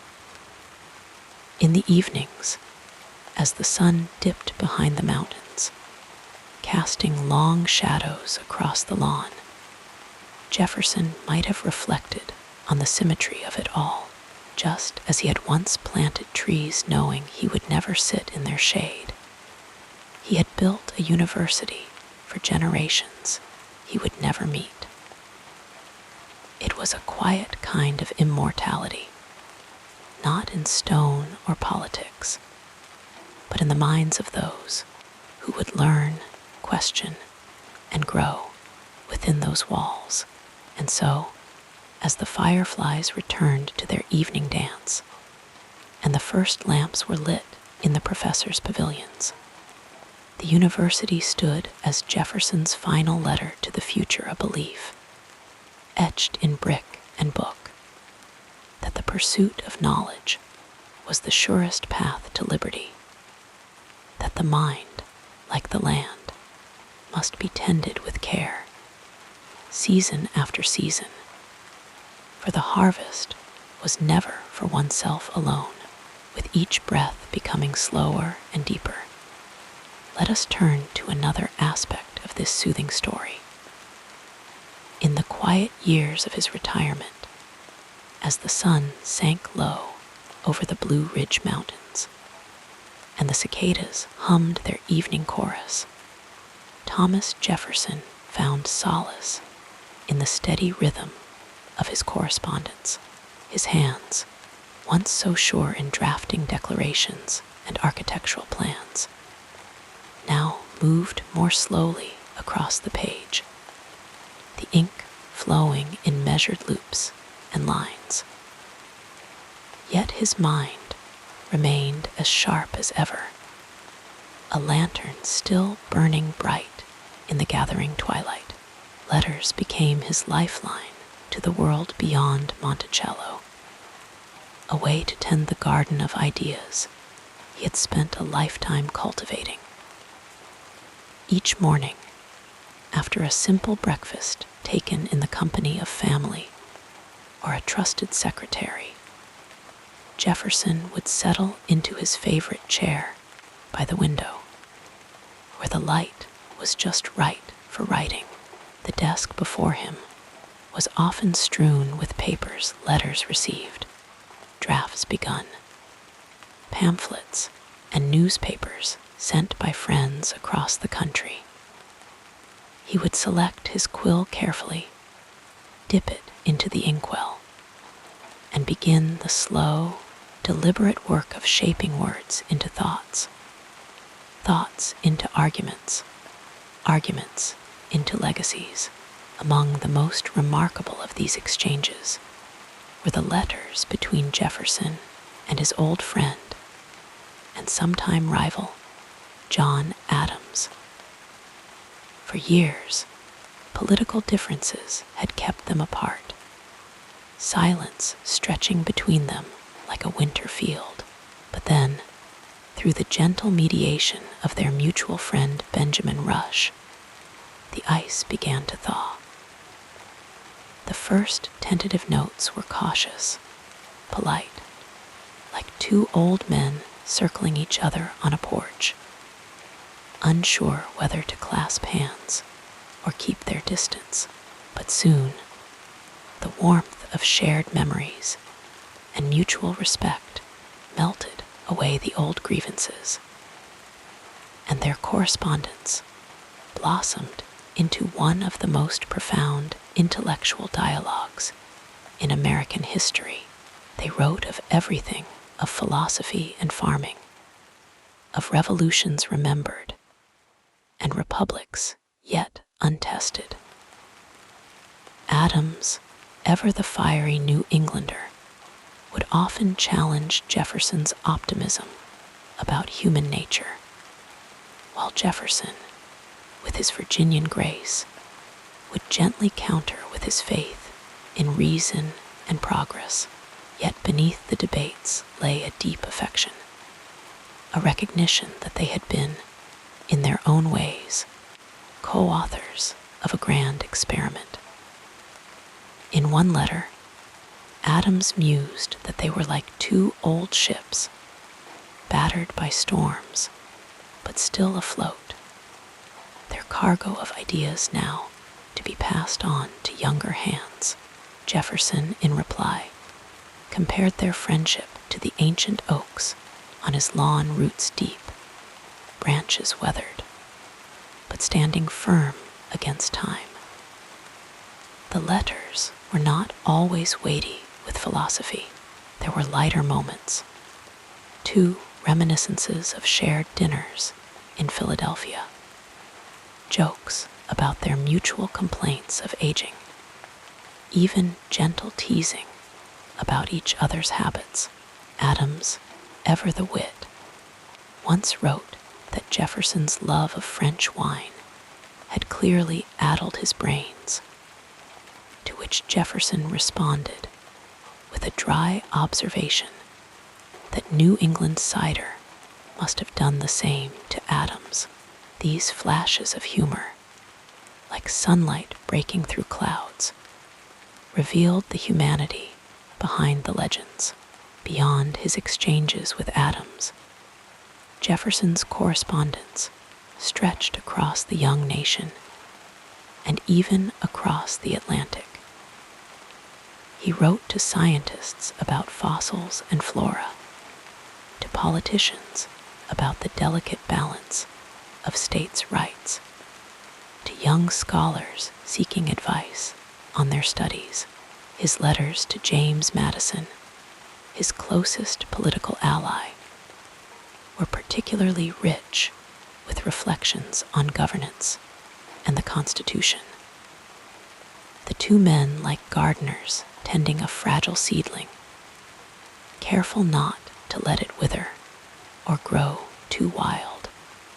In the evenings, as the sun dipped behind the mountains, casting long shadows across the lawn, Jefferson might have reflected on the symmetry of it all, just as he had once planted trees knowing he would never sit in their shade. He had built a university for generations he would never meet. It was a quiet kind of immortality, not in stone or politics, but in the minds of those who would learn, question, and grow within those walls. And so, as the fireflies returned to their evening dance, and the first lamps were lit in the professors' pavilions, the university stood as Jefferson's final letter to the future, a belief, etched in brick and book, that the pursuit of knowledge was the surest path to liberty, that the mind, like the land, must be tended with care, season after season, for the harvest was never for oneself alone, with each breath becoming slower and deeper. Let us turn to another aspect of this soothing story. In the quiet years of his retirement, as the sun sank low over the Blue Ridge Mountains, and the cicadas hummed their evening chorus, Thomas Jefferson found solace in the steady rhythm of his correspondence. His hands, once so sure in drafting declarations and architectural plans, now moved more slowly across the page, the ink flowing in measured loops and lines. Yet his mind remained as sharp as ever, a lantern still burning bright in the gathering twilight. Letters became his lifeline to the world beyond Monticello, a way to tend the garden of ideas he had spent a lifetime cultivating. Each morning, after a simple breakfast taken in the company of family or a trusted secretary, Jefferson would settle into his favorite chair by the window, where the light was just right for writing. The desk before him was often strewn with papers, letters received, drafts begun, pamphlets, and newspapers sent by friends across the country. He would select his quill carefully, dip it into the inkwell, and begin the slow, deliberate work of shaping words into thoughts, thoughts into arguments, arguments into legacies. Among the most remarkable of these exchanges were the letters between Jefferson and his old friend and sometime rival, John Adams. For years, political differences had kept them apart, silence stretching between them like a winter field. But then, through the gentle mediation of their mutual friend Benjamin Rush, the ice began to thaw. The first tentative notes were cautious, polite, like two old men circling each other on a porch, unsure whether to clasp hands or keep their distance. But soon, the warmth of shared memories and mutual respect melted away the old grievances, and their correspondence blossomed into one of the most profound intellectual dialogues in American history. They wrote of everything, of philosophy and farming, of revolutions remembered and republics yet untested. Adams, ever the fiery New Englander, would often challenge Jefferson's optimism about human nature, while Jefferson, with his Virginian grace, would gently counter with his faith in reason and progress, yet beneath the debates lay a deep affection, a recognition that they had been, in their own ways, co-authors of a grand experiment. In one letter, Adams mused that they were like two old ships, battered by storms, but still afloat, their cargo of ideas now to be passed on to younger hands. Jefferson, in reply, compared their friendship to the ancient oaks on his lawn, roots deep, branches weathered, but standing firm against time. The letters were not always weighty with philosophy. There were lighter moments, two reminiscences of shared dinners in Philadelphia, jokes about their mutual complaints of aging, even gentle teasing about each other's habits. Adams, ever the wit, once wrote that Jefferson's love of French wine had clearly addled his brains, to which Jefferson responded with a dry observation that New England cider must have done the same to Adams. These flashes of humor, like sunlight breaking through clouds, revealed the humanity behind the legends. Beyond his exchanges with Adams, Jefferson's correspondence stretched across the young nation and even across the Atlantic. He wrote to scientists about fossils and flora, to politicians about the delicate balance of states' rights, to young scholars seeking advice on their studies. His letters to James Madison, his closest political ally, were particularly rich with reflections on governance and the Constitution. The two men like gardeners tending a fragile seedling, careful not to let it wither or grow too wild.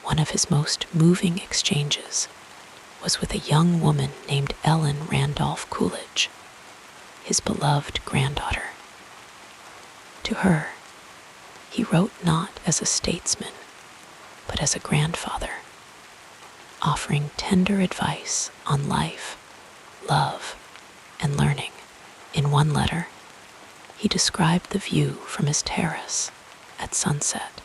One of his most moving exchanges was with a young woman named Ellen Randolph Coolidge, his beloved granddaughter. To her, he wrote not as a statesman, but as a grandfather, offering tender advice on life, love, and learning. In one letter, he described the view from his terrace at sunset,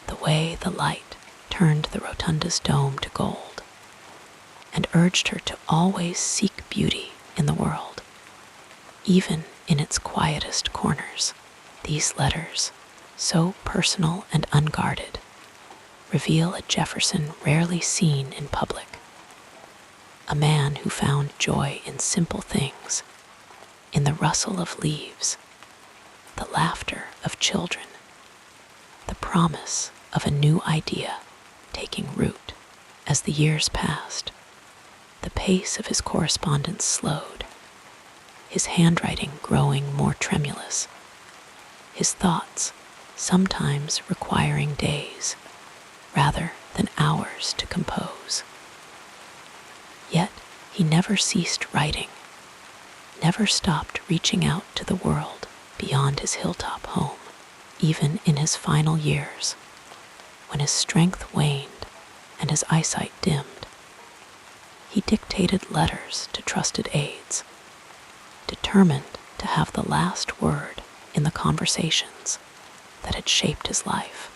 the way the light turned the rotunda's dome to gold, and urged her to always seek beauty in the world, even in its quietest corners. These letters, so personal and unguarded, reveal a Jefferson rarely seen in public, a man who found joy in simple things, in the rustle of leaves, the laughter of children, the promise of a new idea taking root. As the years passed, the pace of his correspondence slowed, his handwriting growing more tremulous, his thoughts sometimes requiring days rather than hours to compose. Yet he never ceased writing, never stopped reaching out to the world beyond his hilltop home. Even in his final years, when his strength waned and his eyesight dimmed, he dictated letters to trusted aides, determined to have the last word in the conversations that had shaped his life.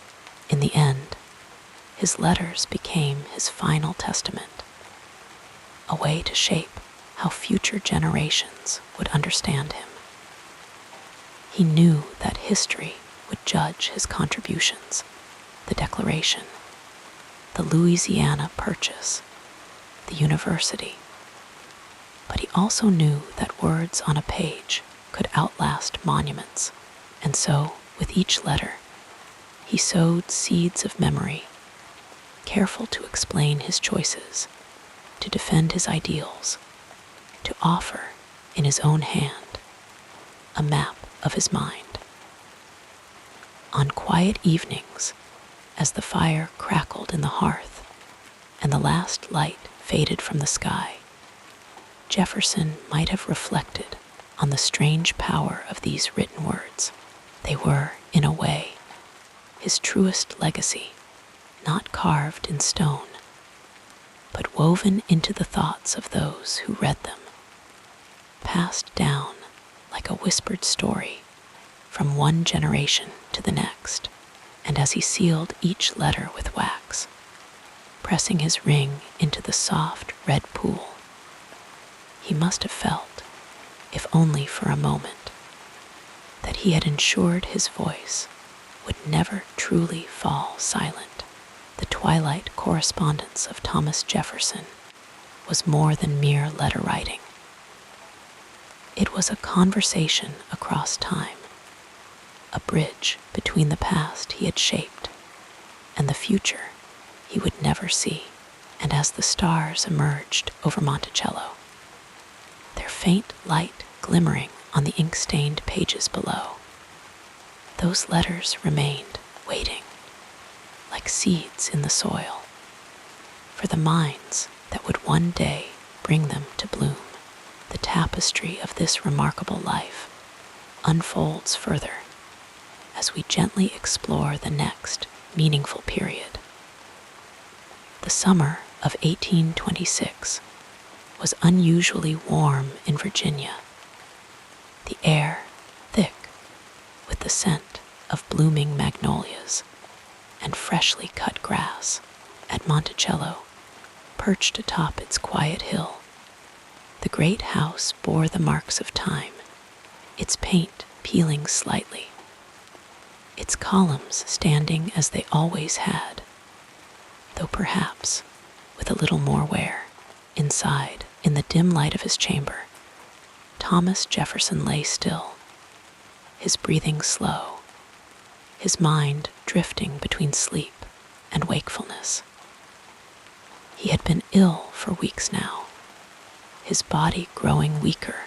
In the end, his letters became his final testament, a way to shape how future generations would understand him. He knew that history would judge his contributions, the Declaration, the Louisiana Purchase, the university. But he also knew that words on a page could outlast monuments, and so, with each letter, he sowed seeds of memory, careful to explain his choices, to defend his ideals, to offer, in his own hand, a map of his mind. On quiet evenings, as the fire crackled in the hearth and the last light faded from the sky, Jefferson might have reflected on the strange power of these written words. They were, in a way, his truest legacy, not carved in stone, but woven into the thoughts of those who read them, passed down like a whispered story from one generation to the next. And as he sealed each letter with wax, pressing his ring into the soft red pool, he must have felt, if only for a moment, that he had ensured his voice would never truly fall silent. The twilight correspondence of Thomas Jefferson was more than mere letter writing. It was a conversation across time, a bridge between the past he had shaped and the future he would never see. And as the stars emerged over Monticello, their faint light glimmering on the ink-stained pages below, those letters remained waiting, like seeds in the soil, for the minds that would one day bring them to bloom. The tapestry of this remarkable life unfolds further as we gently explore the next meaningful period. The summer of 1826 was unusually warm in Virginia, the air thick with the scent of blooming magnolias and freshly cut grass. At Monticello, perched atop its quiet hill, the great house bore the marks of time, its paint peeling slightly, its columns standing as they always had, though perhaps with a little more wear. Inside, in the dim light of his chamber, Thomas Jefferson lay still, his breathing slow, his mind drifting between sleep and wakefulness. He had been ill for weeks now, his body growing weaker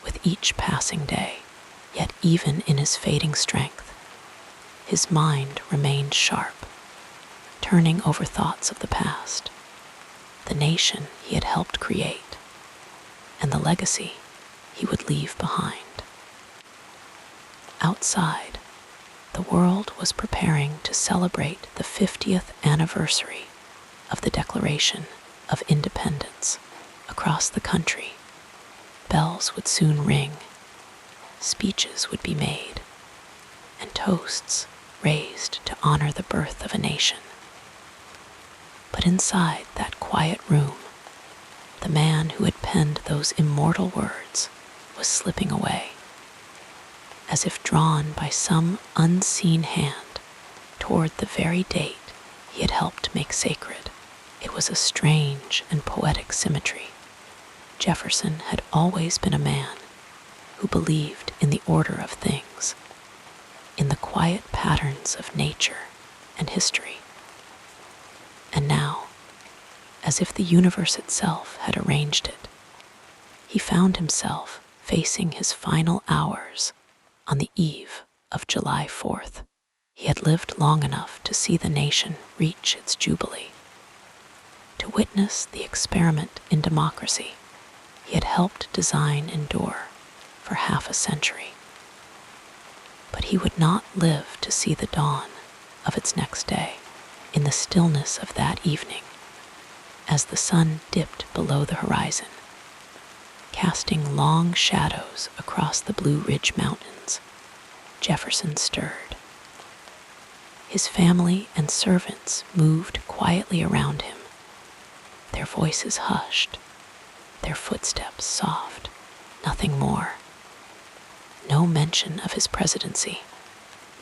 with each passing day, yet even in his fading strength, his mind remained sharp, turning over thoughts of the past, the nation he had helped create, and the legacy he would leave behind. Outside, the world was preparing to celebrate the 50th anniversary of the Declaration of Independence. Across the country, bells would soon ring, speeches would be made, and toasts raised to honor the birth of a nation. But inside that quiet room, the man who had penned those immortal words was slipping away, as if drawn by some unseen hand toward the very date he had helped make sacred. It was a strange and poetic symmetry. Jefferson had always been a man who believed in the order of things, in the quiet patterns of nature and history. And now, as if the universe itself had arranged it, he found himself facing his final hours on the eve of July 4th. He had lived long enough to see the nation reach its jubilee, to witness the experiment in democracy he had helped design endure for half a century. But he would not live to see the dawn of its next day. In the stillness of that evening, as the sun dipped below the horizon, casting long shadows across the Blue Ridge Mountains, Jefferson stirred. His family and servants moved quietly around him, their voices hushed, their footsteps soft, nothing more. No mention of his presidency,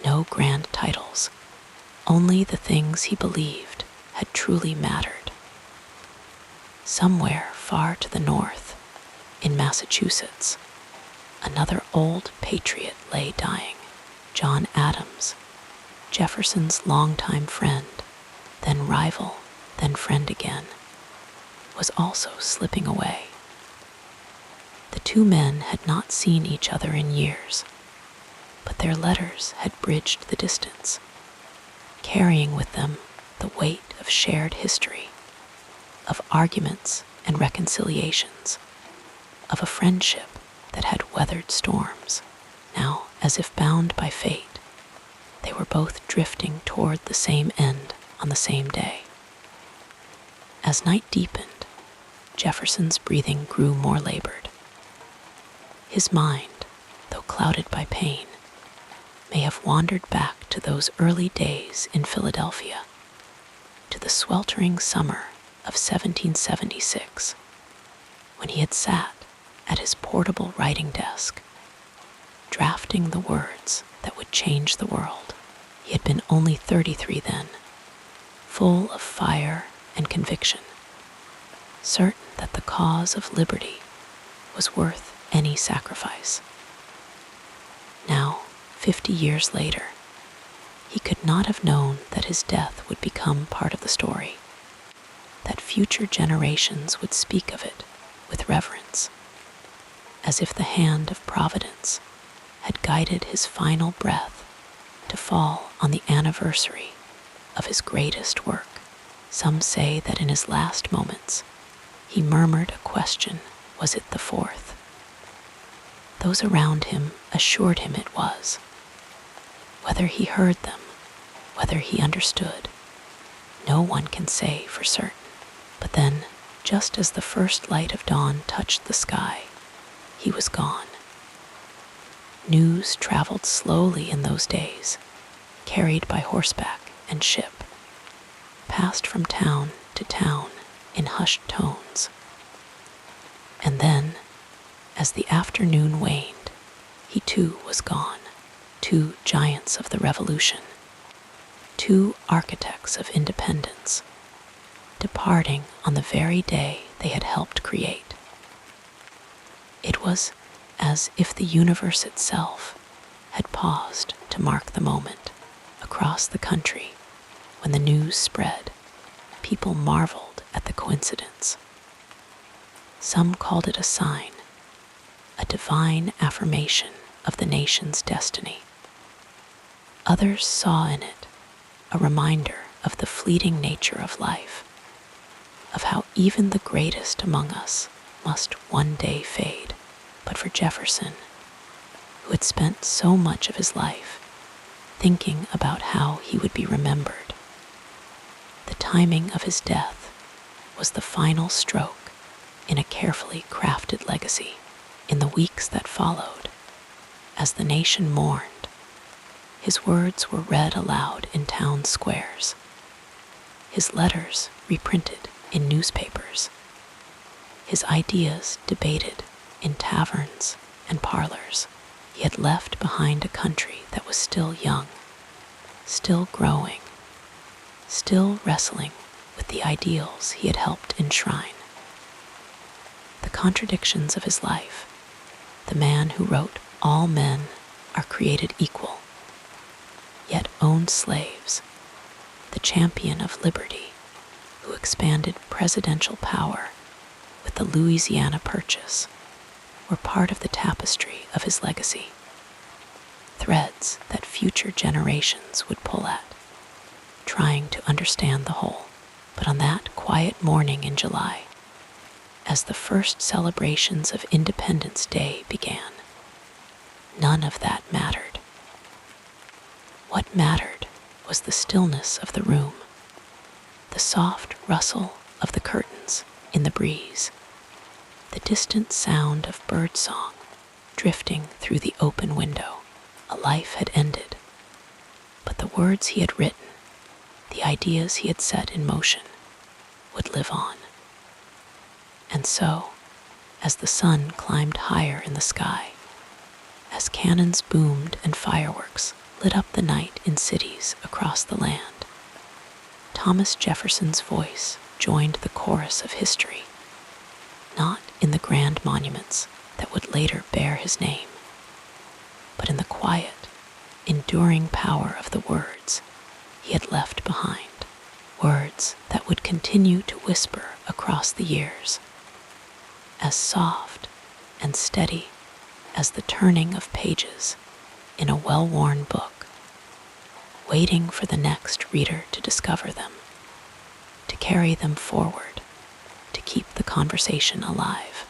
no grand titles, only the things he believed had truly mattered. Somewhere far to the north, in Massachusetts, another old patriot lay dying. John Adams, Jefferson's longtime friend, then rival, then friend again, was also slipping away. The two men had not seen each other in years, but their letters had bridged the distance, carrying with them the weight of shared history, of arguments and reconciliations, of a friendship that had weathered storms. Now, as if bound by fate, they were both drifting toward the same end on the same day. As night deepened, Jefferson's breathing grew more labored. His mind, though clouded by pain, may have wandered back to those early days in Philadelphia, to the sweltering summer of 1776, when he had sat at his portable writing desk, drafting the words that would change the world. He had been only 33 then, full of fire and conviction, certain that the cause of liberty was worth any sacrifice. Now, 50 years later, he could not have known that his death would become part of the story, that future generations would speak of it with reverence, as if the hand of Providence had guided his final breath to fall on the anniversary of his greatest work. Some say that in his last moments, he murmured a question, was it the fourth? Those around him assured him it was. Whether he heard them, whether he understood, no one can say for certain. But then, just as the first light of dawn touched the sky, he was gone. News traveled slowly in those days, carried by horseback and ship, passed from town to town in hushed tones. And then, as the afternoon waned, he too was gone. Two giants of the Revolution, two architects of independence, departing on the very day they had helped create. It was as if the universe itself had paused to mark the moment. Across the country, when the news spread, people marveled at the coincidence. Some called it a sign, a divine affirmation of the nation's destiny. Others saw in it a reminder of the fleeting nature of life, of how even the greatest among us must one day fade. But for Jefferson, who had spent so much of his life thinking about how he would be remembered, the timing of his death was the final stroke in a carefully crafted legacy. In the weeks that followed, as the nation mourned, his words were read aloud in town squares, his letters reprinted in newspapers, his ideas debated in taverns and parlors. He had left behind a country that was still young, still growing, still wrestling with the ideals he had helped enshrine. The contradictions of his life, the man who wrote, "All men are created equal," yet owned slaves, the champion of liberty, who expanded presidential power with the Louisiana Purchase, were part of the tapestry of his legacy, threads that future generations would pull at, trying to understand the whole. But on that quiet morning in July, as the first celebrations of Independence Day began, none of that mattered. What mattered was the stillness of the room, the soft rustle of the curtains in the breeze, the distant sound of birdsong drifting through the open window. A life had ended, but the words he had written, the ideas he had set in motion, would live on. And so, as the sun climbed higher in the sky, as cannons boomed and fireworks lit up the night in cities across the land, Thomas Jefferson's voice joined the chorus of history, not in the grand monuments that would later bear his name, but in the quiet, enduring power of the words he had left behind, words that would continue to whisper across the years, as soft and steady as the turning of pages in a well-worn book, waiting for the next reader to discover them, to carry them forward, to keep the conversation alive,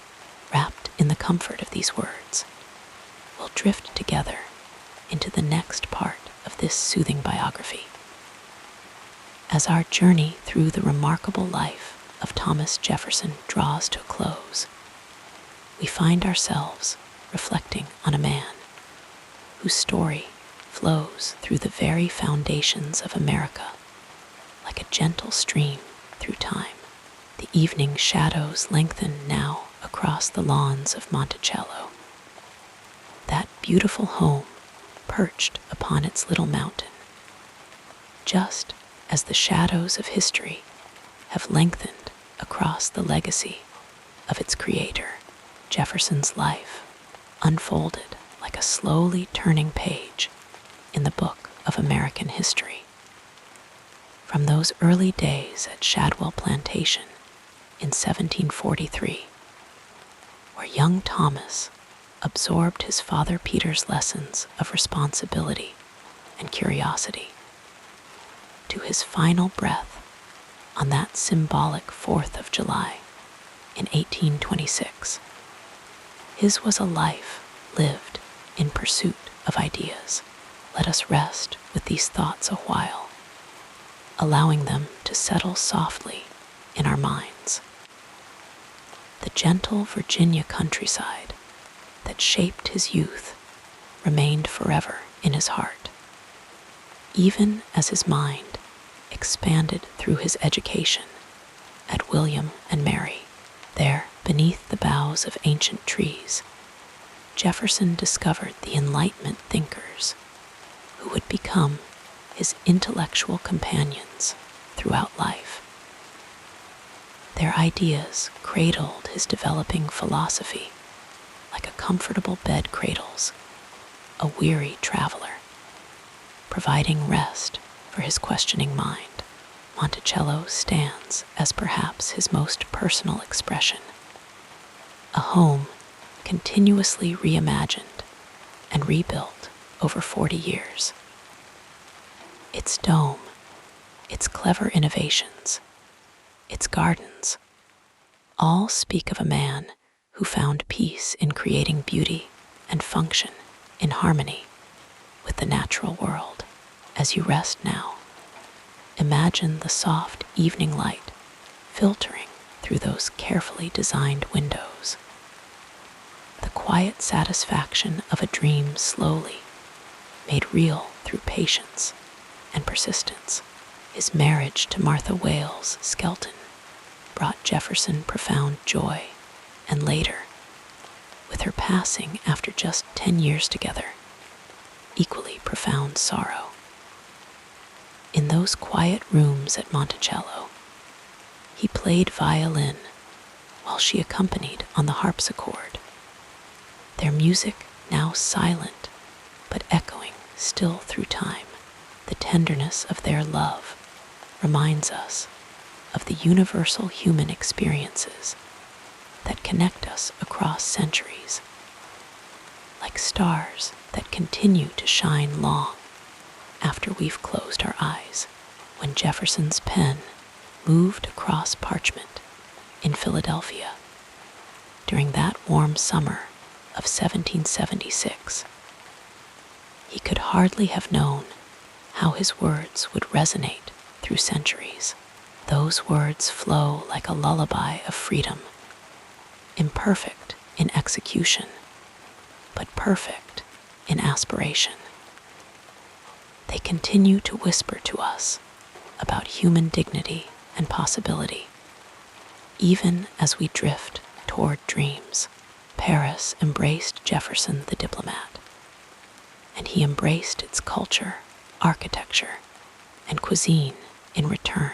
wrapped in the comfort of these words, we'll drift together into the next part of this soothing biography. As our journey through the remarkable life of Thomas Jefferson draws to a close, we find ourselves reflecting on a man whose story flows through the very foundations of America like a gentle stream through time. The evening shadows lengthen now across the lawns of Monticello. That beautiful home perched upon its little mountain, just as the shadows of history have lengthened across the legacy of its creator. Jefferson's life unfolded like a slowly turning page in the book of American history. From those early days at Shadwell Plantation in 1743, where young Thomas absorbed his father Peter's lessons of responsibility and curiosity, to his final breath on that symbolic 4th of July in 1826. His was a life lived in pursuit of ideas. Let us rest with these thoughts a while, allowing them to settle softly in our minds. The gentle Virginia countryside that shaped his youth remained forever in his heart, even as his mind expanded through his education at William and Mary. There, beneath the boughs of ancient trees, Jefferson discovered the Enlightenment thinkers who would become his intellectual companions throughout life. Their ideas cradled his developing philosophy like a comfortable bed cradles a weary traveler, providing rest for his questioning mind. Monticello stands as perhaps his most personal expression, a home continuously reimagined and rebuilt over 40 years. Its dome, its clever innovations, its gardens, all speak of a man who found peace in creating beauty and function in harmony with the natural world. As you rest now, imagine the soft evening light filtering through those carefully designed windows. The quiet satisfaction of a dream slowly made real through patience and persistence. His marriage to Martha Wales Skelton brought Jefferson profound joy, and later, with her passing after just 10 years together, equally profound sorrow. In those quiet rooms at Monticello, he played violin while she accompanied on the harpsichord, their music now silent but echoing still through time. The tenderness of their love reminds us of the universal human experiences that connect us across centuries, like stars that continue to shine long after we've closed our eyes. When Jefferson's pen moved across parchment in Philadelphia during that warm summer of 1776, he could hardly have known how his words would resonate through centuries. Those words flow like a lullaby of freedom, imperfect in execution, but perfect in aspiration. They continue to whisper to us about human dignity and possibility, even as we drift toward dreams. Paris embraced Jefferson the diplomat, and he embraced its culture, architecture, and cuisine in return.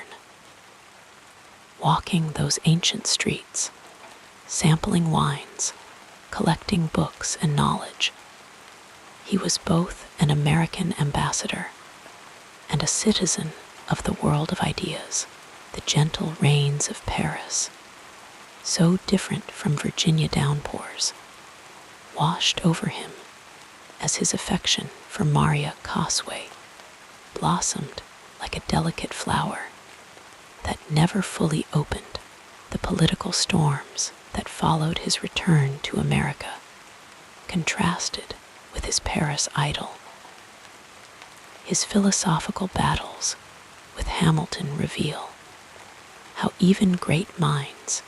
Walking those ancient streets, sampling wines, collecting books and knowledge, he was both an American ambassador and a citizen of the world of ideas. The gentle rains of Paris, so different from Virginia downpours, washed over him as his affection for Maria Cosway blossomed like a delicate flower that never fully opened. The political storms that followed his return to America contrasted with his Paris idyll. His philosophical battles with Hamilton reveal how even great minds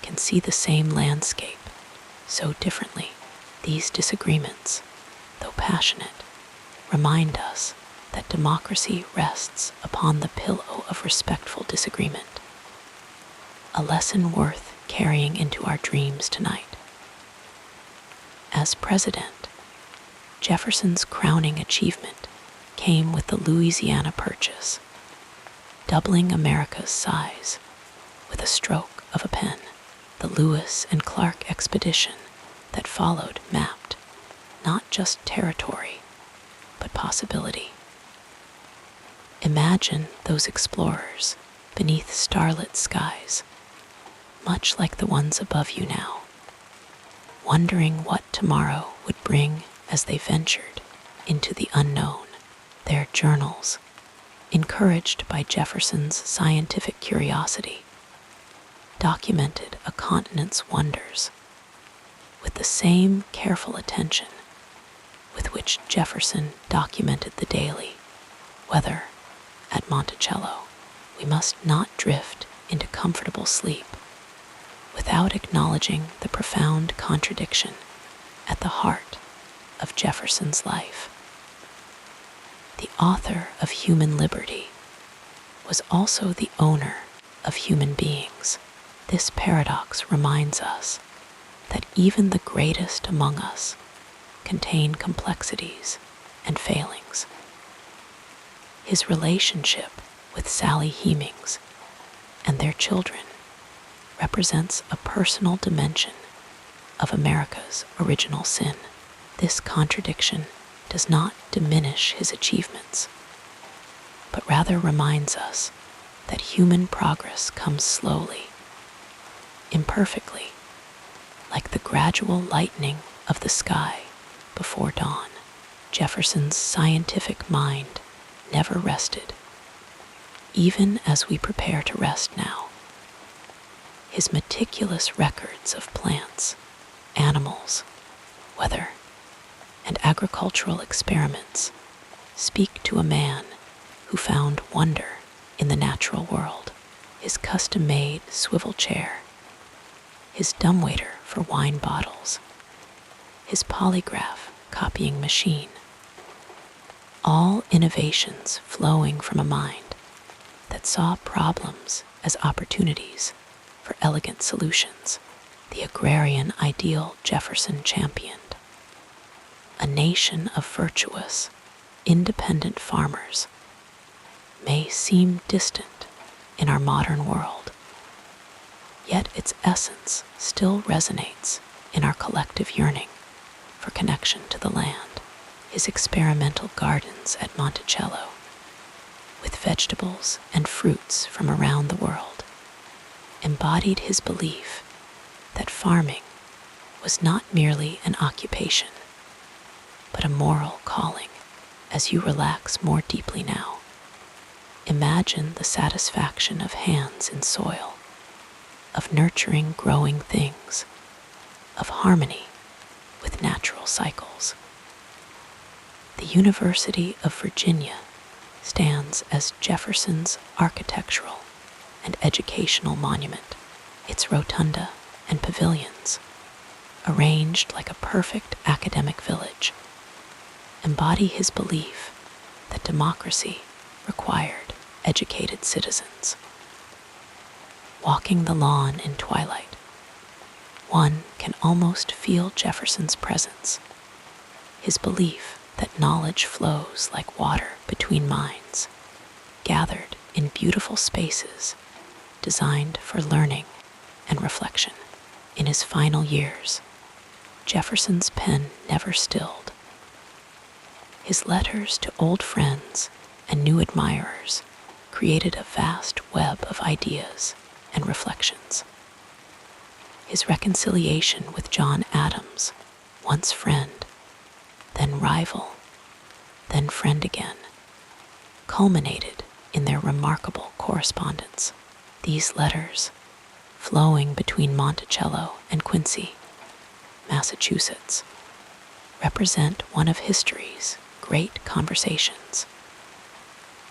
can see the same landscape so differently. These disagreements, though passionate, remind us that democracy rests upon the pillow of respectful disagreement, a lesson worth carrying into our dreams tonight. As president, Jefferson's crowning achievement came with the Louisiana Purchase, doubling America's size with a stroke of a pen. The Lewis and Clark expedition that followed mapped not just territory, but possibility. Imagine those explorers beneath starlit skies, much like the ones above you now, wondering what tomorrow would bring as they ventured into the unknown. Their journals, encouraged by Jefferson's scientific curiosity, documented a continent's wonders with the same careful attention with which Jefferson documented the daily weather at Monticello. We must not drift into comfortable sleep without acknowledging the profound contradiction at the heart of Jefferson's life. The author of Human Liberty was also the owner of human beings. This paradox reminds us that even the greatest among us contain complexities and failings. His relationship with Sally Hemings and their children represents a personal dimension of America's original sin. This contradiction does not diminish his achievements, but rather reminds us that human progress comes slowly, imperfectly, like the gradual lightening of the sky before dawn. Jefferson's scientific mind never rested, even as we prepare to rest now. His meticulous records of plants, animals, weather, and agricultural experiments speak to a man who found wonder in the natural world. His custom-made swivel chair, his dumbwaiter for wine bottles, his polygraph copying machine, all innovations flowing from a mind that saw problems as opportunities for elegant solutions. The agrarian ideal Jefferson championed, a nation of virtuous, independent farmers, may seem distant in our modern world, yet its essence still resonates in our collective yearning for connection to the land. His experimental gardens at Monticello, with vegetables and fruits from around the world, embodied his belief that farming was not merely an occupation, but a moral calling. As you relax more deeply now, imagine the satisfaction of hands in soil, of nurturing growing things, of harmony with natural cycles. The University of Virginia stands as Jefferson's architectural and educational monument. Its rotunda and pavilions, arranged like a perfect academic village, embody his belief that democracy required educated citizens. Walking the lawn in twilight, one can almost feel Jefferson's presence, his belief that knowledge flows like water between minds, gathered in beautiful spaces designed for learning and reflection. In his final years, Jefferson's pen never stilled. His letters to old friends and new admirers created a vast web of ideas and reflections. His reconciliation with John Adams, once friend, then rival, then friend again, culminated in their remarkable correspondence. These letters, flowing between Monticello and Quincy, Massachusetts, represent one of history's great conversations.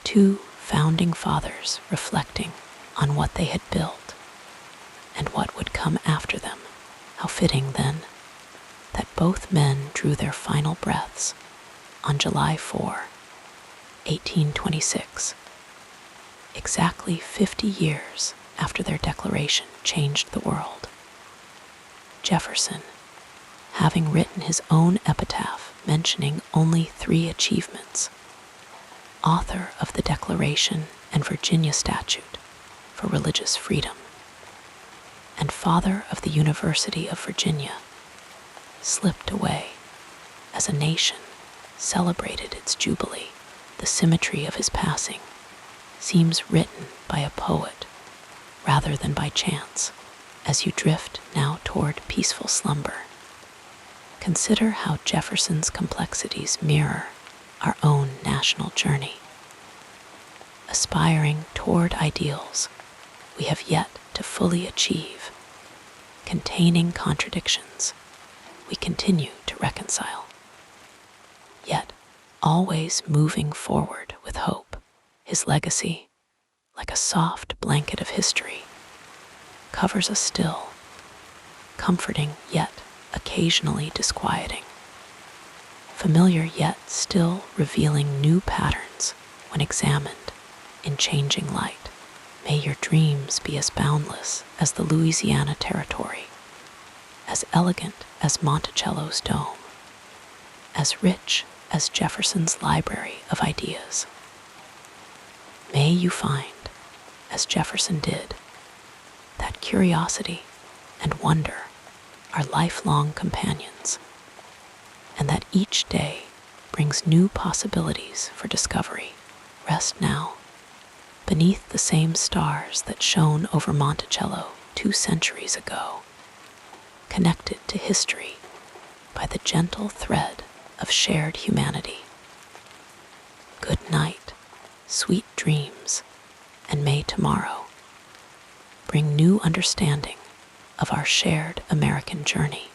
Two founding fathers reflecting on what they had built and what would come after them. How fitting, then, that both men drew their final breaths on July 4, 1826, exactly 50 years after their declaration changed the world. Jefferson, having written his own epitaph mentioning only 3 achievements, author of the Declaration and Virginia Statute for religious freedom, and father of the University of Virginia, slipped away as a nation celebrated its jubilee. The symmetry of his passing seems written by a poet rather than by chance. As you drift now toward peaceful slumber, consider how Jefferson's complexities mirror our own national journey. Aspiring toward ideals we have yet to fully achieve, containing contradictions we continue to reconcile, yet always moving forward with hope. His legacy, like a soft blanket of history, covers us still, comforting yet occasionally disquieting, familiar yet still revealing new patterns when examined in changing light. May your dreams be as boundless as the Louisiana Territory, as elegant as Monticello's dome, as rich as Jefferson's library of ideas. May you find, as Jefferson did, that curiosity and wonder are lifelong companions, and that each day brings new possibilities for discovery. Rest now, beneath the same stars that shone over Monticello 2 centuries ago, connected to history by the gentle thread of shared humanity. Good night, sweet dreams, and may tomorrow bring new understanding of our shared American journey.